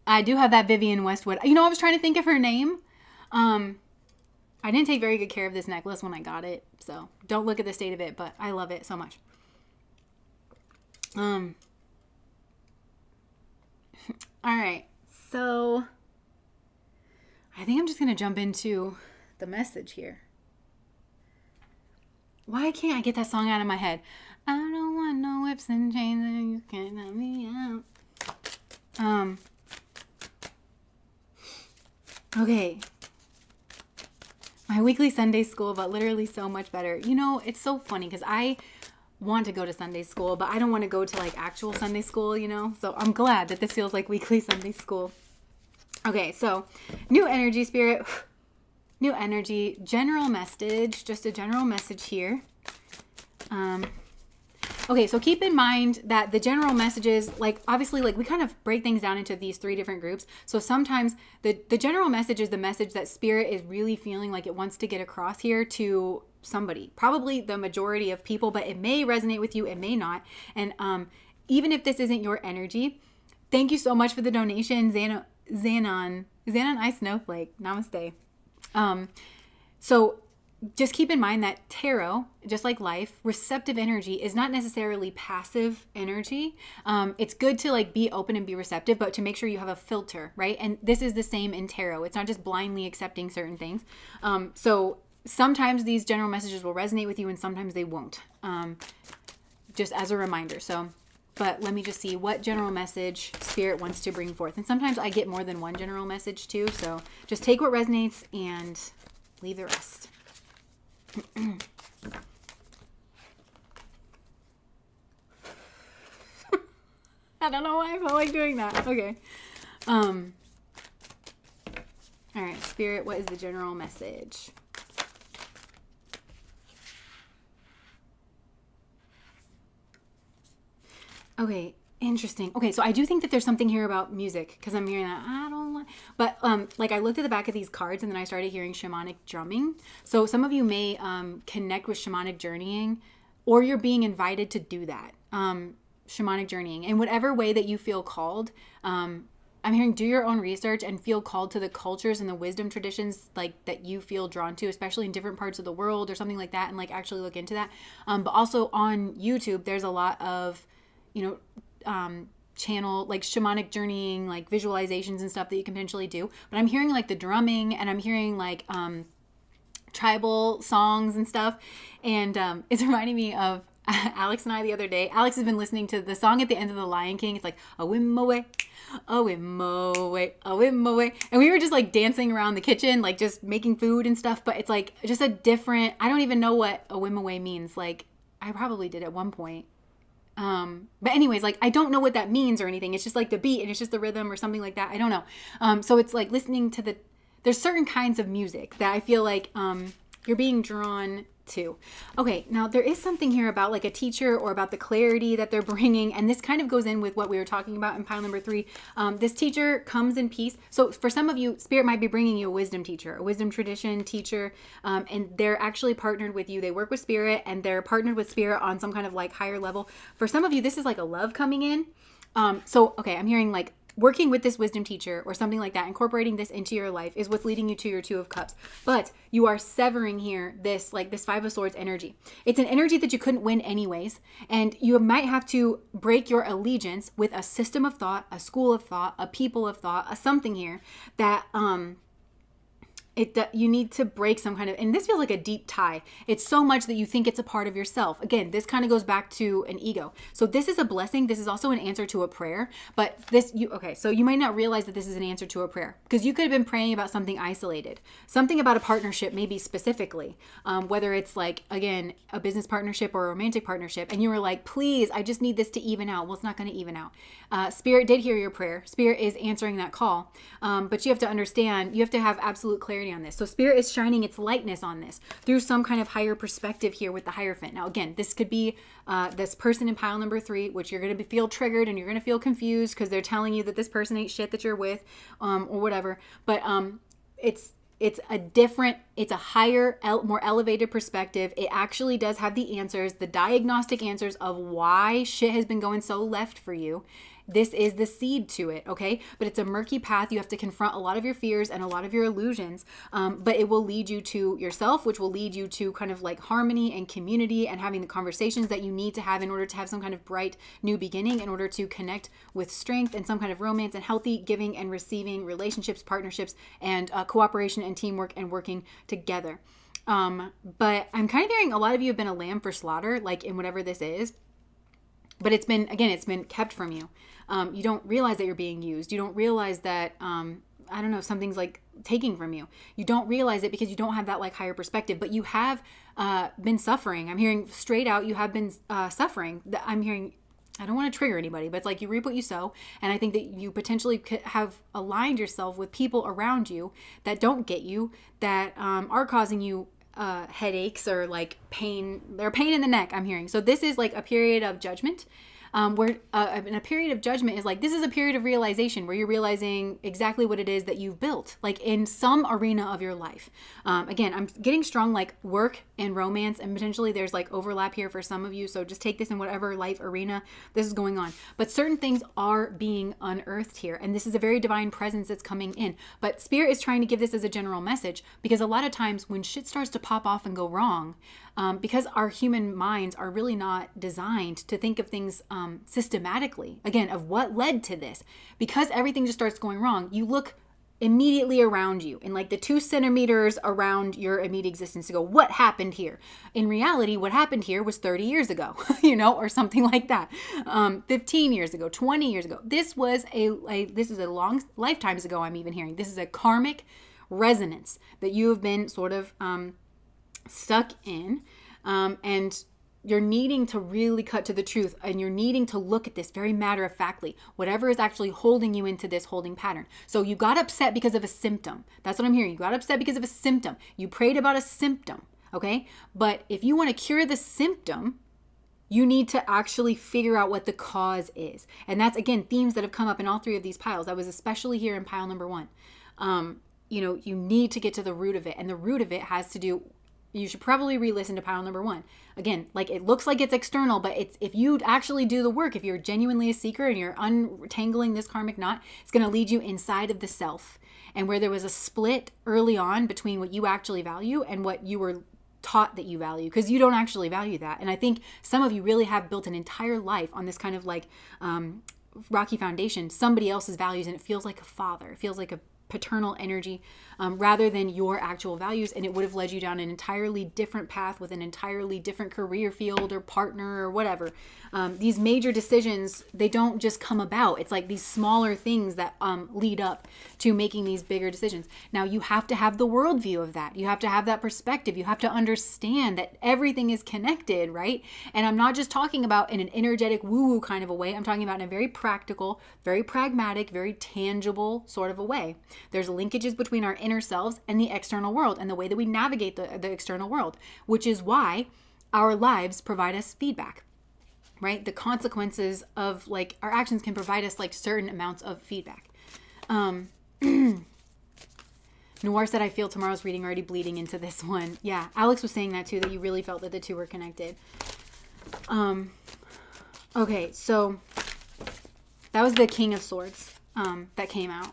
I do have that Vivian Westwood. You know, I was trying to think of her name. I didn't take very good care of this necklace when I got it. So don't look at the state of it, but I love it so much. All right. So I think I'm just going to jump into the message here. Why can't I get that song out of my head? I don't want no whips and chains and you can't let me out. Okay. My weekly Sunday school, but literally so much better. You know, it's so funny because I want to go to Sunday school, but I don't want to go to like actual Sunday school, you know? So I'm glad that this feels like weekly Sunday school. Okay, so new energy, Spirit. New energy, general message, just a general message here. Okay, so keep in mind that the general messages, like obviously, like we kind of break things down into these 3 different groups. So sometimes the general message is the message that spirit is really feeling like it wants to get across here to somebody, probably the majority of people, but it may resonate with you, it may not. And even if this isn't your energy, thank you so much for the donation, Xanon I Snowflake. Namaste. So just keep in mind that tarot, just like life, receptive energy is not necessarily passive energy. It's good to like be open and be receptive, but to make sure you have a filter, right? And this is the same in tarot. It's not just blindly accepting certain things. So sometimes these general messages will resonate with you and sometimes they won't. Just as a reminder. But let me just see what general message spirit wants to bring forth. And sometimes I get more than one general message too. So just take what resonates and leave the rest. I don't know why I felt like doing that. Okay. All right, spirit, what is the general message? Okay, interesting. Okay, so I do think that there's something here about music because I'm hearing that I don't want, but like I looked at the back of these cards and then I started hearing shamanic drumming. So some of you may connect with shamanic journeying, or you're being invited to do that. Shamanic journeying in whatever way that you feel called. I'm hearing do your own research and feel called to the cultures and the wisdom traditions like that you feel drawn to, especially in different parts of the world or something like that, and like actually look into that. But also on YouTube, there's a lot of channel like shamanic journeying, like visualizations and stuff that you can potentially do. But I'm hearing like the drumming and I'm hearing like tribal songs and stuff. And it's reminding me of Alex and I the other day. Alex has been listening to the song at the end of The Lion King. It's like, a whim away, a whim away, a whim away. And we were just like dancing around the kitchen, like just making food and stuff. But it's like just a different, I don't even know what a whim away means. Like I probably did at one point. But anyways, like, I don't know what that means or anything. It's just like the beat and it's just the rhythm or something like that. I don't know. So it's like listening to there's certain kinds of music that I feel like, you're being drawn to. Okay. Now there is something here about like a teacher or about the clarity that they're bringing. And this kind of goes in with what we were talking about in pile number 3. This teacher comes in peace. So for some of you, spirit might be bringing you a wisdom teacher, a wisdom tradition teacher. And they're actually partnered with you. They work with spirit and they're partnered with spirit on some kind of like higher level. For some of you, this is like a love coming in. Okay, I'm hearing like working with this wisdom teacher or something like that, incorporating this into your life is what's leading you to your 2 of Cups. But you are severing here this 5 of Swords energy. It's an energy that you couldn't win anyways. And you might have to break your allegiance with a system of thought, a school of thought, a people of thought, a something here that, you need to break some kind of, and this feels like a deep tie. It's so much that you think it's a part of yourself. Again, this kind of goes back to an ego. So this is a blessing. This is also an answer to a prayer, but so you might not realize that this is an answer to a prayer because you could have been praying about something isolated, something about a partnership, maybe specifically, whether it's like, again, a business partnership or a romantic partnership. And you were like, please, I just need this to even out. Well, it's not going to even out. Spirit did hear your prayer. Spirit is answering that call. But you have to understand, you have to have absolute clarity on this. So spirit is shining its lightness on this through some kind of higher perspective here with the Hierophant. Now, again, this could be this person in pile number 3, which you're going to feel triggered and you're going to feel confused because they're telling you that this person ain't shit that you're with, or whatever. But it's a higher, more elevated perspective. It actually does have the answers, the diagnostic answers of why shit has been going so left for you. This is the seed to it, okay? But it's a murky path. You have to confront a lot of your fears and a lot of your illusions, but it will lead you to yourself, which will lead you to kind of like harmony and community and having the conversations that you need to have in order to have some kind of bright new beginning, in order to connect with strength and some kind of romance and healthy giving and receiving relationships, partnerships, and cooperation and teamwork and working together. But I'm kind of hearing a lot of you have been a lamb for slaughter, like in whatever this is. But it's been kept from you. You don't realize that you're being used. You don't realize that, something's like taking from you. You don't realize it because you don't have that like higher perspective, but you have been suffering. I'm hearing straight out, you have been suffering. I'm hearing, I don't want to trigger anybody, but it's like you reap what you sow. And I think that you potentially could have aligned yourself with people around you that don't get you, that are causing you headaches or like pain, or pain in the neck, I'm hearing. So this is like a period of judgment. Where in a period of judgment is like, this is a period of realization where you're realizing exactly what it is that you've built, like in some arena of your life. Again, I'm getting strong like work and romance, and potentially there's like overlap here for some of you. So just take this in whatever life arena this is going on. But certain things are being unearthed here. And this is a very divine presence that's coming in. But Spirit is trying to give this as a general message, because a lot of times when shit starts to pop off and go wrong, because our human minds are really not designed to think of things systematically, again, of what led to this. Because everything just starts going wrong, you look immediately around you in like the 2 centimeters around your immediate existence to go, what happened here? In reality, what happened here was 30 years ago, or something like that. 15 years ago, 20 years ago. This is a long lifetimes ago. I'm even hearing this is a karmic resonance that you have been sort of stuck in, and you're needing to really cut to the truth, and you're needing to look at this very matter-of-factly, whatever is actually holding you into this holding pattern. So you got upset because of a symptom. That's what I'm hearing. You got upset because of a symptom. You prayed about a symptom, okay? But if you want to cure the symptom, you need to actually figure out what the cause is. And that's, again, themes that have come up in all 3 of these piles. That was especially here in pile number 1. You need to get to the root of it. And the root of it has to do, you should probably re-listen to pile number 1. Again, like it looks like it's external, but it's, if you actually do the work, if you're genuinely a seeker and you're untangling this karmic knot, it's going to lead you inside of the self. And where there was a split early on between what you actually value and what you were taught that you value, because you don't actually value that. And I think some of you really have built an entire life on this kind of like rocky foundation, somebody else's values, and it feels like a father. It feels like a paternal energy rather than your actual values, and it would have led you down an entirely different path with an entirely different career field or partner or whatever. These major decisions, they don't just come about. It's like these smaller things that lead up to making these bigger decisions. Now you have to have the worldview of that. You have to have that perspective. You have to understand that everything is connected, right? And I'm not just talking about in an energetic woo-woo kind of a way. I'm talking about in a very practical, very pragmatic, very tangible sort of a way. There's linkages between our inner selves and the external world and the way that we navigate the external world, which is why our lives provide us feedback, right? The consequences of like our actions can provide us like certain amounts of feedback. Noir said, I feel tomorrow's reading already bleeding into this one. Yeah, Alex was saying that too, that you really felt that the 2 were connected. Okay, so that was the King of Swords that came out.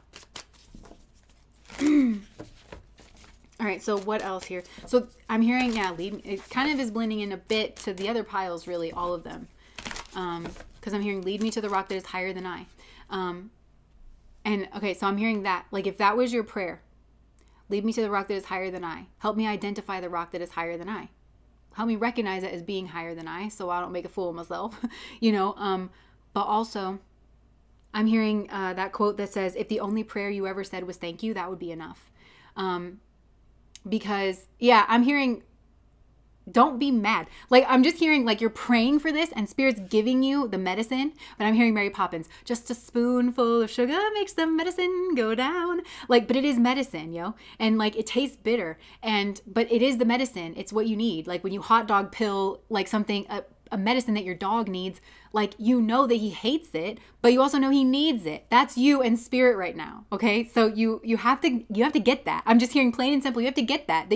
All right, so what else here? So I'm hearing, it kind of is blending in a bit to the other piles, really, all of them. Because I'm hearing, lead me to the rock that is higher than I. And okay, so I'm hearing that, like if that was your prayer, lead me to the rock that is higher than I. Help me identify the rock that is higher than I. Help me recognize it as being higher than I, so I don't make a fool of myself, But also, I'm hearing that quote that says, if the only prayer you ever said was thank you, that would be enough. Because, I'm hearing, don't be mad. Like, I'm just hearing, like, you're praying for this and Spirit's giving you the medicine. But I'm hearing Mary Poppins, just a spoonful of sugar makes the medicine go down. Like, but it is medicine, yo. And, like, it tastes bitter. But it is the medicine. It's what you need. Like, when you hot dog pill, like, something, a medicine that your dog needs, like, you know that he hates it, but you also know he needs it. That's you and Spirit right now. Okay. So you have to get that. I'm just hearing plain and simple. You have to get that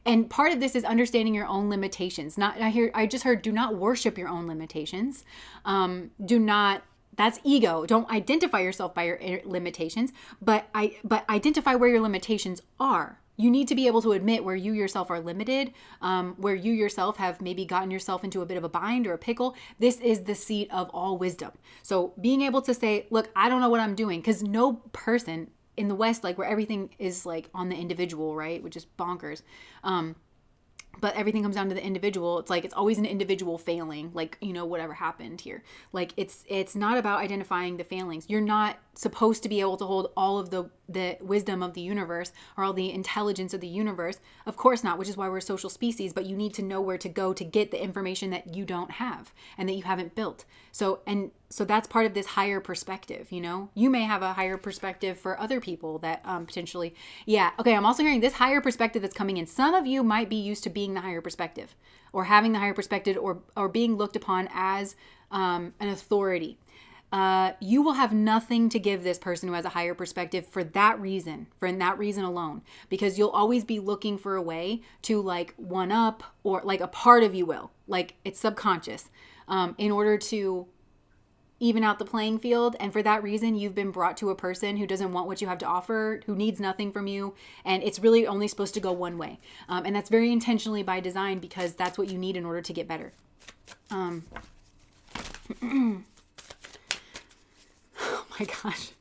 and part of this is understanding your own limitations. I just heard, do not worship your own limitations. That's ego. Don't identify yourself by your limitations, but identify where your limitations are. You need to be able to admit where you yourself are limited, where you yourself have maybe gotten yourself into a bit of a bind or a pickle. This is the seat of all wisdom. So being able to say, look, I don't know what I'm doing, because no person in the West, like where everything is like on the individual, right? Which is bonkers. But everything comes down to the individual. It's like, it's always an individual failing, like, whatever happened here. Like it's not about identifying the failings. You're not supposed to be able to hold all of the wisdom of the universe or all the intelligence of the universe. Of course not, which is why we're a social species, but you need to know where to go to get the information that you don't have and that you haven't built. So that's part of this higher perspective, you know? You may have a higher perspective for other people that potentially, yeah. Okay, I'm also hearing this higher perspective that's coming in. Some of you might be used to being the higher perspective or having the higher perspective or being looked upon as an authority. You will have nothing to give this person who has a higher perspective for that reason alone, because you'll always be looking for a way to like one up, or like a part of you will, like it's subconscious, in order to even out the playing field. And for that reason, you've been brought to a person who doesn't want what you have to offer, who needs nothing from you. And it's really only supposed to go one way. And that's very intentionally by design, because that's what you need in order to get better. Oh my gosh.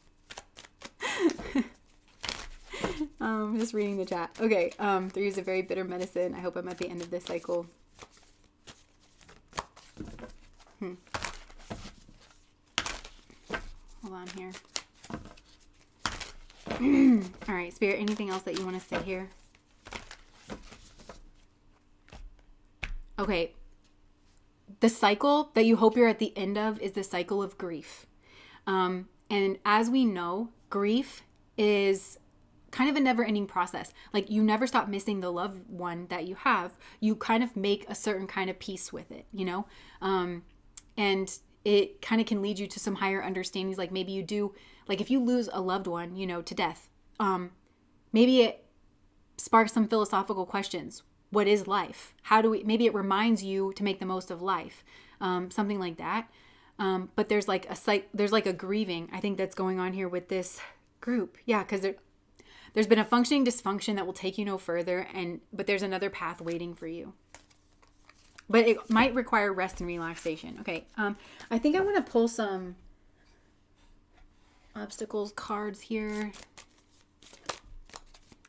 Just reading the chat. Okay. 3 is a very bitter medicine. I hope I'm at the end of this cycle. Hold on here. All right, Spirit, anything else that you want to say here? Okay. The cycle that you hope you're at the end of is the cycle of grief. And as we know, grief is kind of a never-ending process. Like, you never stop missing the loved one that you have. You kind of make a certain kind of peace with it, you know? And it kind of can lead you to some higher understandings. Like, maybe you do, like if you lose a loved one, you know, to death, maybe it sparks some philosophical questions. What is life? Maybe it reminds you to make the most of life. Something like that. But there's like a grieving, I think, that's going on here with this group. Yeah, because there's been a functioning dysfunction that will take you no further, but there's another path waiting for you. But it might require rest and relaxation. Okay, I think I want to pull some obstacles cards here.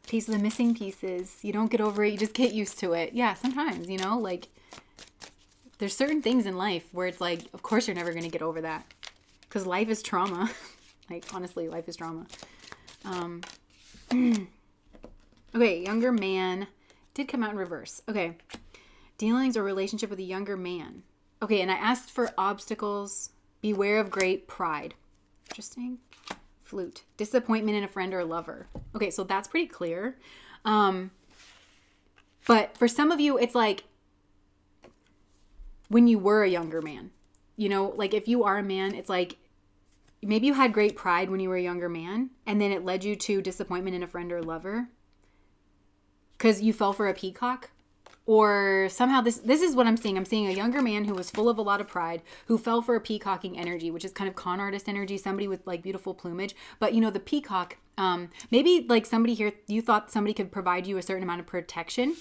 Piece of the missing pieces. You don't get over it, you just get used to it. Yeah, sometimes, you know, like there's certain things in life where it's like, of course you're never going to get over that, because life is trauma. Like, honestly, life is trauma. Okay, younger man did come out in reverse. Okay, dealings or relationship with a younger man. Okay, and I asked for obstacles. Beware of great pride. Interesting. Flute. Disappointment in a friend or lover. Okay, so that's pretty clear. But for some of you, it's like when you were a younger man, you know, like if you are a man, it's like maybe you had great pride when you were a younger man, and then it led you to disappointment in a friend or lover because you fell for a peacock. Or somehow this is what I'm seeing. I'm seeing a younger man who was full of a lot of pride, who fell for a peacocking energy, which is kind of con artist energy, somebody with like beautiful plumage. But you know, the peacock, maybe like somebody here, you thought somebody could provide you a certain amount of protection.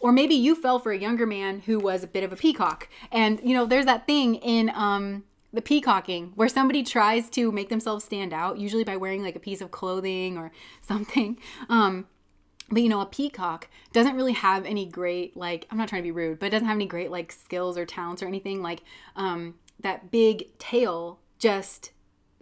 Or maybe you fell for a younger man who was a bit of a peacock. And you know, there's that thing in the peacocking where somebody tries to make themselves stand out, usually by wearing like a piece of clothing or something. But you know, a peacock doesn't really have any great, like, I'm not trying to be rude, but it doesn't have any great like skills or talents or anything. Like that big tail just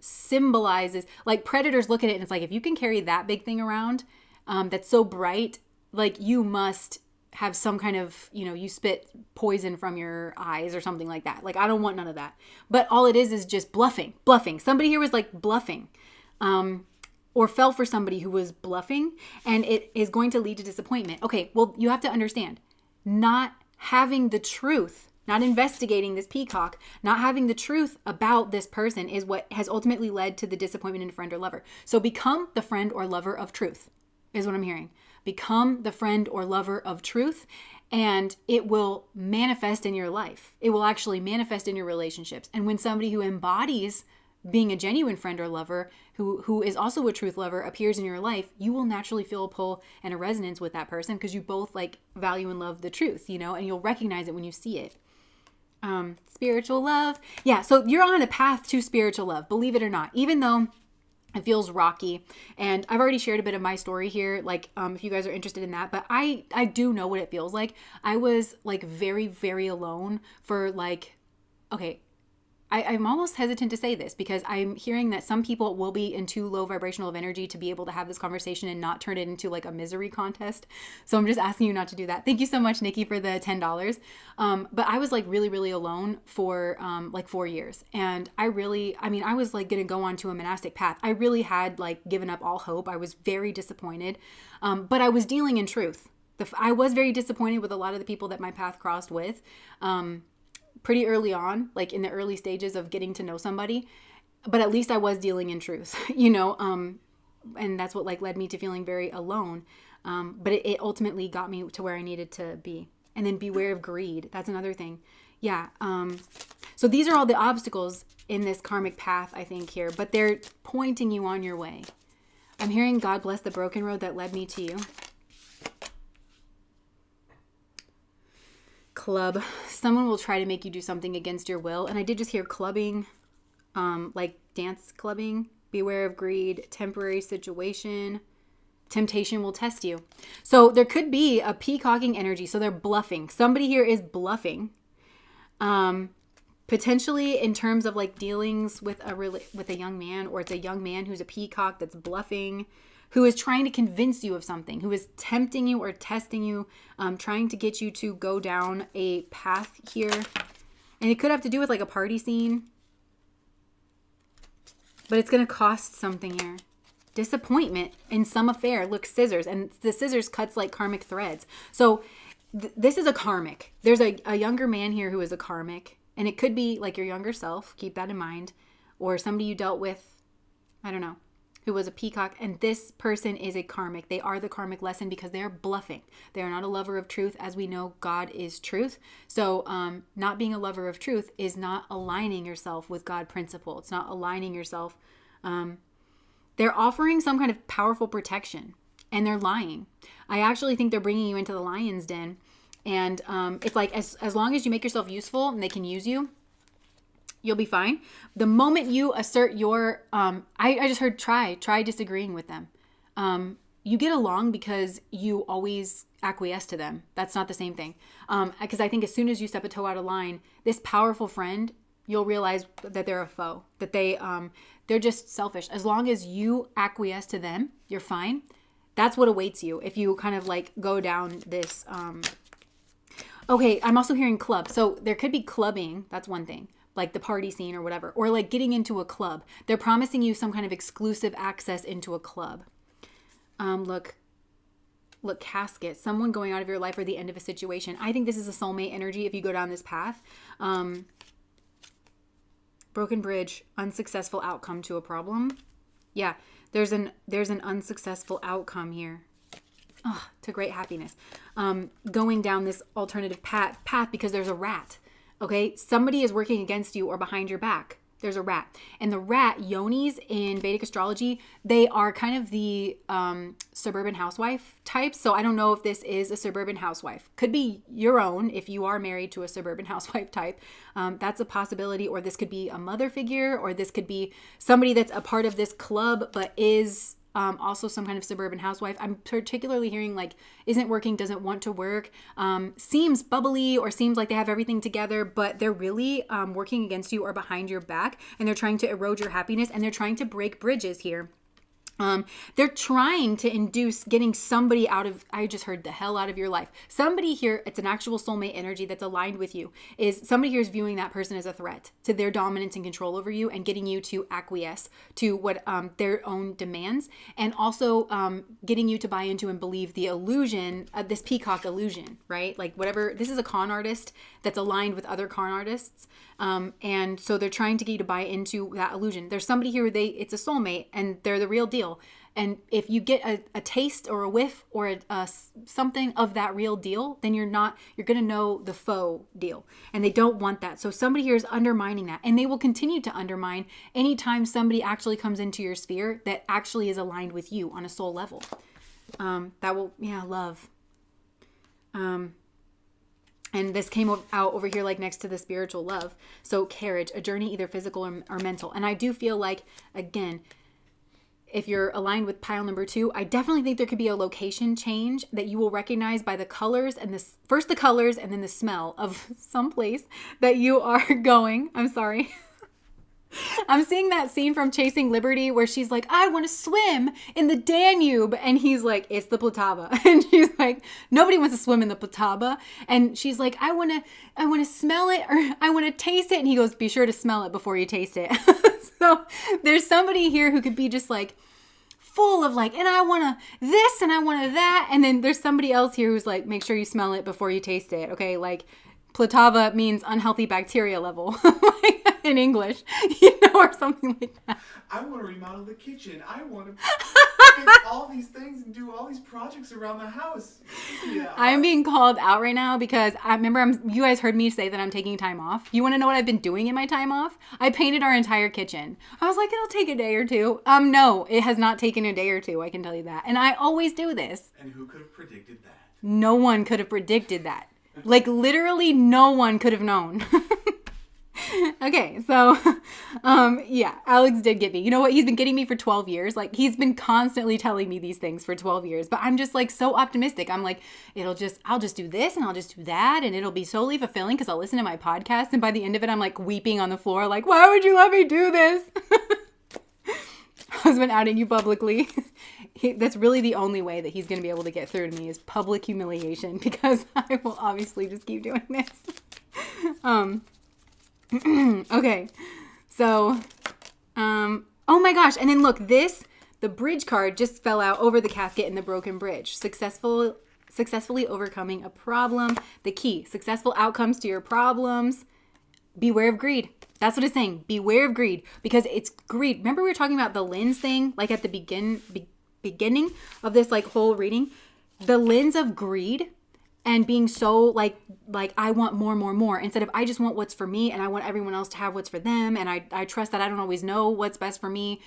symbolizes, like, predators look at it and it's like, if you can carry that big thing around that's so bright, like, you must have some kind of, you know, you spit poison from your eyes or something like that. Like, I don't want none of that. But all it is just bluffing. Somebody here was like bluffing. Or fell for somebody who was bluffing, and it is going to lead to disappointment. Okay, well, you have to understand, not having the truth, not investigating this peacock, not having the truth about this person is what has ultimately led to the disappointment in a friend or lover. So become the friend or lover of truth, is what I'm hearing. Become the friend or lover of truth, and it will manifest in your life. It will actually manifest in your relationships. And when somebody who embodies being a genuine friend or lover, who is also a truth lover, appears in your life, you will naturally feel a pull and a resonance with that person because you both like value and love the truth, you know, and you'll recognize it when you see it. Spiritual love. Yeah, so you're on a path to spiritual love, believe it or not, even though it feels rocky. And I've already shared a bit of my story here, like if you guys are interested in that, but I do know what it feels like. I was like very, very alone for like, okay, I'm almost hesitant to say this because I'm hearing that some people will be in too low vibrational of energy to be able to have this conversation and not turn it into like a misery contest. So I'm just asking you not to do that. Thank you so much, Nikki, for the $10. But I was like really, really alone for like 4 years. And I was like going to go on to a monastic path. I really had like given up all hope. I was very disappointed. But I was dealing in truth. I was very disappointed with a lot of the people that my path crossed with. Pretty early on, like in the early stages of getting to know somebody, but at least I was dealing in truth, and that's what like led me to feeling very alone. But it ultimately got me to where I needed to be. And then beware of greed. That's another thing. Yeah. So these are all the obstacles in this karmic path, I think here, but they're pointing you on your way. I'm hearing God bless the broken road that led me to you. Club. Someone will try to make you do something against your will. And I did just hear clubbing, like dance clubbing. Beware of greed. Temporary situation. Temptation will test you. So there could be a peacocking energy. So they're bluffing. Somebody here is bluffing. Potentially in terms of like dealings with a young man, or it's a young man who's a peacock that's bluffing, who is trying to convince you of something, who is tempting you or testing you, trying to get you to go down a path here. And it could have to do with like a party scene. But it's going to cost something here. Disappointment in some affair. Look, scissors. And the scissors cuts like karmic threads. So this is a karmic. There's a younger man here who is a karmic. And it could be like your younger self. Keep that in mind. Or somebody you dealt with, I don't know, who was a peacock, and this person is a karmic. They are the karmic lesson because they are bluffing. They are not a lover of truth. As we know, God is truth. So not being a lover of truth is not aligning yourself with God principle. It's not aligning yourself. They're offering some kind of powerful protection, and they're lying. I actually think they're bringing you into the lion's den. And it's like as long as you make yourself useful and they can use you, you'll be fine. The moment you assert your, I just heard try disagreeing with them. You get along because you always acquiesce to them. That's not the same thing. Because I think as soon as you step a toe out of line, this powerful friend, you'll realize that they're a foe, that they're just selfish. As long as you acquiesce to them, you're fine. That's what awaits you if you kind of like go down this. Okay, I'm also hearing club. So there could be clubbing. That's one thing. Like the party scene or whatever, or like getting into a club. They're promising you some kind of exclusive access into a club. Look, casket, someone going out of your life or the end of a situation. I think this is a soulmate energy if you go down this path. Broken bridge, unsuccessful outcome to a problem. Yeah, there's an unsuccessful outcome here. To great happiness. Going down this alternative path because there's a rat. Okay, somebody is working against you or behind your back. There's a rat. And the rat, yonis in Vedic astrology, they are kind of the suburban housewife types. So I don't know if this is a suburban housewife. Could be your own if you are married to a suburban housewife type. That's a possibility. Or this could be a mother figure, or this could be somebody that's a part of this club but is also some kind of suburban housewife. I'm particularly hearing like isn't working, doesn't want to work, seems bubbly or seems like they have everything together, but they're really working against you or behind your back, and they're trying to erode your happiness, and they're trying to break bridges here. They're trying to induce getting somebody out of, I just heard, the hell out of your life. Somebody here, it's an actual soulmate energy that's aligned with you, is somebody here is viewing that person as a threat to their dominance and control over you, and getting you to acquiesce to what their own demands, and also getting you to buy into and believe the illusion, this peacock illusion, right? Like whatever, this is a con artist that's aligned with other con artists. And so they're trying to get you to buy into that illusion. There's somebody here, it's a soulmate and they're the real deal. And if you get a taste or a whiff or something of that real deal, then you're going to know the faux deal, and they don't want that. So somebody here is undermining that, and they will continue to undermine anytime somebody actually comes into your sphere that actually is aligned with you on a soul level. Love. And this came out over here like next to the spiritual love. So carriage, a journey either physical or mental. And I do feel like, again, if you're aligned with pile number 2, I definitely think there could be a location change that you will recognize by the colors and first the colors and then the smell of some place that you are going. I'm sorry. I'm seeing that scene from Chasing Liberty where she's like, I want to swim in the Danube. And he's like, it's the Platava. And she's like, nobody wants to swim in the Platava. And she's like, I want to smell it, or I want to taste it. And he goes, be sure to smell it before you taste it. So there's somebody here who could be just like full of like, and I want to this and I want to that. And then there's somebody else here who's like, make sure you smell it before you taste it. Okay. Like Platava means unhealthy bacteria level. Like, in English, or something like that. I want to remodel the kitchen. I want to fix all these things and do all these projects around the house. Yeah. I'm being called out right now because I remember you guys heard me say that I'm taking time off. You want to know what I've been doing in my time off? I painted our entire kitchen. I was like, it'll take a day or two. No, it has not taken a day or two. I can tell you that. And I always do this. And who could have predicted that? No one could have predicted that. Like literally no one could have known. Okay, so, yeah, Alex did get me. You know what? He's been getting me for 12 years. Like, he's been constantly telling me these things for 12 years. But I'm just, like, so optimistic. I'm like, I'll just do this and I'll just do that. And it'll be solely fulfilling because I'll listen to my podcast. And by the end of it, I'm, like, weeping on the floor. Like, why would you let me do this? Husband outing you publicly. That's really the only way that he's going to be able to get through to me is public humiliation. Because I will obviously just keep doing this. Okay, so, oh my gosh, and then look, the bridge card just fell out over the casket in the broken bridge. Successfully overcoming a problem. The key, successful outcomes to your problems. Beware of greed. That's what it's saying. Beware of greed, because it's greed. Remember we were talking about the lens thing, like at the beginning of this like whole reading? The lens of greed. And being so like I want more instead of I just want what's for me and I want everyone else to have what's for them. And I trust that I don't always know what's best for me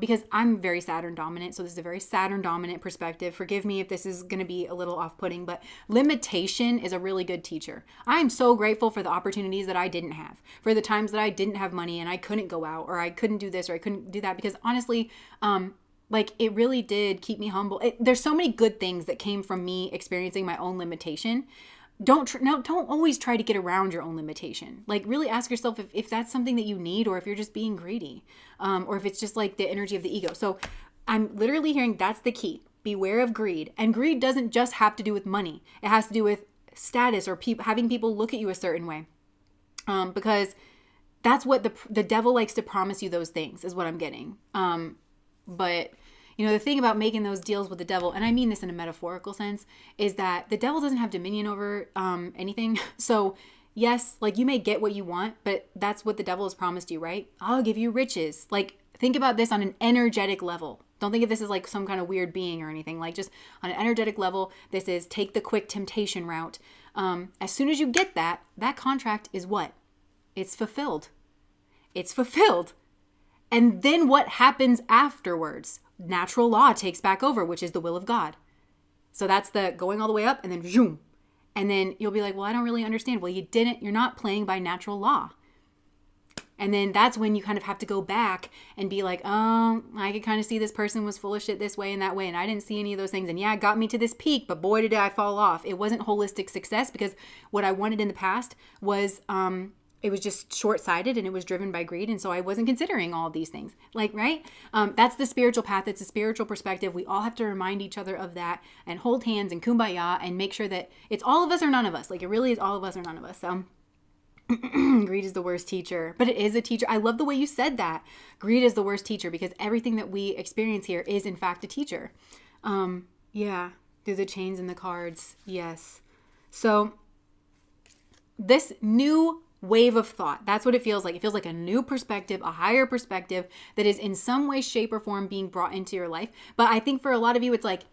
because I'm very Saturn dominant. So this is a very Saturn dominant perspective. Forgive me if this is going to be a little off-putting, but limitation is a really good teacher. I'm so grateful for the opportunities that I didn't have, for the times that I didn't have money and I couldn't go out or I couldn't do this or I couldn't do that because honestly, like it really did keep me humble. There's so many good things that came from me experiencing my own limitation. Don't always try to get around your own limitation. Like really ask yourself if that's something that you need or if you're just being greedy or if it's just like the energy of the ego. So I'm literally hearing that's the key. Beware of greed. And greed doesn't just have to do with money. It has to do with status or having people look at you a certain way because that's what the devil likes to promise you those things is what I'm getting. But, you know, the thing about making those deals with the devil, and I mean this in a metaphorical sense, is that the devil doesn't have dominion over anything. So, yes, like you may get what you want, but that's what the devil has promised you, right? I'll give you riches. Like, think about this on an energetic level. Don't think of this as like some kind of weird being or anything. Like, just on an energetic level, this is take the quick temptation route. As soon as you get that contract is what? It's fulfilled. It's fulfilled. And then what happens afterwards? Natural law takes back over, which is the will of God. So that's the going all the way up and then zoom. And then you'll be like, well, I don't really understand. Well, you're not playing by natural law. And then that's when you kind of have to go back and be like, oh, I could kind of see this person was full of shit this way and that way. And I didn't see any of those things. And yeah, it got me to this peak, but boy, did I fall off. It wasn't holistic success because what I wanted in the past was, it was just short-sighted and it was driven by greed. And so I wasn't considering all of these things. Like, right? That's the spiritual path. It's a spiritual perspective. We all have to remind each other of that and hold hands and kumbaya and make sure that it's all of us or none of us. Like it really is all of us or none of us. So greed is the worst teacher, but it is a teacher. I love the way you said that. Greed is the worst teacher because everything that we experience here is in fact a teacher. Yeah. Through the chains and the cards. Yes. So this new wave of thought. That's what it feels like. It feels like a new perspective, a higher perspective that is in some way, shape, or form being brought into your life. But I think for a lot of you, it's like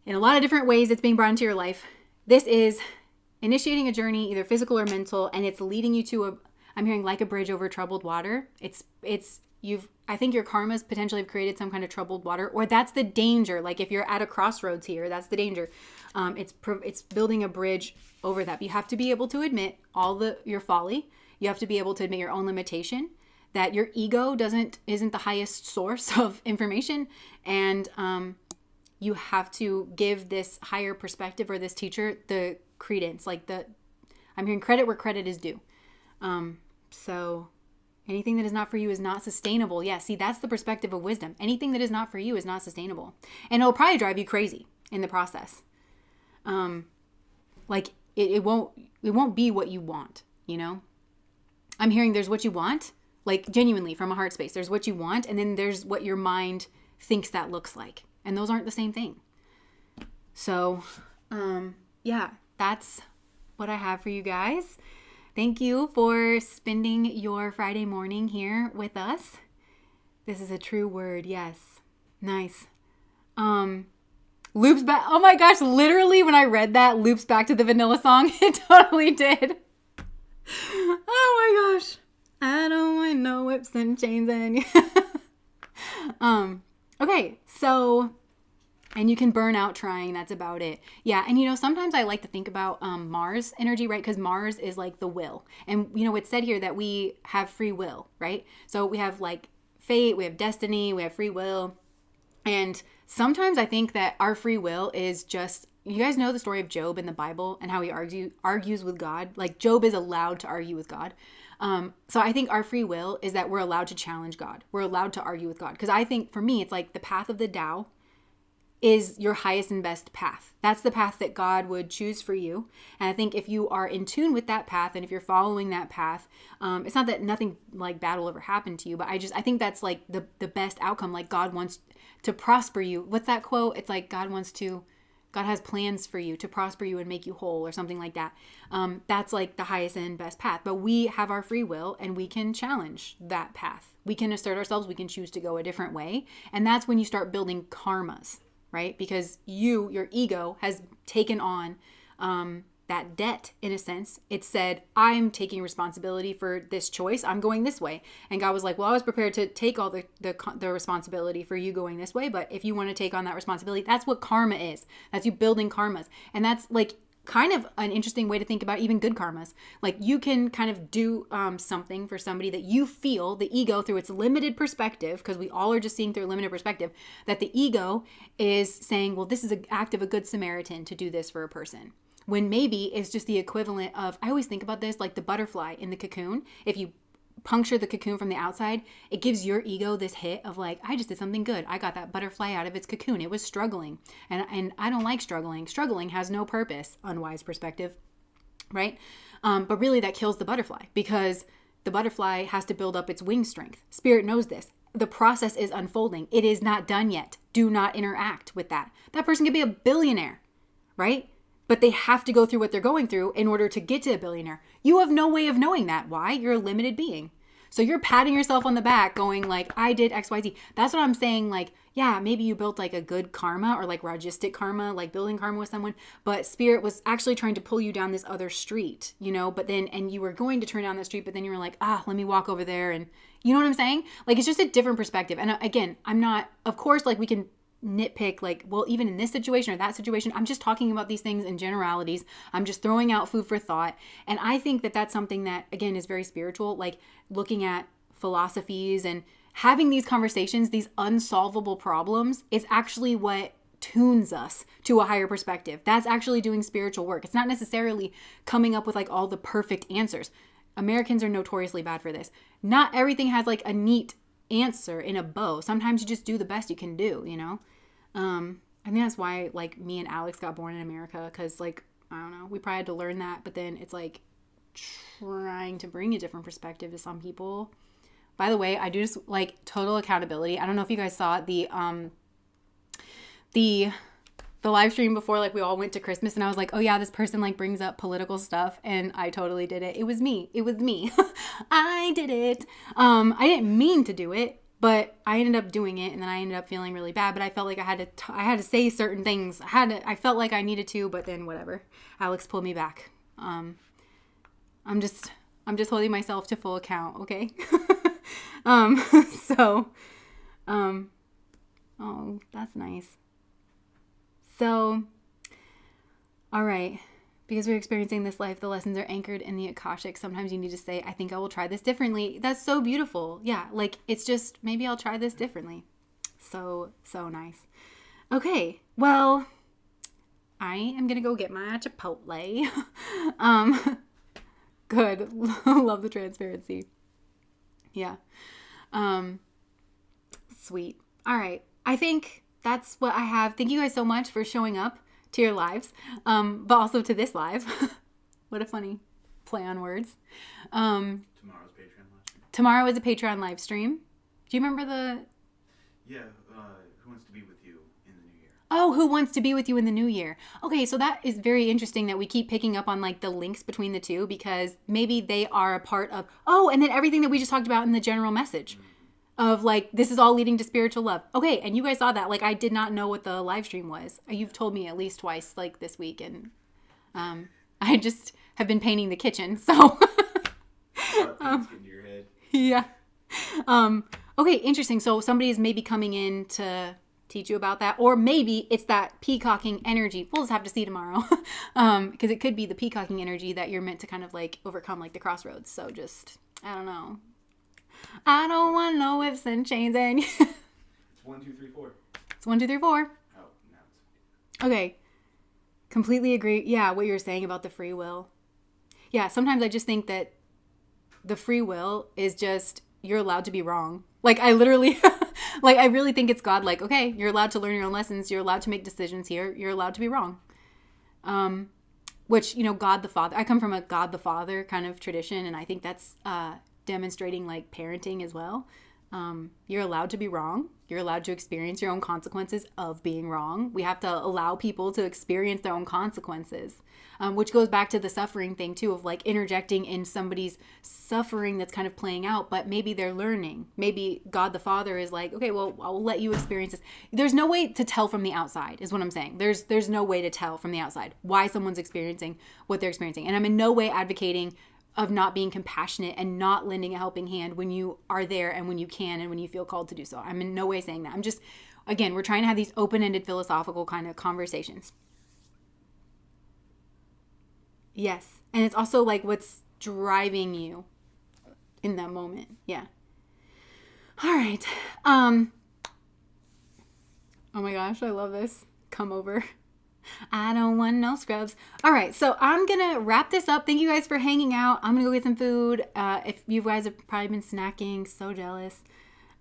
in a lot of different ways it's being brought into your life. This is initiating a journey, either physical or mental, and it's leading you to I'm hearing like a bridge over troubled water. I think your karmas potentially have created some kind of troubled water, or that's the danger. Like if you're at a crossroads here, that's the danger. It's building a bridge over that. But you have to be able to admit your folly. You have to be able to admit your own limitation, that your ego isn't the highest source of information. And you have to give this higher perspective or this teacher the credence, I'm hearing credit where credit is due. So Anything that is not for you is not sustainable. Yeah, see, that's the perspective of wisdom. Anything that is not for you is not sustainable. And it'll probably drive you crazy in the process. Like it won't be what you want, you know? I'm hearing there's what you want, like genuinely from a heart space. There's what you want, and then there's what your mind thinks that looks like. And those aren't the same thing. So, yeah, that's what I have for you guys. Thank you for spending your Friday morning here with us. This is a true word. Yes. Nice. Loops back. Oh my gosh. Literally when I read that, loops back to the Vanilla song. It totally did. Oh my gosh. I don't want no whips and chains and okay. So, and you can burn out trying. That's about it. Yeah. And, you know, sometimes I like to think about Mars energy, right? Because Mars is like the will. And, you know, it's said here that we have free will, right? So we have like fate, we have destiny, we have free will. And sometimes I think that our free will is just, you guys know the story of Job in the Bible and how he argues with God. Like Job is allowed to argue with God. So I think our free will is that we're allowed to challenge God. We're allowed to argue with God. Because I think for me, it's like the path of the Tao is your highest and best path. That's the path that God would choose for you. And I think if you are in tune with that path and if you're following that path, it's not that nothing like bad will ever happen to you, but I think that's like the best outcome. Like God wants to prosper you. What's that quote? It's like God has plans for you to prosper you and make you whole or something like that. That's like the highest and best path. But we have our free will and we can challenge that path. We can assert ourselves. We can choose to go a different way. And that's when you start building karmas, right? Because your ego has taken on that debt in a sense. It said, I'm taking responsibility for this choice. I'm going this way. And God was like, well, I was prepared to take all the responsibility for you going this way. But if you want to take on that responsibility, that's what karma is. That's you building karmas. And that's like kind of an interesting way to think about even good karmas. Like you can kind of do something for somebody that you feel the ego through its limited perspective, because we all are just seeing through a limited perspective, that the ego is saying, well, this is an act of a good Samaritan to do this for a person. When maybe it's just the equivalent of, I always think about this like the butterfly in the cocoon. If you puncture the cocoon from the outside, it gives your ego this hit of like, I just did something good. I got that butterfly out of its cocoon. It was struggling. And I don't like struggling. Struggling has no purpose, unwise perspective, right? But really that kills the butterfly because the butterfly has to build up its wing strength. Spirit knows this. The process is unfolding. It is not done yet. Do not interact with that. That person could be a billionaire, right? But they have to go through what they're going through in order to get to a billionaire. You have no way of knowing that. Why? You're a limited being. So you're patting yourself on the back going like, I did X, Y, Z. That's what I'm saying. Like, yeah, maybe you built like a good karma or like Rajistic karma, like building karma with someone, but Spirit was actually trying to pull you down this other street, you know, but then, and you were going to turn down that street, but then you were like, let me walk over there. And you know what I'm saying? Like, it's just a different perspective. And again, I'm not, of course, like we can nitpick like, well, even in this situation or that situation, I'm just talking about these things in generalities. I'm just throwing out food for thought. And I think that that's something that, again, is very spiritual, like looking at philosophies and having these conversations, these unsolvable problems is actually what tunes us to a higher perspective. That's actually doing spiritual work. It's not necessarily coming up with like all the perfect answers. Americans are notoriously bad for this. Not everything has like a neat answer in a bow. Sometimes you just do the best you can do, you know? I think that's why like me and Alex got born in America, because like, I don't know, we probably had to learn that, but then it's like trying to bring a different perspective to some people. By the way, I do just like total accountability. I don't know if you guys saw the live stream before, like we all went to Christmas and I was like, oh yeah, this person like brings up political stuff, and I totally did it. It was me. I did it. I didn't mean to do it, but I ended up doing it, and then I ended up feeling really bad, but I felt like I had to say certain things. I felt like I needed to, but then whatever. Alex pulled me back. I'm just holding myself to full account, okay? Oh, that's nice. So, all right, because we're experiencing this life, the lessons are anchored in the Akashic. Sometimes you need to say, I think I will try this differently. That's so beautiful. Yeah, like it's just, maybe I'll try this differently. So nice. Okay, well, I am going to go get my Chipotle. Good. Love the transparency. Yeah. Sweet. All right. I think that's what I have. Thank you guys so much for showing up to your lives, but also to this live. What a funny play on words. Tomorrow's Patreon live stream. Tomorrow is a Patreon live stream. Do you remember the... Yeah, Who Wants to Be With You in the New Year? Oh, Who Wants to Be With You in the New Year? Okay, so that is very interesting that we keep picking up on like the links between the two, because maybe they are a part of... Oh, and then everything that we just talked about in the general message. Of like, this is all leading to spiritual love. Okay, and you guys saw that. Like, I did not know what the live stream was. You've told me at least twice, like this week, and I just have been painting the kitchen, so Get into your head. yeah. Okay, interesting. So somebody is maybe coming in to teach you about that, or maybe it's that peacocking energy. We'll just have to see tomorrow, because it could be the peacocking energy that you're meant to kind of like overcome, like the crossroads. So just, I don't know. I don't want no whips and chains. And It's 1, 2, 3, 4. It's 1, 2, 3, 4. Oh, now it's... Okay. Completely agree. Yeah, what you were saying about the free will. Yeah, sometimes I just think that the free will is just, you're allowed to be wrong. Like, I literally, like, I really think it's God. Like, okay, you're allowed to learn your own lessons. You're allowed to make decisions here. You're allowed to be wrong. Which, you know, God the Father. I come from a God the Father kind of tradition, and I think that's demonstrating like parenting as well. You're allowed to be wrong. You're allowed to experience your own consequences of being wrong. We have to allow people to experience their own consequences, which goes back to the suffering thing too, of like interjecting in somebody's suffering that's kind of playing out, but maybe they're learning. Maybe God the Father is like, okay, well, I'll let you experience this. There's no way to tell from the outside is what I'm saying. There's no way to tell from the outside why someone's experiencing what they're experiencing. And I'm in no way advocating of not being compassionate and not lending a helping hand when you are there and when you can and when you feel called to do so. I'm in no way saying that. I'm just, again, we're trying to have these open-ended philosophical kind of conversations. Yes. And it's also like what's driving you in that moment. Yeah. All right. Oh my gosh, I love this. Come over. I don't want no scrubs. All right, so I'm going to wrap this up. Thank you guys for hanging out. I'm going to go get some food. If you guys have probably been snacking, so jealous.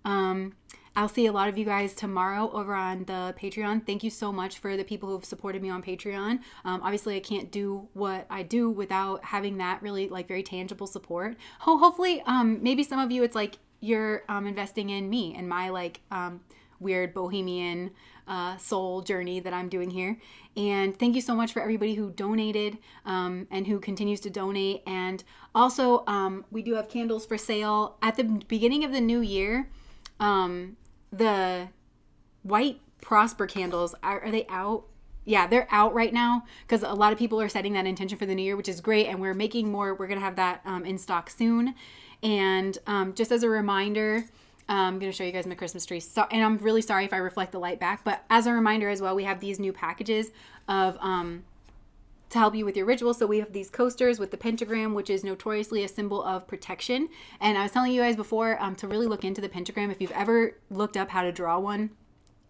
I'll see a lot of you guys tomorrow over on the Patreon. Thank you so much for the people who have supported me on Patreon. Obviously, I can't do what I do without having that really like very tangible support. Hopefully, maybe some of you, it's like you're investing in me and my like weird bohemian soul journey that I'm doing here. And thank you so much for everybody who donated and who continues to donate. And also, we do have candles for sale at the beginning of the new year. The white Prosper candles, are they out? Yeah, they're out right now because a lot of people are setting that intention for the new year, which is great. And we're making more. We're going to have that in stock soon. And just as a reminder, I'm going to show you guys my Christmas tree. So, and I'm really sorry if I reflect the light back, but as a reminder as well, we have these new packages of to help you with your ritual. So we have these coasters with the pentagram, which is notoriously a symbol of protection. And I was telling you guys before to really look into the pentagram. If you've ever looked up how to draw one,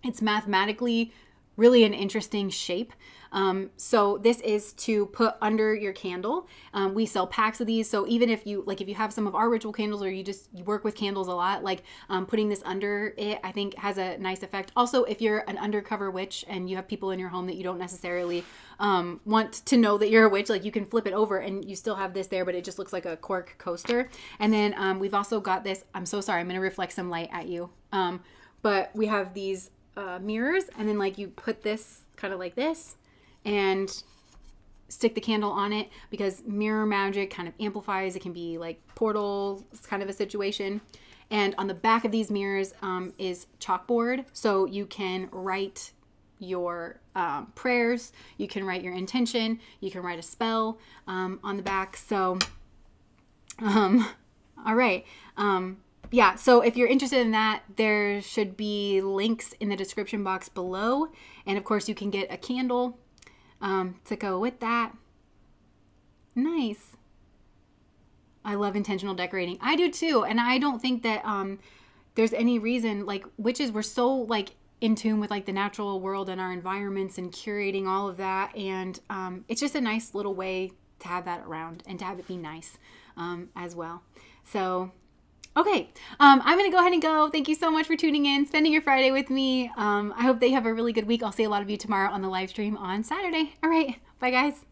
it's mathematically really an interesting shape. So this is to put under your candle. We sell packs of these. So even if you have some of our ritual candles or you work with candles a lot, like putting this under it, I think has a nice effect. Also, if you're an undercover witch and you have people in your home that you don't necessarily want to know that you're a witch, like you can flip it over and you still have this there, but it just looks like a cork coaster. And then we've also got this, I'm so sorry, I'm going to reflect some light at you. But we have these mirrors, and then like you put this kind of like this and stick the candle on it, because mirror magic kind of amplifies. It can be like portal kind of a situation. And on the back of these mirrors is chalkboard, so you can write your prayers, you can write your intention, you can write a spell on the back. So all right. Yeah, so if you're interested in that, there should be links in the description box below. And of course, you can get a candle to go with that. Nice. I love intentional decorating. I do too. And I don't think that there's any reason, like witches, we're so like in tune with like the natural world and our environments and curating all of that. And it's just a nice little way to have that around and to have it be nice as well. So Okay, I'm going to go ahead and go. Thank you so much for tuning in, spending your Friday with me. I hope that you have a really good week. I'll see a lot of you tomorrow on the live stream on Saturday. All right, bye guys.